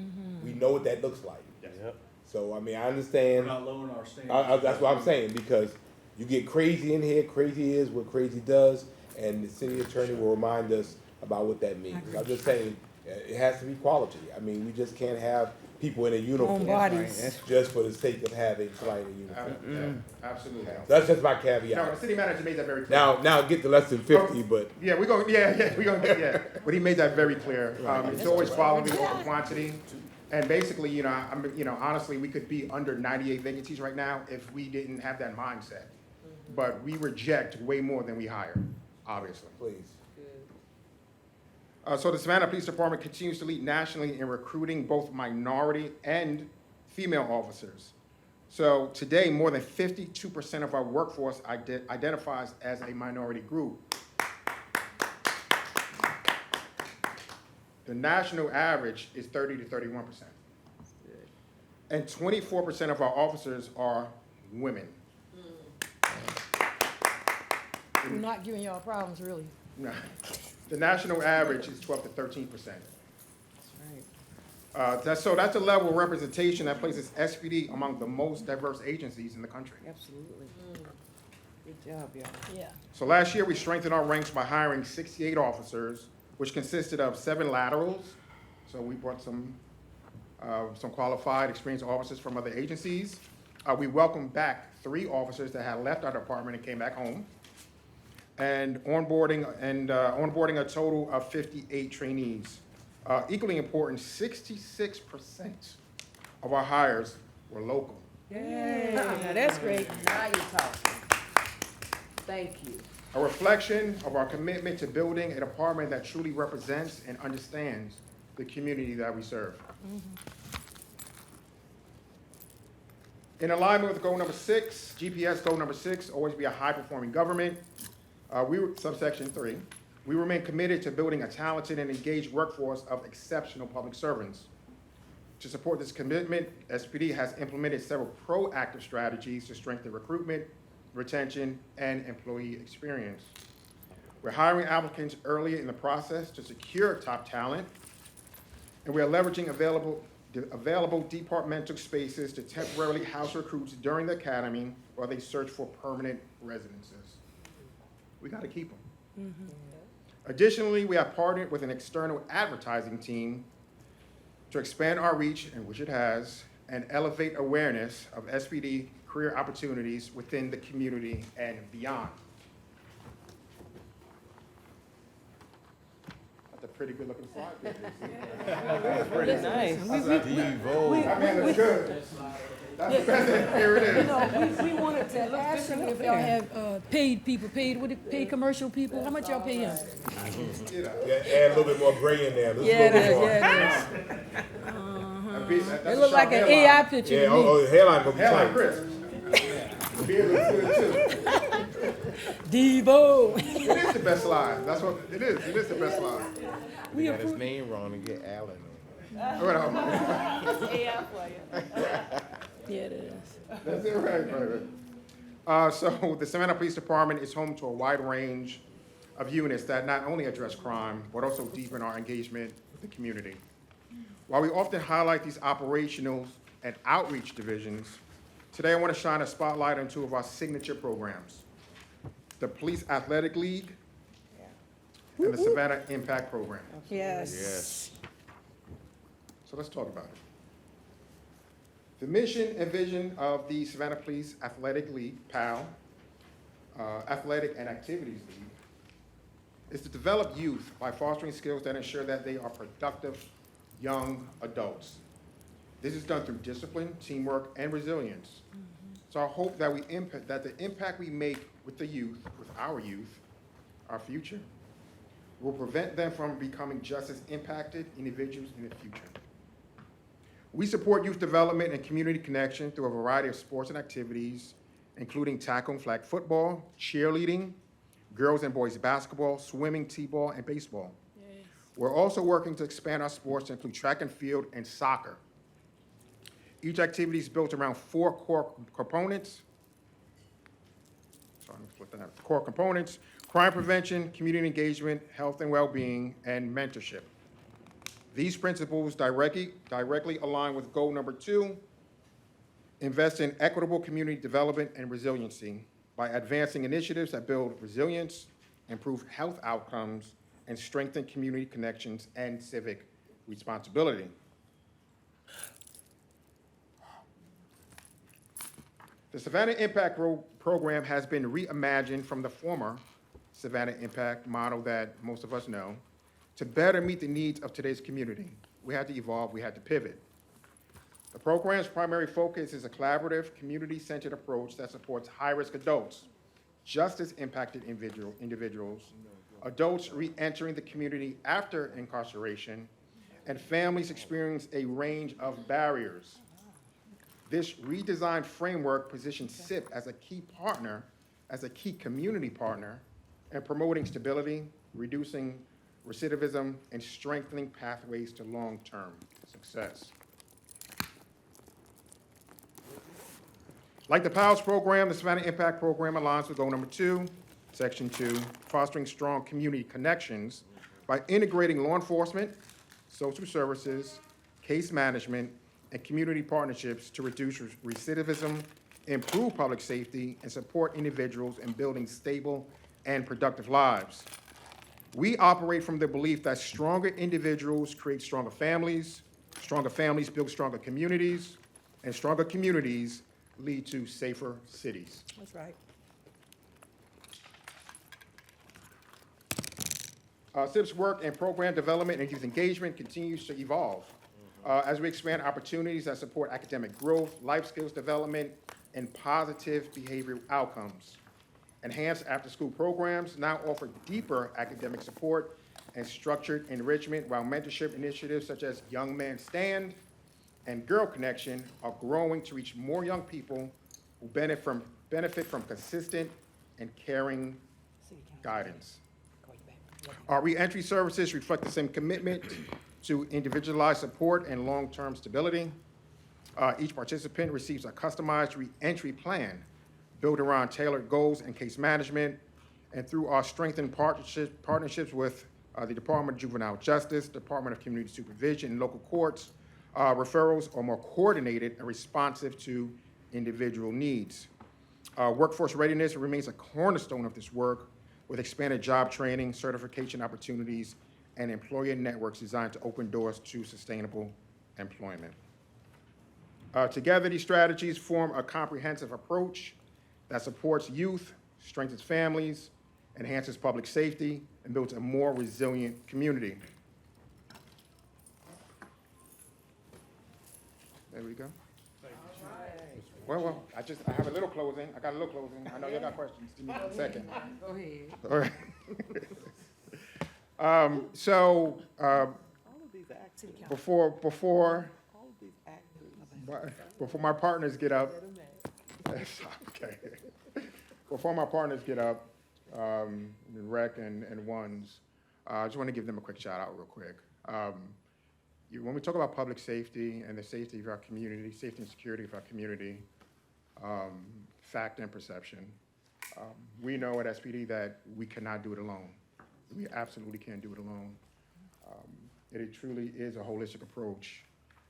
C: We know what that looks like.
D: Yep.
C: So, I mean, I
E: We're
C: understand.
E: not lowering our standards.
C: That's what I'm saying, because you get crazy in here, crazy is what crazy does, and the city attorney will remind us about what that means. I'm just saying, it has to be quality. I mean, we just can't have people in a uniform
B: bodies.
C: just for the sake of having somebody in a uniform.
N: Absolutely.
C: That's just my
N: No,
C: caveat.
N: the city manager made that very clear.
C: Now get to less than 50, but
N: Yeah, we're gonna get, yeah. But he made that very clear. It's always quality over quantity. And basically, honestly, we could be under 98 vacancies right now if we didn't have that mindset. But we reject way more than we hire, obviously.
C: please.
N: So the Savannah Police Department continues to lead nationally in recruiting both minority and female officers. So today, more than 52% of our workforce identifies as a minority group. The national average is 30 to 31%. And 24% of our officers are women.
B: We're not giving y'all problems, really.
N: No. The national average is 12 to 13%. So that's a level of representation that places SPD among the most diverse agencies in the country.
M: Absolutely. Good job, y'all.
B: Yeah.
N: So last year, we strengthened our ranks by hiring 68 officers, which consisted of 7 laterals. So we brought some qualified, experienced officers from other agencies. We welcomed back 3 officers that had left our department and came back home. And onboarding a total of 58 trainees. Equally important, 66% of our hires were local.
B: Yay, now that's great.
H: Now you're talking. Thank you.
N: A reflection of our commitment to building a department that truly represents and understands the community that we serve. In alignment with goal number 6, GPS goal number 6, always be a high-performing government. Subsection 3, we remain committed to building a talented and engaged workforce of exceptional public servants. To support this commitment, SPD has implemented several proactive strategies to strengthen recruitment, retention, and employee experience. We're hiring applicants early in the process to secure top talent, and we are leveraging available departmental spaces to temporarily house recruits during the academy while they search for permanent residences. We got to keep them. Additionally, we have partnered with an external advertising team to expand our reach, and which it has, and elevate awareness of SPD career opportunities within the community and beyond. That's a pretty good looking slide.
J: Pretty nice.
N: That man looks good. That's the best. Here it is.
B: You know, we wanted to ask you if y'all have paid people, paid commercial people. How much y'all pay him?
C: Yeah, add a little bit more gray in there. Just a
B: Yeah,
C: little
B: it
C: bit
B: is,
C: more.
B: yeah, it is.
N: That's
B: It
N: a
B: look like
N: sharp
B: an
N: hairline.
B: AI picture
C: Yeah,
B: to me.
C: the hairline gonna be
N: Hairline
C: tight.
N: crisp. Beard looks good too.
B: Devo.
N: It is the best slide. That's what it is. It is the best slide.
B: We
I: Got his
B: approve.
I: name wrong and get Allen on
N: All right,
B: Yeah, it is.
N: that's it, right. So the Savannah Police Department is home to a wide range of units that not only address crime, but also deepen our engagement with the community. While we often highlight these operational and outreach divisions, today I want to shine a spotlight on 2 of our signature programs, the Police Athletic League and the Savannah Impact Program.
B: Yes.
N: So let's talk about it. The mission and vision of the Savannah Police Athletic League, PAL, Athletic and Activities League, is to develop youth by fostering skills that ensure that they are productive young adults. This is done through discipline, teamwork, and resilience. So I hope that the impact we make with the youth, with our youth, our future, will prevent them from becoming just as impacted individuals in the future. We support youth development and community connection through a variety of sports and activities, including tackle and flag football, cheerleading, girls and boys basketball, swimming, t-ball, and baseball. We're also working to expand our sports to include track and field and soccer. Each activity is built around 4 core components: sorry, let me flip that out. Core components: crime prevention, community engagement, health and well-being, and mentorship. These principles directly align with goal number 2, invest in equitable community development and resiliency by advancing initiatives that build resilience, improve health outcomes, and strengthen community connections and civic responsibility. The Savannah Impact Program has been reimagined from the former Savannah Impact model that most of us know to better meet the needs of today's community. We had to evolve, we had to pivot. The program's primary focus is a collaborative, community-centered approach that supports high-risk adults, justice impacted individuals, adults re-entering the community after incarceration, and families experience a range of barriers. This redesigned framework positions SIP as a key partner, as a key community partner, in promoting stability, reducing recidivism, and strengthening pathways to long-term success. Like the POWS program, the Savannah Impact Program aligns with goal number 2, section 2, fostering strong community connections by integrating law enforcement, social services, case management, and community partnerships to reduce recidivism, improve public safety, and support individuals in building stable and productive lives. We operate from the belief that stronger individuals create stronger families build stronger communities, and stronger communities lead to safer cities.
B: That's right.
N: SIP's work in program development and youth engagement continues to evolve as we expand opportunities that support academic growth, life skills development, and positive behavioral outcomes. Enhanced after-school programs now offer deeper academic support and structured enrichment, while mentorship initiatives such as Young Man Stand and Girl Connection are growing to reach more young people who benefit from consistent and caring guidance. Our reentry services reflect the same commitment to individualized support and long-term stability. Each participant receives a customized reentry plan built around tailored goals and case management, and through our strengthened partnerships with the Department of Juvenile Justice, Department of Community Supervision, and local courts, referrals are more coordinated and responsive to individual needs. Workforce readiness remains a cornerstone of this work, with expanded job training, certification opportunities, and employer networks designed to open doors to sustainable employment. Together, these strategies form a comprehensive approach that supports youth, strengthens families, enhances public safety, and builds a more resilient community. There we go. Well, I have a little closing. I got a little closing. I know you got questions. Give me a second.
H: Go ahead.
N: All right. Before my partners get up, okay. Before my partners get up, Rec and Ones, I just want to give them a quick shout out real quick. When we talk about public safety and the safety of our community, safety and security of our community, fact and perception, we know at SPD that we cannot do it alone. We absolutely can't do it alone. It truly is a holistic approach,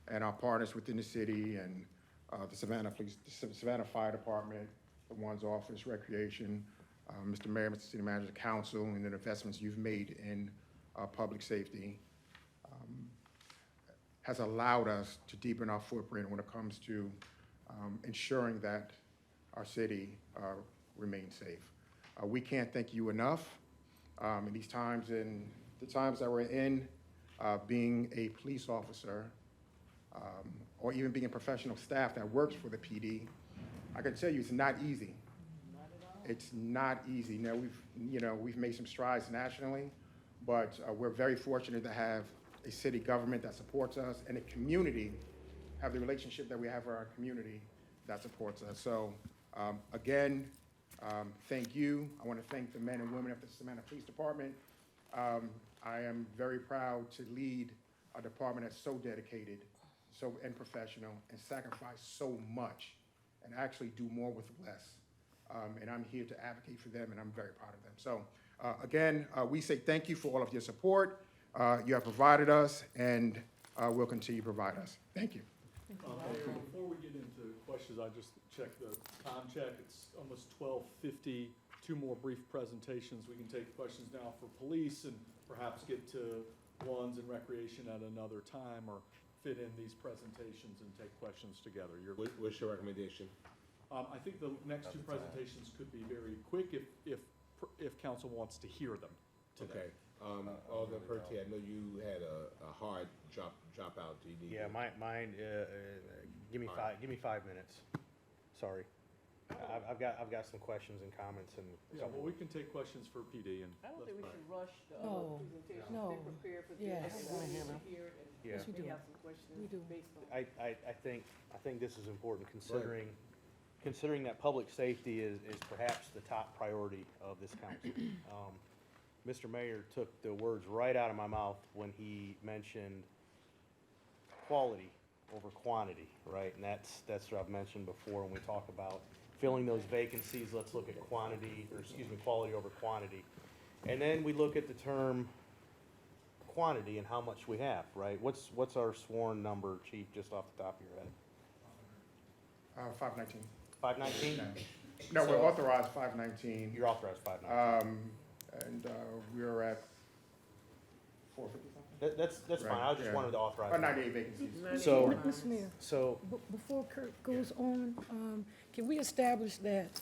N: and our partners within the city and the Savannah Police, the Savannah Fire Department, the One's Office, Recreation, Mr. Mayor, Mr. City Manager, Council, and the investments you've made in public safety has allowed us to deepen our footprint when it comes to ensuring that our city remains safe. We can't thank you enough in these times, and the times that we're in, being a police officer or even being a professional staff that works for the PD. I can tell you it's not easy. It's not easy. Now, we've made some strides nationally, but we're very fortunate to have a city government that supports us and a community, have the relationship that we have with our community that supports us. So again, thank you. I want to thank the men and women of the Savannah Police Department. I am very proud to lead a department that's so dedicated and professional and sacrifice so much and actually do more with less. and I'm here to advocate for them, and I'm very proud of them. So, again, we say thank you for all of your support. You have provided us, and will continue to provide us. Thank you.
E: Mayor, before we get into questions, I just checked the time check. It's almost 12:50. 2 more brief presentations. We can take questions now for police and perhaps get to ones in recreation at another time, or fit in these presentations and take questions together.
C: What's your recommendation?
E: I think the next 2 presentations could be very quick if council wants to hear them today.
C: Okay. Alderman Pertee, I know you had a hard dropout. Do you need?
D: Yeah, mine, give me 5 minutes. Sorry. I've got some questions and comments and.
E: Yeah, well, we can take questions for PD and.
J: I don't think we should rush the
B: No,
J: presentation.
B: no.
J: Be prepared for
B: Yeah.
J: this. Everyone needs to hear it, and
D: Yeah.
B: Yes, we
J: we
B: do.
J: have some questions
B: We do.
J: based on.
D: I think this is important, considering that public safety is perhaps the top priority of this council. Mr. Mayor took the words right out of my mouth when he mentioned quality over quantity, right? And that's what I've mentioned before when we talk about filling those vacancies. Let's look at quality over quantity. And then we look at the term quantity and how much we have, right? What's our sworn number, Chief, just off the top of your head?
N: 519.
D: 519?
N: No, we're
D: So-
N: authorized 519.
D: You're authorized 519.
N: And we're at 450 something?
D: That's fine, I just wanted to authorize.
N: 98 vacancies.
D: So,
B: Mr. Mayor,
D: so,
B: before Kurt goes on, can we establish that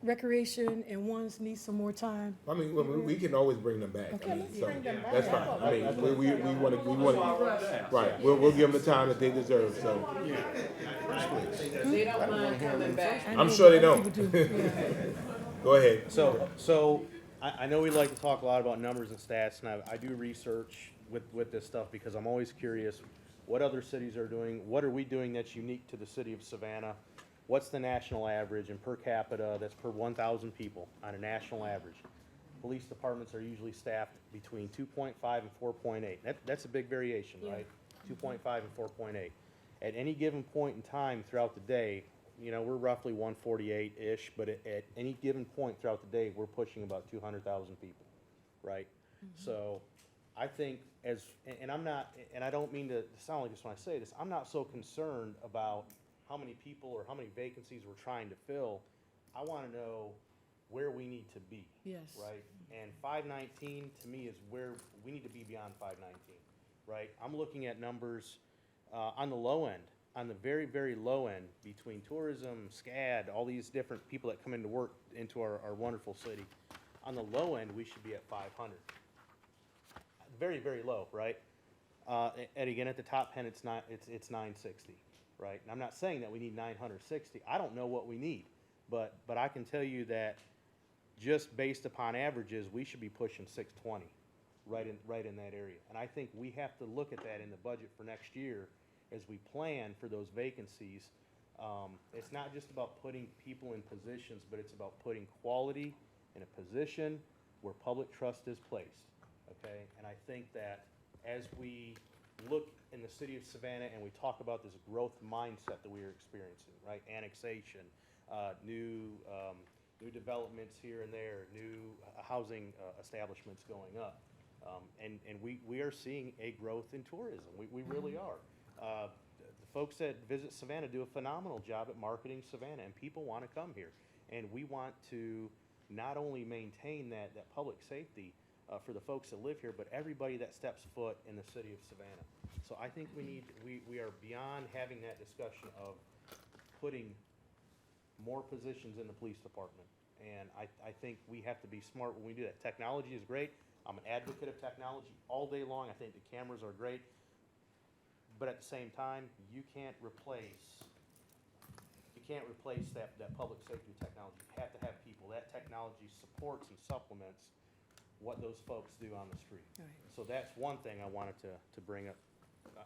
B: recreation and ones need some more time?
C: I mean, we can always bring them back.
B: Okay,
C: I mean,
B: let's
C: so
B: bring them back.
C: that's fine. I mean, we want to, right, we'll give them the time that they deserve, so.
H: They don't mind coming back.
C: I'm sure they don't.
B: People do, yeah.
C: Go ahead.
D: so I know we like to talk a lot about numbers and stats, and I do research with this stuff because I'm always curious what other cities are doing, what are we doing that's unique to the city of Savannah? What's the national average, and per capita, that's per 1,000 people on a national average. Police departments are usually staffed between 2.5 and 4.8. That's a big variation, right? 2.5 and 4.8. At any given point in time throughout the day, you know, we're roughly 148-ish, but at any given point throughout the day, we're pushing about 200,000 people, right? So I think and I'm not, and I don't mean to sound like this when I say this, I'm not so concerned about how many people or how many vacancies we're trying to fill. I want to know where we need to be.
B: Yes.
D: Right? And 519 to me is where we need to be beyond 519, right? I'm looking at numbers on the low end, on the very, very low end, between tourism, SCAD, all these different people that come into work into our wonderful city. On the low end, we should be at 500. Very, very low, right? And again, at the top end, it's 960, right? And I'm not saying that we need 960. I don't know what we need, but I can tell you that just based upon averages, we should be pushing 620, right in that area. And I think we have to look at that in the budget for next year as we plan for those vacancies. It's not just about putting people in positions, but it's about putting quality in a position where public trust is placed, okay? And I think that as we look in the city of Savannah and we talk about this growth mindset that we are experiencing, right? Annexation, new developments here and there, new housing establishments going up. And we are seeing a growth in tourism. We really are. The folks that visit Savannah do a phenomenal job at marketing Savannah, and people want to come here. And we want to not only maintain that public safety for the folks that live here, but everybody that steps foot in the city of Savannah. So I think we are beyond having that discussion of putting more positions in the police department. And I think we have to be smart when we do that. Technology is great. I'm an advocate of technology all day long. I think the cameras are great. But at the same time, you can't replace that public safety technology. You have to have people. That technology supports and supplements what those folks do on the street.
B: Right.
D: So that's one thing I wanted to bring up.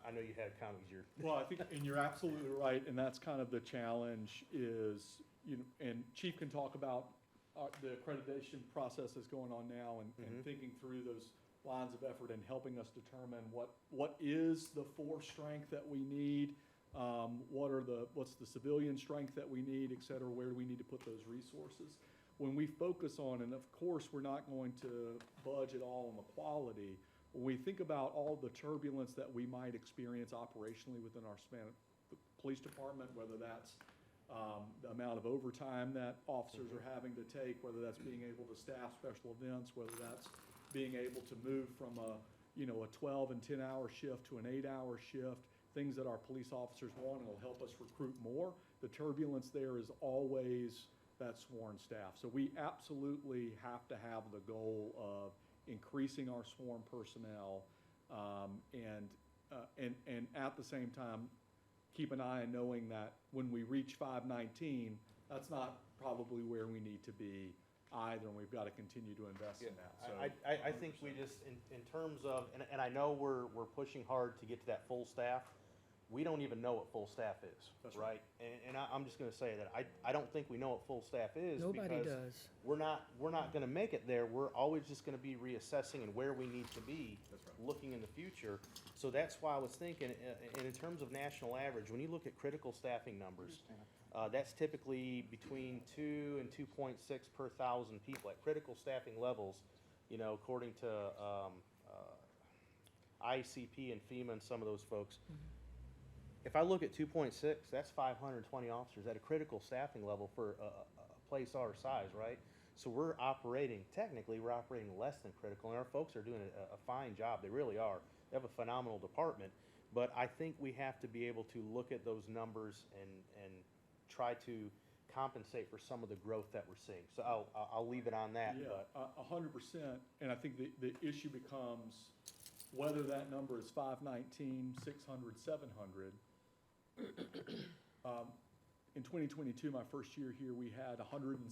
D: I know you had a comment,
E: Well, I think, and you're absolutely right, and that's kind of the challenge is, and Chief can talk about the accreditation process that's going on now and thinking through those lines of effort and helping us determine what is the force strength that we need, what are what's the civilian strength that we need, et cetera, where do we need to put those resources? When we focus on, and of course, we're not going to budge at all on the quality, when we think about all the turbulence that we might experience operationally within our police department, whether that's the amount of overtime that officers are having to take, whether that's being able to staff special events, whether that's being able to move from a 12 and 10-hour shift to an 8-hour shift, things that our police officers want, and will help us recruit more. The turbulence there is always that sworn staff. So we absolutely have to have the goal of increasing our sworn personnel, and at the same time, keep an eye on knowing that when we reach 519, that's not probably where we need to be either, and we've got to continue to invest in that. So
D: I think we just, in terms of, and I know we're pushing hard to get to that full staff. We don't even know what full staff is,
E: That's
D: right? And I'm just gonna say that I don't think we know what full staff is.
B: Nobody
D: because
B: does.
D: We're not gonna make it there. We're always just gonna be reassessing and where we need to be,
E: That's right.
D: looking in the future. So that's why I was thinking, and in terms of national average, when you look at critical staffing numbers, that's typically between 2 and 2.6 per 1,000 people at critical staffing levels, according to ICP and FEMA and some of those folks. If I look at 2.6, that's 520 officers at a critical staffing level for a place our size, right? So technically we're operating less than critical, and our folks are doing a fine job. They really are. They have a phenomenal department. But I think we have to be able to look at those numbers and try to compensate for some of the growth that we're seeing. So I'll leave it on that.
E: Yeah, 100%. And I think the issue becomes whether that number is 519, 600, 700. In 2022, my first year here, we had 178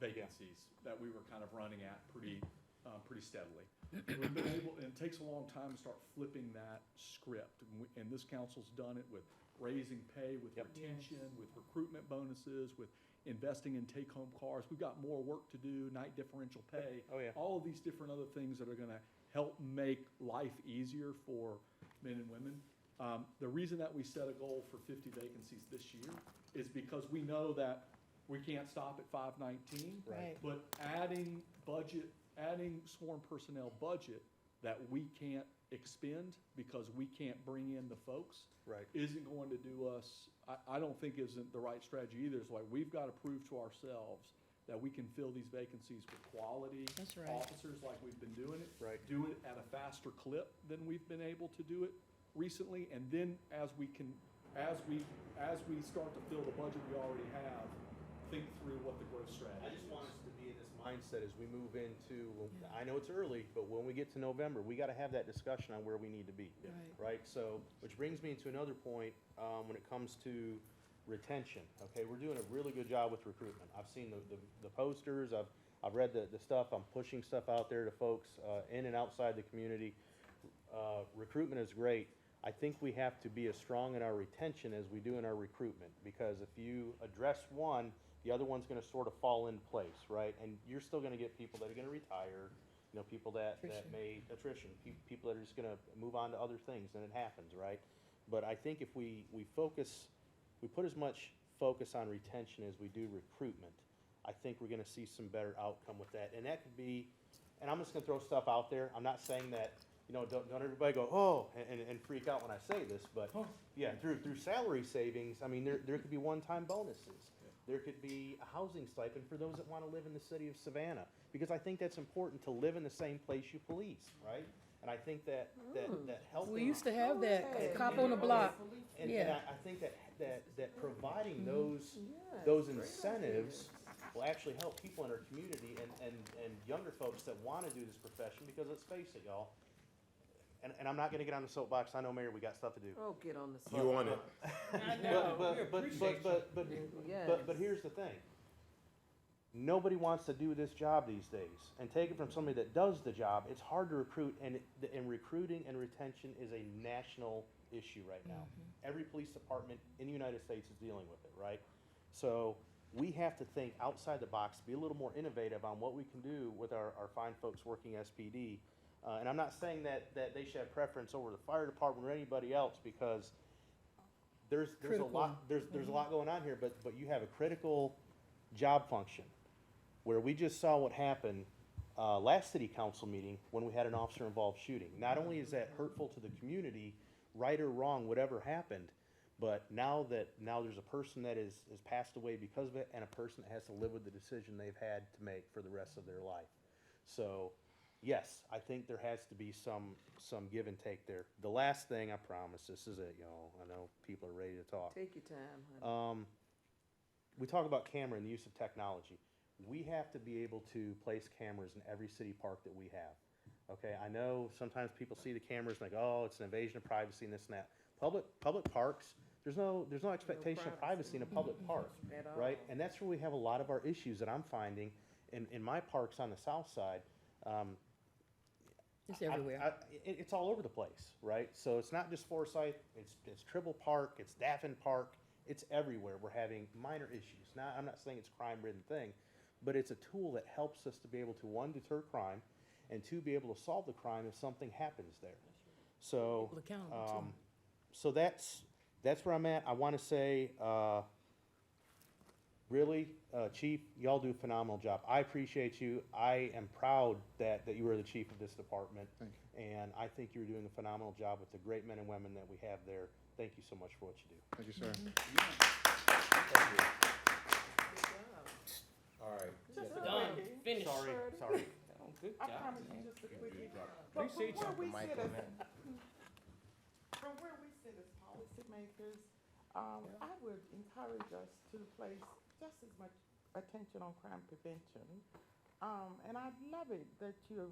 E: vacancies that we were kind of running at pretty steadily. We've been able, and it takes a long time to start flipping that script. And this council's done it with raising pay, with retention, with recruitment bonuses, with investing in take-home cars. We've got more work to do, night differential pay.
D: Oh, yeah.
E: All of these different other things that are gonna help make life easier for men and women. The reason that we set a goal for 50 vacancies this year is because we know that we can't stop at 519.
B: Right.
E: But adding sworn personnel budget that we can't expend because we can't bring in the folks
D: Right.
E: isn't going to do us, I don't think isn't the right strategy either. It's like we've got to prove to ourselves that we can fill these vacancies with quality
B: That's right.
E: officers like we've been doing it.
D: Right.
E: Do it at a faster clip than we've been able to do it recently, and then as we start to fill the budget we already have, think through what the growth strategy
D: I
E: is.
D: just want us to be in this mindset as we move into, I know it's early, but when we get to November, we gotta have that discussion on where we need to be.
B: Right.
D: Right, so, which brings me into another point, when it comes to retention, okay? We're doing a really good job with recruitment. I've seen the posters, I've read the stuff, I'm pushing stuff out there to folks, in and outside the community. Recruitment is great. I think we have to be as strong in our retention as we do in our recruitment, because if you address one, the other one's gonna sort of fall in place, right? And you're still gonna get people that are gonna retire, people that may, people that are just gonna move on to other things, and it happens, right? But I think if we put as much focus on retention as we do recruitment, I think we're gonna see some better outcome with that. And that could be, and I'm just gonna throw stuff out there, I'm not saying that, don't everybody go, oh, and freak out when I say this, but, yeah, through salary savings, I mean, there could be one-time bonuses. There could be a housing stipend for those that wanna live in the city of Savannah, because I think that's important to live in the same place you police, right? And I think that helping.
B: We used to have that, cop on the block.
D: And
B: Yeah.
D: I think that providing those incentives will actually help people in our community and younger folks that wanna do this profession, because let's face it, y'all, and I'm not gonna get on the soapbox, I know, Mayor, we got stuff to do.
M: Oh, get on the.
N: You on it.
D: But here's the thing. Nobody wants to do this job these days, and take it from somebody that does the job, it's hard to recruit, and recruiting and retention is a national issue right now. Every police department in the United States is dealing with it, right? So we have to think outside the box, be a little more innovative on what we can do with our fine folks working SPD. And I'm not saying that they should have preference over the fire department or anybody else, because there's a
B: Critical.
D: lot, there's a lot going on here, but you have a critical job function where we just saw what happened last city council meeting when we had an officer-involved shooting. Not only is that hurtful to the community, right or wrong, whatever happened, but now there's a person that is passed away because of it, and a person that has to live with the decision they've had to make for the rest of their life. So, yes, I think there has to be some give and take there. The last thing, I promise, this is it, y'all. I know people are ready to talk.
H: Take your time, honey.
D: We talk about camera and the use of technology. We have to be able to place cameras in every city park that we have. Okay, I know sometimes people see the cameras and like, oh, it's an invasion of privacy and this and that. Public parks, there's no expectation of privacy in a public park,
H: At all.
D: right? And that's where we have a lot of our issues that I'm finding in my parks on the south side.
B: It's everywhere.
D: It's all over the place, right? So it's not just Forsyth, it's Tribble Park, it's Daffin Park, it's everywhere. We're having minor issues. Now, I'm not saying it's a crime-ridden thing, but it's a tool that helps us to be able to, one, deter crime, and two, be able to solve the crime if something happens there. So,
B: People accountable, too.
D: so that's where I'm at. I want to say, really, Chief, y'all do a phenomenal job. I appreciate you. I am proud that you are the chief of this department.
K: Thank
D: And I think you're doing a phenomenal job with the great men and women that we have there. Thank you so much for what you do.
K: Thank you, sir.
C: All right.
H: Done, finished.
D: Sorry.
H: Good
A: I
H: job.
A: promise you just a quickie.
H: Appreciate
A: From
H: you.
A: where we sit as, from where we sit as policymakers, I would encourage us to place just as much attention on crime prevention. And I love it that you're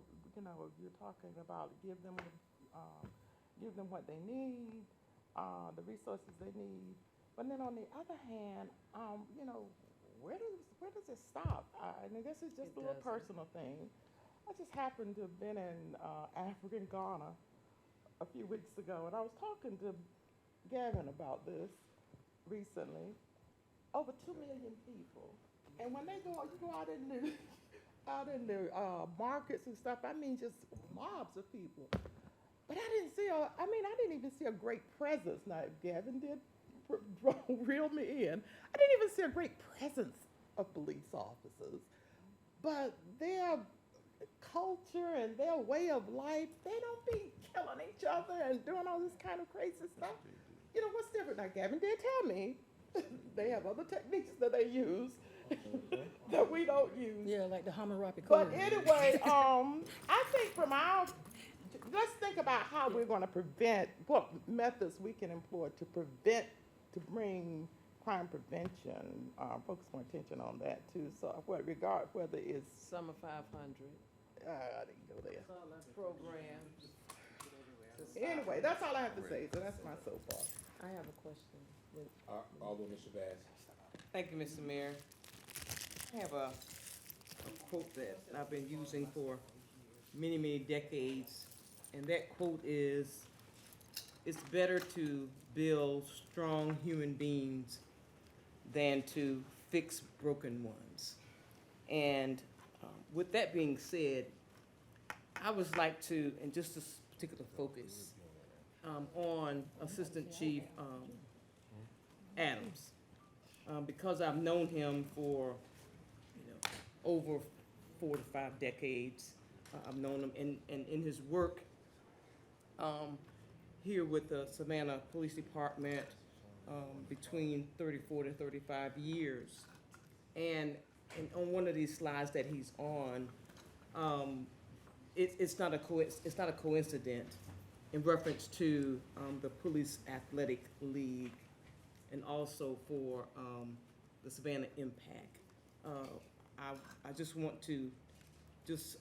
A: talking about give them what they need, the resources they need. But then on the other hand, where does it stop? And this is just
H: It
A: a little
H: doesn't.
A: personal thing. I just happened to have been in African Ghana a few weeks ago, and I was talking to Gavin about this recently. Over 2 million people, and when you go out in the markets and stuff. I mean, just mobs of people. But I didn't even see a great presence. Now, Gavin did reel me in. I didn't even see a great presence of police officers, but their culture and their way of life, they don't be killing each other and doing all this kind of crazy stuff. What's different? Now, Gavin did tell me they have other techniques that they use that we don't use.
B: Yeah, like the Hammurabi
A: But
B: Code.
A: anyway, I think let's think about how we're going to prevent, what methods we can employ to bring crime prevention, focus more attention on that too. So whether it's,
H: Summer 500
A: I didn't go there.
H: programs.
A: Anyway, that's all I have to say, so that's my soapbox.
H: I have a question.
C: Although Mr. Bass.
O: Thank you, Mr. Mayor. I have a quote that I've been using for many, many decades, and that quote is, "It's better to build strong human beings than to fix broken ones." And with that being said, I would like to, and just this particular focus, on Assistant Chief Adams, because I've known him for over 4 to 5 decades. I've known him in his work here with the Savannah Police Department between 34 to 35 years. And on one of these slides that he's on, it's not a coincidence in reference to the Police Athletic League and also for the Savannah Impact. I just want to just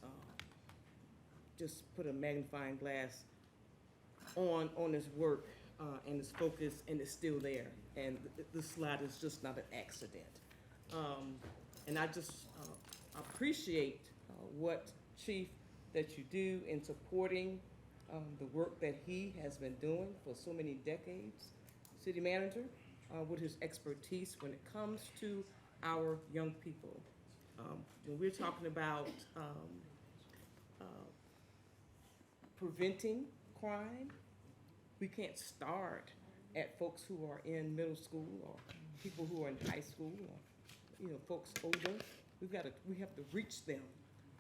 O: put a magnifying glass on his work and his focus, and it's still there. And this slide is just not an accident. And I just appreciate what, Chief, that you do in supporting the work that he has been doing for so many decades, City Manager, with his expertise when it comes to our young people. When we're talking about preventing crime, we can't start at folks who are in middle school or people who are in high school or, folks older. We have to reach them,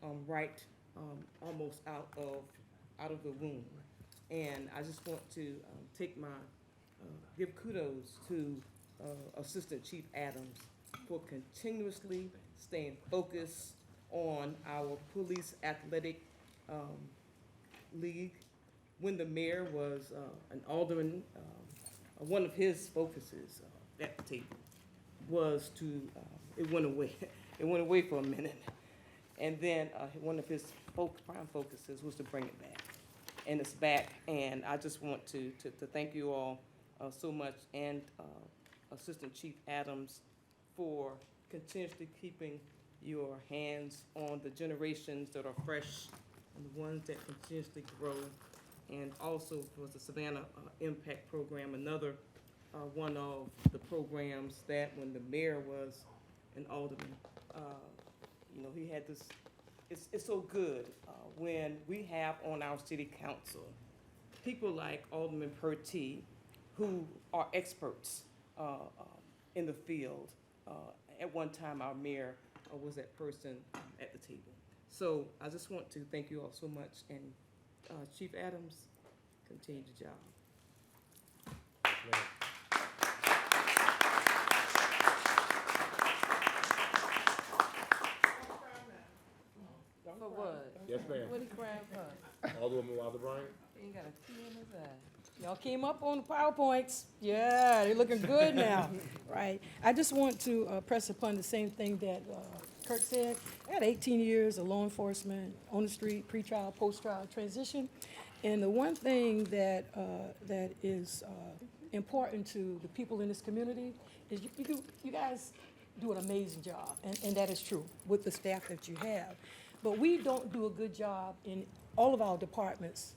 O: almost out of the womb. And I just want to give kudos to Assistant Chief Adams for continuously staying focused on our police athletic league. When the mayor was an alderman, one of his focuses at the table was to, it went away. It went away for a minute. And then one of his prime focuses was to bring it back. And it's back, and I just want to thank you all so much, and Assistant Chief Adams for continuously keeping your hands on the generations that are fresh and the ones that continuously grow, and also for the Savannah Impact Program, another one of the programs that when the mayor was an alderman, he had this. It's so good when we have on our city council people like Alderman Purty, who are experts in the field. At one time, our mayor was that person at the table. So I just want to thank you all so much, and Chief Adams, continue the job.
H: For what?
C: Yes, ma'am.
H: What he crying for?
C: Alderwoman Wilder Bryant?
H: He ain't got a tear in his eye.
B: Y'all came up on the PowerPoints. Yeah, they're looking good now, right? I just want to press upon the same thing that Kurt said. I had 18 years of law enforcement, on the street, pre-trial, post-trial transition. And the one thing that is important to the people in this community is you guys do an amazing job, and that is true with the staff that you have. But we don't do a good job in all of our departments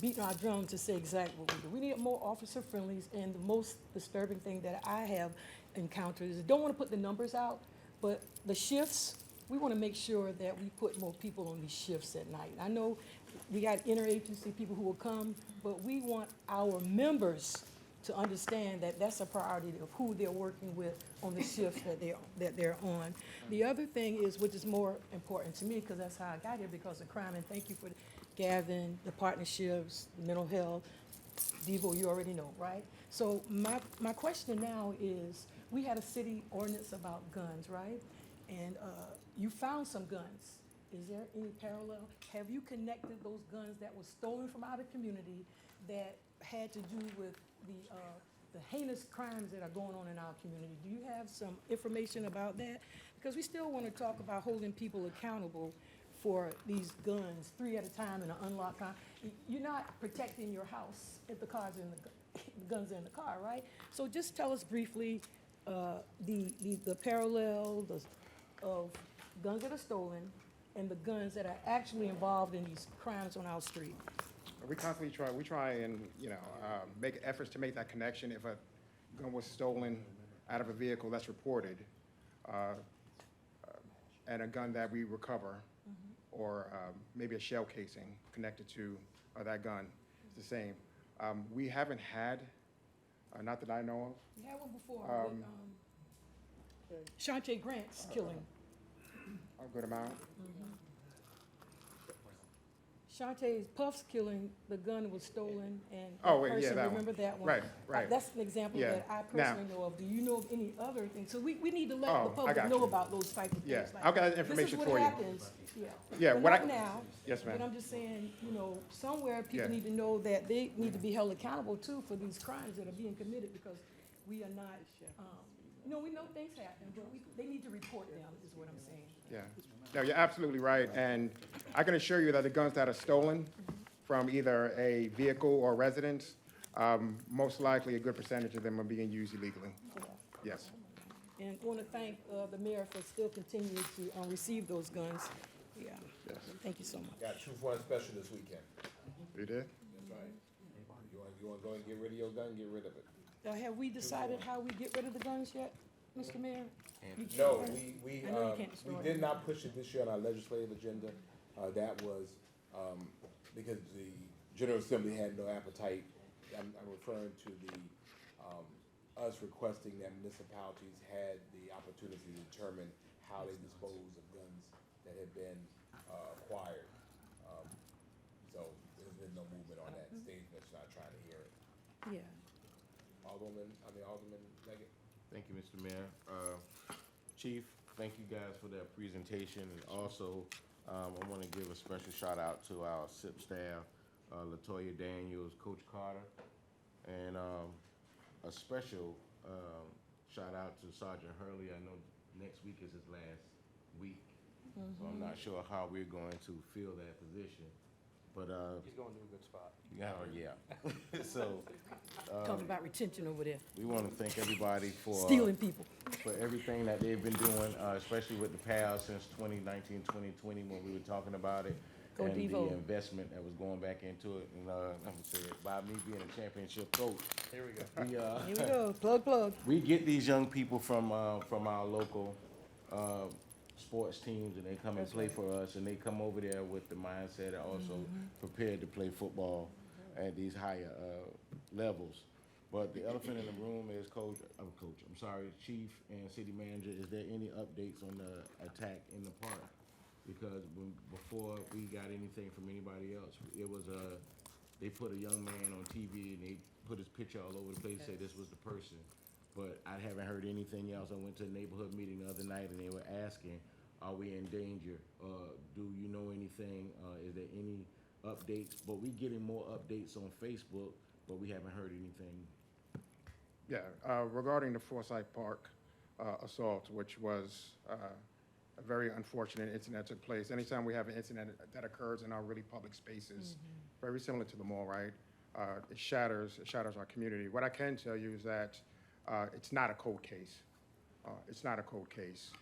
B: beating our drums to say exactly what we do. We need more officer friendlies, and the most disturbing thing that I have encountered is I don't want to put the numbers out, but the shifts, we want to make sure that we put more people on these shifts at night. I know we got interagency people who will come, but we want our members to understand that that's a priority of who they're working with on the shifts that they're on. The other thing is, which is more important to me, because that's how I got here, because of crime, and thank you for Gavin, the partnerships, mental health, Devo, you already know, right? So my question now is, we had a city ordinance about guns, right? And you found some guns. Is there any parallel? Have you connected those guns that were stolen from our community that had to do with the heinous crimes that are going on in our community? Do you have some information about that? Because we still want to talk about holding people accountable for these guns, 3 at a time in an unlocked car. You're not protecting your house if the car's in the guns are in the car, right? So just tell us briefly the parallel of guns that are stolen and the guns that are actually involved in these crimes on our street.
N: We constantly try and, make efforts to make that connection. If a gun was stolen out of a vehicle that's reported, and a gun that we recover, or maybe a shell casing connected to that gun, it's the same. We haven't had, not that I know of.
B: We had one before with Shante Grant's killing.
N: A good amount.
B: Shante Puff's killing, the gun was stolen, and
N: Oh,
B: that
N: wait, yeah,
B: person,
N: that one.
B: remember that one?
N: Right.
B: That's an example
N: Yeah.
B: that I
N: Now-
B: personally know of. Do you know of any other things? So we need to let
N: Oh,
B: the
N: I
B: public
N: got
B: know
N: you.
B: about those type of things.
N: Yeah,
B: like,
N: I've got that information
B: This
N: for
B: is
N: you.
B: what happens,
N: Yeah,
B: But
N: what
B: not
N: I-
B: now.
N: Yes, ma'am.
B: But I'm just saying, somewhere people
N: Yeah.
B: need to know that they need to be held accountable too for these crimes that are being committed, because we are not, we know things happen, but they need to report them, is what I'm saying.
N: Yeah, no, you're absolutely right, and I can assure you that the guns that are stolen from either a vehicle or residence, most likely a good percentage of them are being used illegally. Yes.
B: And I want to thank the mayor for still continuing to receive those guns. Yeah,
N: Yes.
B: thank you so much.
C: Got 2-for-1 special this weekend.
N: You did?
C: That's right. You wanna go and get rid of your gun, get rid of it.
B: Have we decided how we get rid of the guns yet, Mr. Mayor? You can't,
C: No,
B: right?
C: we
B: I know you can't destroy
C: did
B: them.
C: not push it this year on our legislative agenda. That was, because the General Assembly had no appetite. I'm referring to the
I: us requesting that municipalities had the opportunity to determine how they dispose of guns that have been acquired. So there's been no movement on that. State that's not trying to hear it.
B: Yeah.
I: Alderman Leggett. Thank you, Mr. Mayor. Chief, thank you guys for that presentation. And also, I want to give a special shout out to our SIP staff, Latoya Daniels, Coach Carter, and a special shout out to Sergeant Hurley. I know next week is his last week, so I'm not sure how we're going to fill that position. But
D: He's going to a good spot.
I: yeah. So
B: Talking about retention over there,
I: we want to thank everybody for
B: stealing people.
I: for everything that they've been doing, especially with the PAL since 2019, 2020, when we were talking about it.
B: Go
I: and
B: Devo.
I: the investment that was going back into it. And I'm gonna say it, by me being a championship coach,
D: Here we go.
I: we
B: Here we go, plug.
I: we get these young people from our local sports teams, and they come and play for us, and they come over there with the mindset and also prepared to play football at these higher levels. But the elephant in the room is Chief and City Manager, is there any updates on the attack in the park? Because before we got anything from anybody else, it was they put a young man on TV and they put his picture all over the place, say this was the person. But I haven't heard anything else. I went to a neighborhood meeting the other night and they were asking, are we in danger? Do you know anything? Is there any updates? But we getting more updates on Facebook, but we haven't heard anything.
N: Yeah, regarding the Forsyth Park assault, which was a very unfortunate incident that took place. Anytime we have an incident that occurs in our really public spaces, very similar to the mall, right? It shatters our community. What I can tell you is that it's not a cold case. It's not a cold case.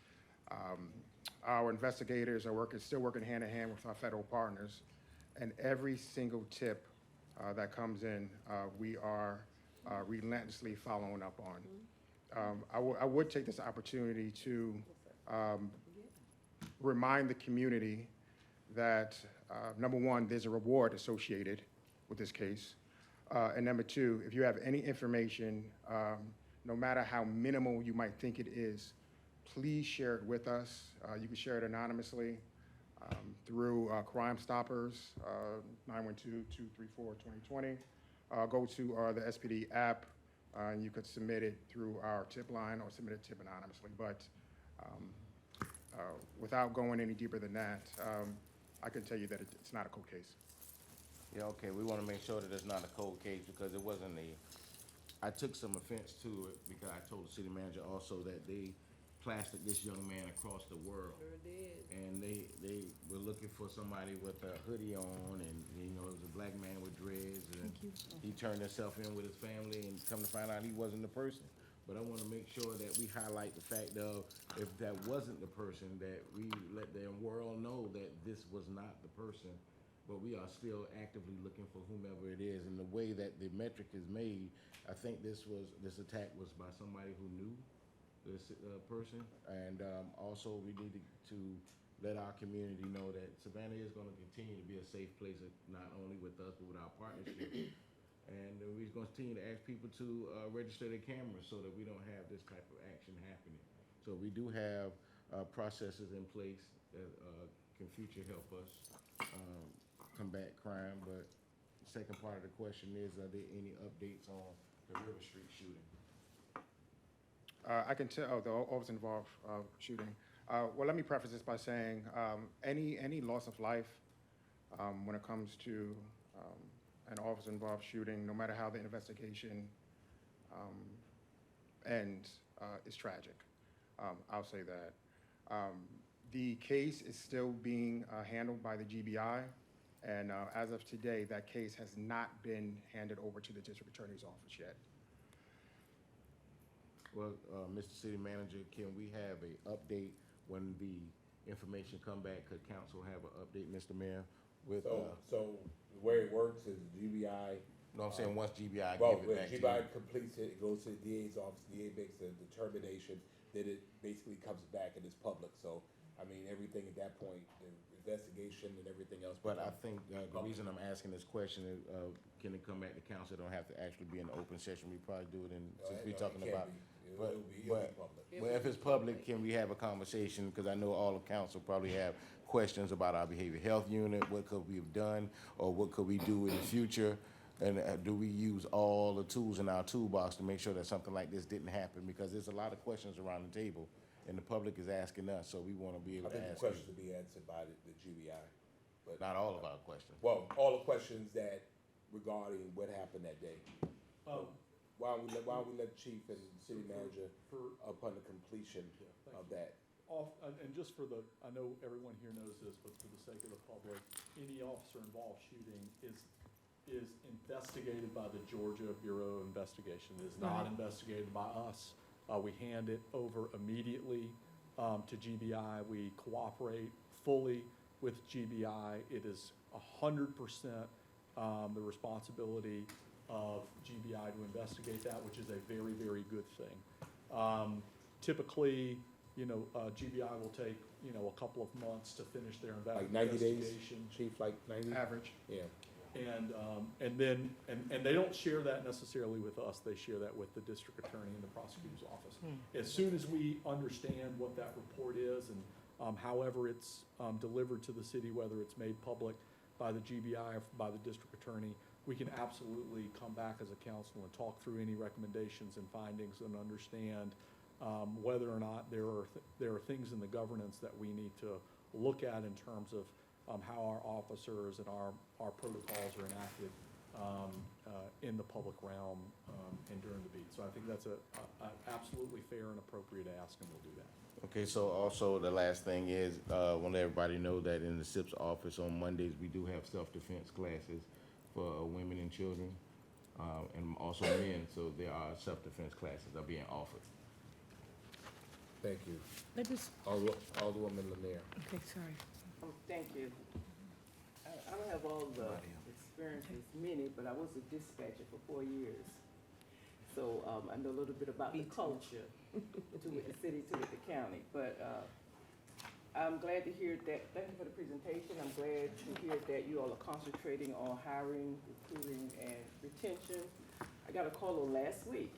N: Our investigators are still working hand in hand with our federal partners, and every single tip that comes in, we are relentlessly following up on. I would take this opportunity to remind the community that, number one, there's a reward associated with this case. And number two, if you have any information, no matter how minimal you might think it is, please share it with us. You can share it anonymously through Crime Stoppers, 912-234-2020. Go to the SPD app, and you could submit it through our tip line or submit a tip anonymously. But without going any deeper than that, I can tell you that it's not a cold case.
I: Yeah, okay, we want to make sure that it's not a cold case because it wasn't I took some offense to it because I told the city manager also that they plastered this young man across the world.
H: Sure did.
I: And they were looking for somebody with a hoodie on, and it was a black man with dreads, and he turned himself in with his family, and come to find out he wasn't the person. But I want to make sure that we highlight the fact of, if that wasn't the person, that we let the world know that this was not the person, but we are still actively looking for whomever it is. And the way that the metric is made, I think this attack was by somebody who knew this person. And also we need to let our community know that Savannah is going to continue to be a safe place, not only with us, but with our partnership. And we're going to continue to ask people to register their cameras so that we don't have this type of action happening. So we do have processes in place that can future help us combat crime. But the second part of the question is, are there any updates on the River Street shooting?
N: I can tell the officer involved shooting. Well, let me preface this by saying any loss of life when it comes to an officer involved shooting, no matter how the investigation ends, is tragic. I'll say that. The case is still being handled by the GBI, and as of today, that case has not been handed over to the district attorney's office yet.
I: Well, Mr. City Manager, can we have an update when the information come back? Could council have an update, Mr. Mayor? With
C: So the way it works is GBI.
I: No, I'm saying once GBI
C: Well,
I: give it
C: when
I: back to
C: GBI
I: you.
C: completes it, it goes to the DA's office. DA makes a determination that it basically comes back and is public. So, I mean, everything at that point, if investigation and everything else.
I: But I think, the reason I'm asking this question is, can it come back to council? It don't have to actually be in the open session. We probably do it in, since we're talking about. But, but if it's public, can we have a conversation? Because I know all of council probably have questions about our behavioral health unit. What could we have done, or what could we do in the future? And do we use all the tools in our toolbox to make sure that something like this didn't happen? Because there's a lot of questions around the table, and the public is asking us, so we want to be able to ask.
C: questions to be answered by the GBI. But
I: Not all of our questions.
C: well, all the questions that regarding what happened that day. Why don't we let Chief and City Manager upon the completion of that?
E: And just for the, I know everyone here knows this, but for the sake of the public, any officer involved shooting is investigated by the Georgia Bureau of Investigation. It is not investigated by us. We hand it over immediately to GBI. We cooperate fully with GBI. It is 100% the responsibility of GBI to investigate that, which is a very, very good thing. Typically, GBI will take, a couple of months to finish their
C: Like 90 days,
E: investigation.
C: Chief, like 90?
L: Average.
C: Yeah.
E: And then they don't share that necessarily with us, they share that with the district attorney and the prosecutor's office. As soon as we understand what that report is and however it's delivered to the city, whether it's made public by the GBI or by the district attorney, we can absolutely come back as a council and talk through any recommendations and findings and understand whether or not there are things in the governance that we need to look at in terms of how our officers and our protocols are enacted in the public realm and during the beat. So I think that's a absolutely fair and appropriate ask, and we'll do that.
I: Okay, so also the last thing is, want to let everybody know that in the SIP's office on Mondays, we do have self-defense classes for women and children, and also men, so there are self-defense classes that are being offered.
C: Thank you.
B: Let us,
C: Alderwoman Lanier.
B: okay, sorry.
J: Thank you. I don't have all the experiences, many, but I was a dispatcher for 4 years. So I know a little bit about the culture to with the city, to with the county. But I'm glad to hear that, thank you for the presentation. I'm glad to hear that you all are concentrating on hiring, recruiting, and retention. I got a call last week.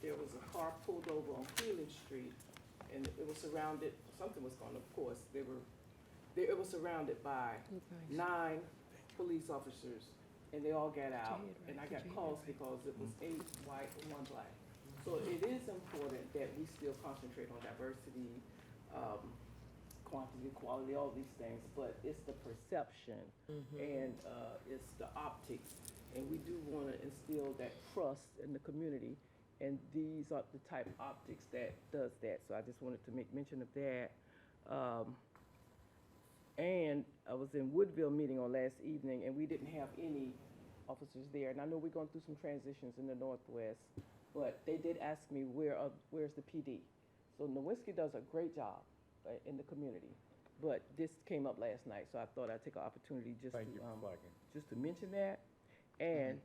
J: There was a car pulled over on Freeland Street, and it was surrounded, something was going, of course, it was surrounded by 9 police officers, and they all got out, and I got calls because it was 8 white and 1 black. So it is important that we still concentrate on diversity, quantity, quality, all these things, but it's the perception and it's the optics, and we do want to instill that trust in the community, and these are the type of optics that does that. So I just wanted to make mention of that. And I was in Woodville meeting on last evening, and we didn't have any officers there. And I know we're going through some transitions in the Northwest, but they did ask me where's the PD. So Nowinski does a great job in the community, but this came up last night, so I thought I'd take an opportunity just to mention that. And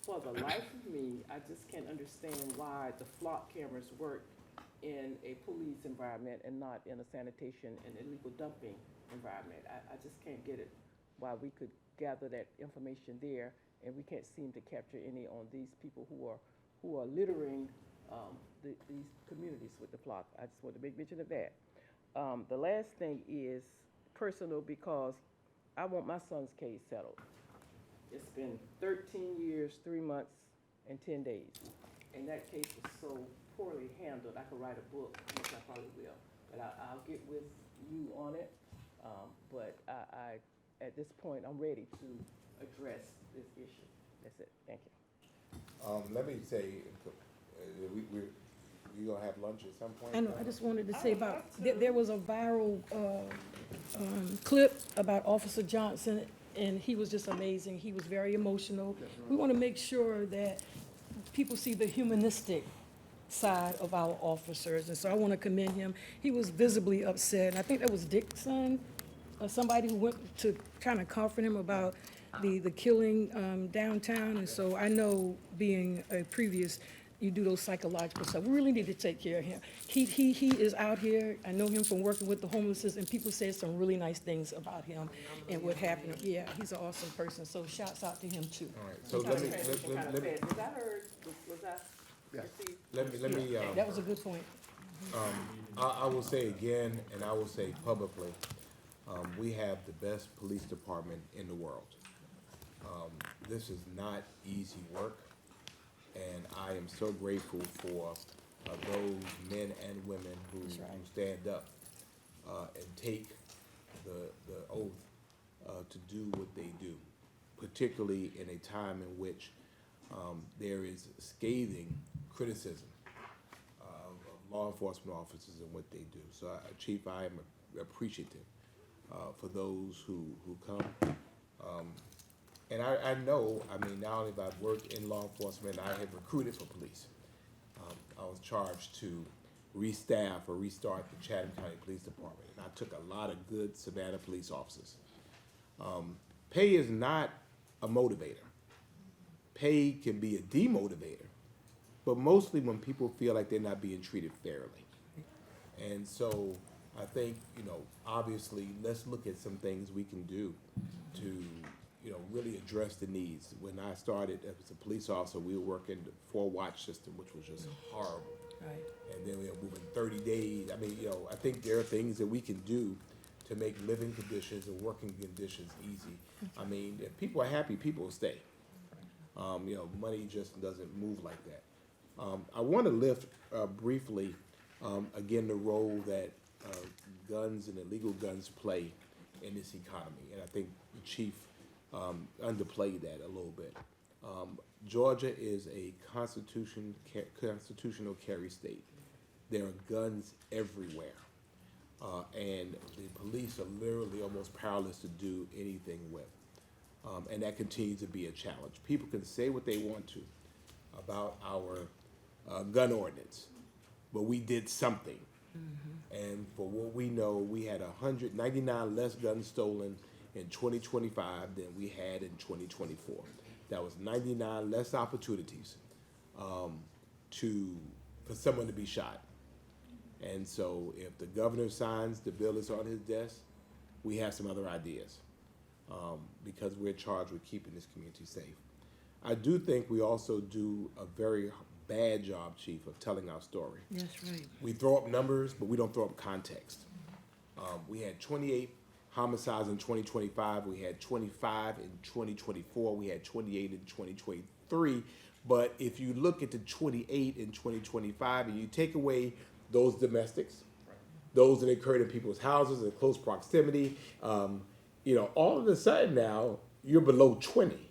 J: for the life of me, I just can't understand why the flock cameras work in a police environment and not in a sanitation and illegal dumping environment. I just can't get it, why we could gather that information there and we can't seem to capture any on these people who are littering these communities with the flock. I just want to make mention of that. The last thing is personal, because I want my son's case settled. It's been 13 years, 3 months, and 10 days. And that case was so poorly handled, I could write a book, which I probably will. But I'll get with you on it. But I, at this point, I'm ready to address this issue. That's it. Thank you.
C: Let me say, we gonna have lunch at some point?
B: I know, I just wanted to say about, there was a viral clip about Officer Johnson, and he was just amazing. He was very emotional. We want to make sure that people see the humanistic side of our officers, and so I want to commend him. He was visibly upset, and I think that was Dick's son, or somebody who went to kind of comfort him about the killing downtown, and so I know, being a previous you do those psychological stuff. We really need to take care of him. He is out here. I know him from working with the homelesses, and people say some really nice things about him and what happened. Yeah, he's an awesome person, so shouts out to him too.
C: All right, so let me,
J: Kind of
C: let me,
J: fast. Was I heard, was I
L: Yeah.
J: received?
C: let me,
B: That was a good point.
C: I will say again, and I will say publicly, we have the best police department in the world. This is not easy work, and I am so grateful for those men and women who stand up and take the oath to do what they do, particularly in a time in which there is scathing criticism of law enforcement officers and what they do. So, Chief, I am appreciative for those who come. And I know, I mean, not only have I worked in law enforcement, I have recruited for police. I was charged to restaff or restart the Chatham County Police Department, and I took a lot of good Savannah police officers. Pay is not a motivator. Pay can be a demotivator, but mostly when people feel like they're not being treated fairly. And so I think, you know, obviously, let's look at some things we can do to, you know, really address the needs. When I started as a police officer, we were working the 4-watch system, which was just horrible.
B: Right.
C: And then we were moving 30 days. I mean, you know, I think there are things that we can do to make living conditions and working conditions easy. I mean, if people are happy, people will stay. You know, money just doesn't move like that. I want to lift briefly, again, the role that guns and illegal guns play in this economy. And I think the chief underplayed that a little bit. Georgia is a constitutional carry state. There are guns everywhere. And the police are literally almost powerless to do anything with. And that continues to be a challenge. People can say what they want to about our gun ordinance, but we did something. And for what we know, we had 199 less guns stolen in 2025 than we had in 2024. That was 99 less opportunities for someone to be shot. And so if the governor signs the bill that's on his desk, we have some other ideas because we're charged with keeping this community safe. I do think we also do a very bad job, Chief, of telling our story.
B: That's right.
C: We throw up numbers, but we don't throw up context. We had 28 homicides in 2025. We had 25 in 2024. We had 28 in 2023. But if you look at the 28 in 2025 and you take away those domestics, those that occurred in people's houses in close proximity, you know, all of a sudden now you're below 20.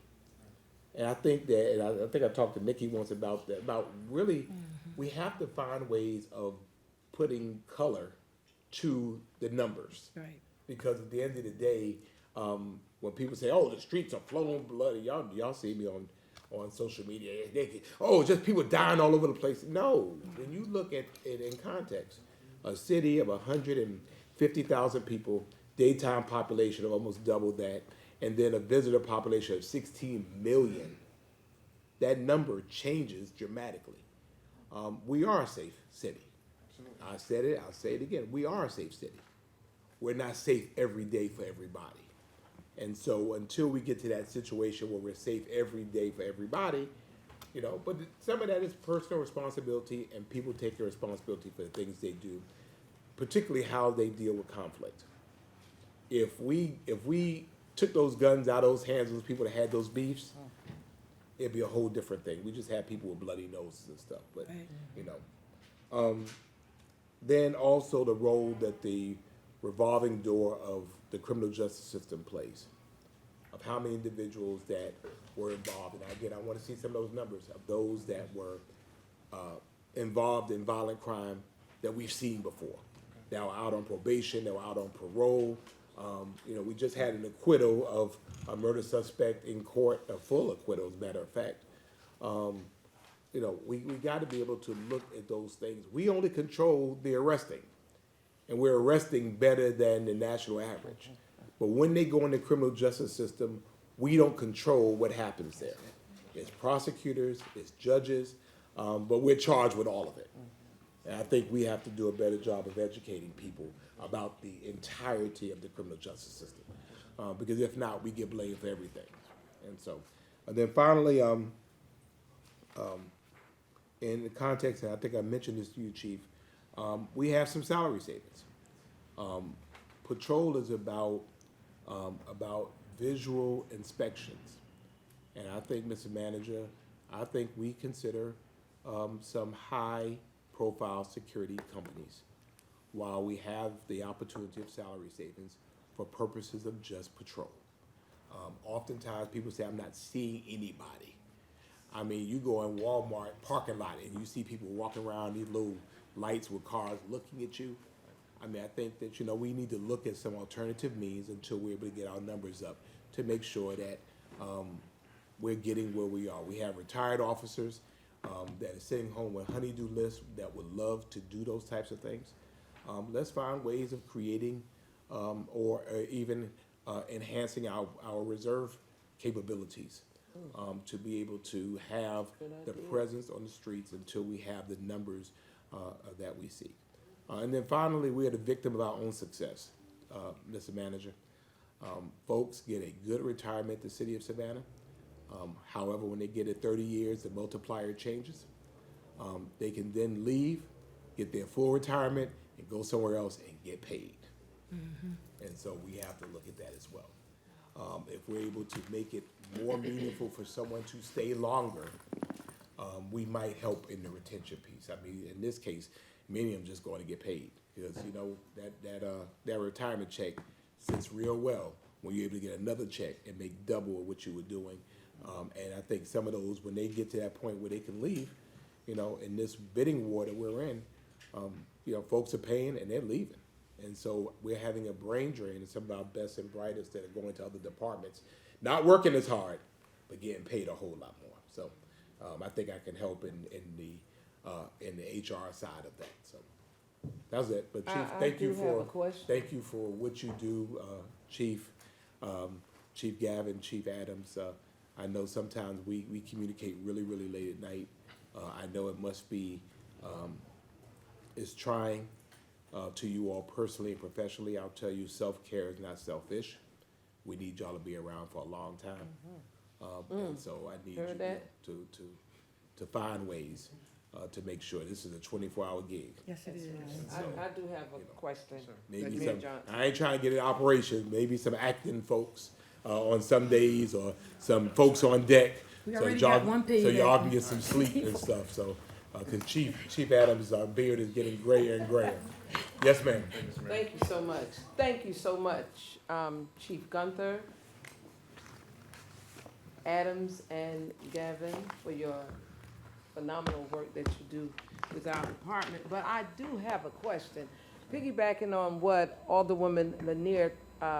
C: And I think that, and I think I talked to Nikki once about that, about really, we have to find ways of putting color to the numbers.
B: Right.
C: Because at the end of the day, when people say, "Oh, the streets are flowing bloody," y'all see me on social media. Just people dying all over the place. No, when you look at it in context, a city of 150,000 people, daytime population of almost double that, and then a visitor population of 16 million. That number changes dramatically. We are a safe city. I said it, I'll say it again. We are a safe city. We're not safe every day for everybody. And so until we get to that situation where we're safe every day for everybody, you know, but some of that is personal responsibility, and people take their responsibility for the things they do, particularly how they deal with conflict. If we took those guns out of those hands of those people that had those beefs, it'd be a whole different thing. We just had people with bloody noses and stuff, but
B: Right.
C: you know. Then also the role that the revolving door of the criminal justice system plays, of how many individuals that were involved. And again, I want to see some of those numbers of those that were involved in violent crime that we've seen before. They were out on probation, they were out on parole. You know, we just had an acquittal of a murder suspect in court, a full acquittal, as a matter of fact. You know, we got to be able to look at those things. We only control the arresting, and we're arresting better than the national average. But when they go in the criminal justice system, we don't control what happens there. It's prosecutors, it's judges, but we're charged with all of it. And I think we have to do a better job of educating people about the entirety of the criminal justice system. Because if not, we get blamed for everything. And so, and then finally, in the context, and I think I mentioned this to you, Chief, we have some salary savings. Patrol is about visual inspections. And I think, Mr. Manager, I think we consider some high-profile security companies while we have the opportunity of salary savings for purposes of just patrol. Oftentimes, people say, I'm not seeing anybody. I mean, you go in Walmart parking lot and you see people walking around these little lights with cars looking at you. I mean, I think that, we need to look at some alternative means until we're able to get our numbers up to make sure that we're getting where we are. We have retired officers that are sitting home with honey-do lists that would love to do those types of things. Let's find ways of creating or even enhancing our reserve capabilities to be able to have the presence on the streets until we have the numbers that we seek. And then finally, we are the victim of our own success, Mr. Manager. Folks get a good retirement in the city of Savannah. However, when they get it 30 years, the multiplier changes. They can then leave, get their full retirement, and go somewhere else and get paid. And so we have to look at that as well. If we're able to make it more meaningful for someone to stay longer, we might help in the retention piece. I mean, in this case, many of them just going to get paid because, that retirement check sits real well when you're able to get another check and make double what you were doing. And I think some of those, when they get to that point where they can leave, in this bidding war that we're in, folks are paying and they're leaving. And so we're having a brain drain of some of our best and brightest that are going to other departments, not working as hard, but getting paid a whole lot more. So I think I can help in the HR side of that. So that's it. But Chief, thank you for what you do, Chief Gavin, Chief Adams. I know sometimes we communicate really, really late at night. I know it must be, it's trying to you all personally and professionally. I'll tell you, self-care is not selfish. We need y'all to be around for a long time. And so I need you to find ways to make sure this is a 24-hour gig.
B: Yes, it is.
H: I do have a question.
C: Maybe
H: Mayor
C: some,
H: Johnson.
C: I ain't trying to get an operation, maybe some acting folks on some days or some folks on deck.
B: We
C: So
B: already
C: y'all-
B: got one paid
C: So y'all
B: acting.
C: can get some sleep and stuff, so, cause Chief Adams' beard is getting grayer and grayer. Yes, ma'am.
H: Thank you so much. Thank you so much, Chief Gunther, Adams, and Gavin, for your phenomenal work that you do with our department. But I do have a question. Piggybacking on what Alderwoman Lanier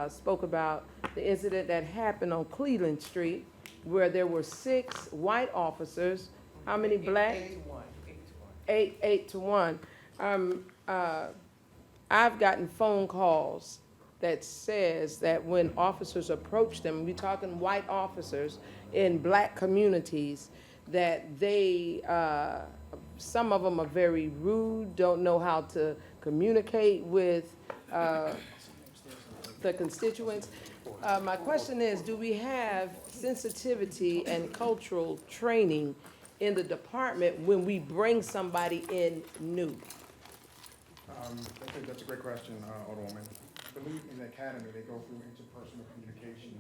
H: spoke about, the incident that happened on Cleveland Street, where there were 6 white officers, how many black? 8 to 1. I've gotten phone calls that says that when officers approach them, we're talking white officers in black communities, that they, some of them are very rude, don't know how to communicate with the constituents. My question is, do we have sensitivity and cultural training in the department when we bring somebody in new?
N: That's a great question, Alderwoman. I believe in the academy, they go through interpersonal communication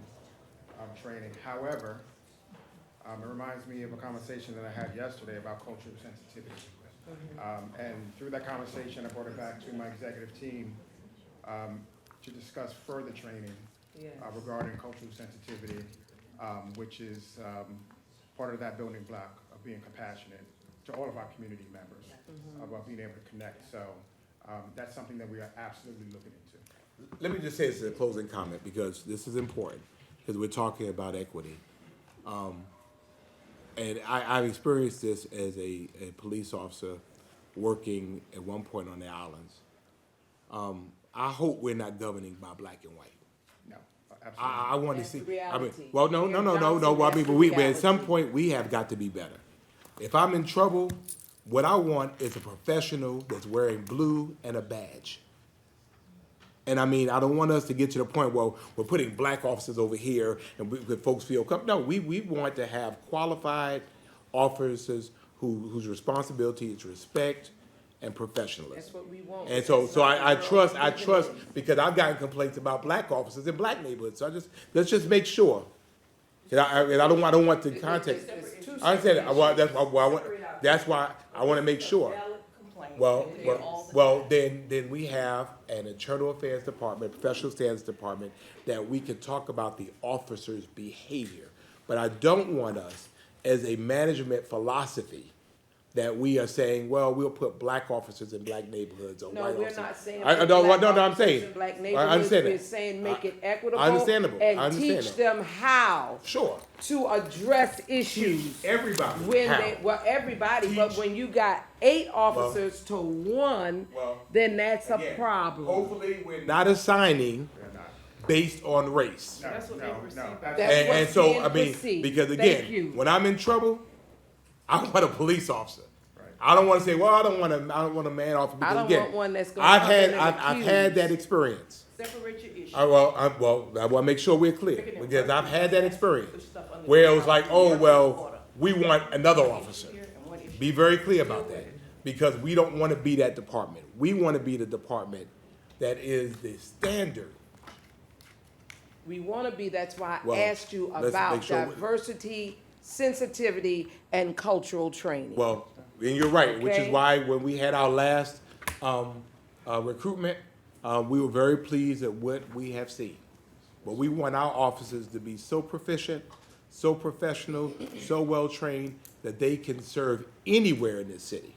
N: training. However, it reminds me of a conversation that I had yesterday about cultural sensitivity. And through that conversation, I brought it back to my executive team to discuss further training regarding cultural sensitivity, which is part of that building block of being compassionate to all of our community members, about being able to connect. So that's something that we are absolutely looking into.
C: Let me just say this as a closing comment, because this is important, because we're talking about equity. And I've experienced this as a police officer working at one point on the islands. I hope we're not governing by black and white.
N: No, absolutely.
C: I want to
H: That's
C: see.
H: the reality.
C: Well, no.
H: Mayor
C: Well, I
H: Johnson,
C: mean,
H: that's
C: but
H: the
C: we at some
H: reality.
C: point we have got to be better. If I'm in trouble, what I want is a professional that's wearing blue and a badge. And I mean, I don't want us to get to the point where we're putting black officers over here and folks feel no, we want to have qualified officers whose responsibility is respect and professionalism.
H: That's what we want.
C: And so
H: That's
C: I
H: not the
C: trust,
H: world.
C: because I've gotten complaints about black officers in black neighborhoods, so let's just make sure. And I don't want the context.
H: It's two
C: I understand that,
H: separate
C: that's why I wanna make sure. Well, then we have an internal affairs department, professional standards department, that we can talk about the officer's behavior. But I don't want us, as a management philosophy, that we are saying, well, we'll put black officers in black neighborhoods or
H: No,
C: white
H: we're
C: officers.
H: not saying.
C: I
H: put
C: don't,
H: black
C: no, I'm
H: officers
C: saying.
H: in black
C: I
H: neighborhoods.
C: understand
H: We're
C: that.
H: saying make it equitable.
C: Understandable. I
H: And
C: understand
H: teach
C: that.
H: them how
C: Sure.
H: to address issues.
C: Everybody.
H: When
C: How?
H: everybody, but when you got 8 officers to 1,
C: Well,
H: then that's a
C: again,
H: problem.
C: Hopefully, we're not assigning based on race.
H: That's
C: And
H: what's
C: so,
H: being
C: I mean,
H: perceived.
C: because
H: Thank
C: again,
H: you.
C: when I'm in trouble, I want a police officer. I don't wanna say, well, I don't want a man officer,
H: I
C: because
H: don't
C: again,
H: want one that's gonna
C: I've
H: come in
C: had,
H: and
C: I've had
H: accuse.
C: that experience.
J: Separate your issues.
C: I wanna make sure we're clear, because I've had that experience, where it was like, oh, well, we want another officer. Be very clear about that, because we don't wanna be that department. We wanna be the department that is the standard.
H: We wanna be, that's why
C: Well,
H: I asked you
C: let's
H: about
C: make sure we-
H: diversity, sensitivity, and cultural training.
C: Well, and you're right, which is
H: Okay.
C: why when we had our last recruitment, we were very pleased at what we have seen. But we want our officers to be so proficient, so professional, so well-trained, that they can serve anywhere in this city.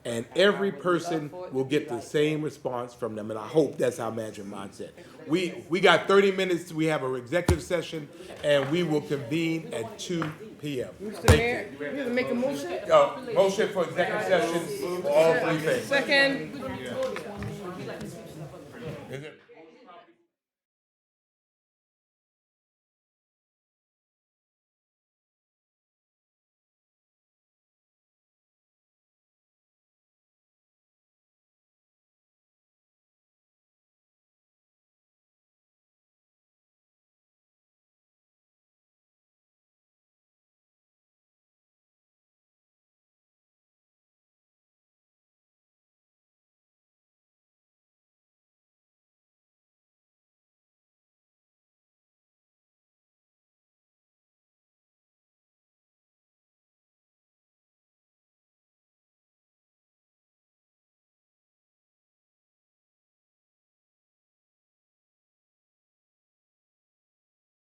C: And every person will get the same response from them, and I hope that's our management mindset. We got 30 minutes, we have an executive session, and we will convene at 2 p.m.
H: Mr. Mayor, you have to make a motion?
C: Motion for executive session for all 3 things.
H: Second.
C: Is it?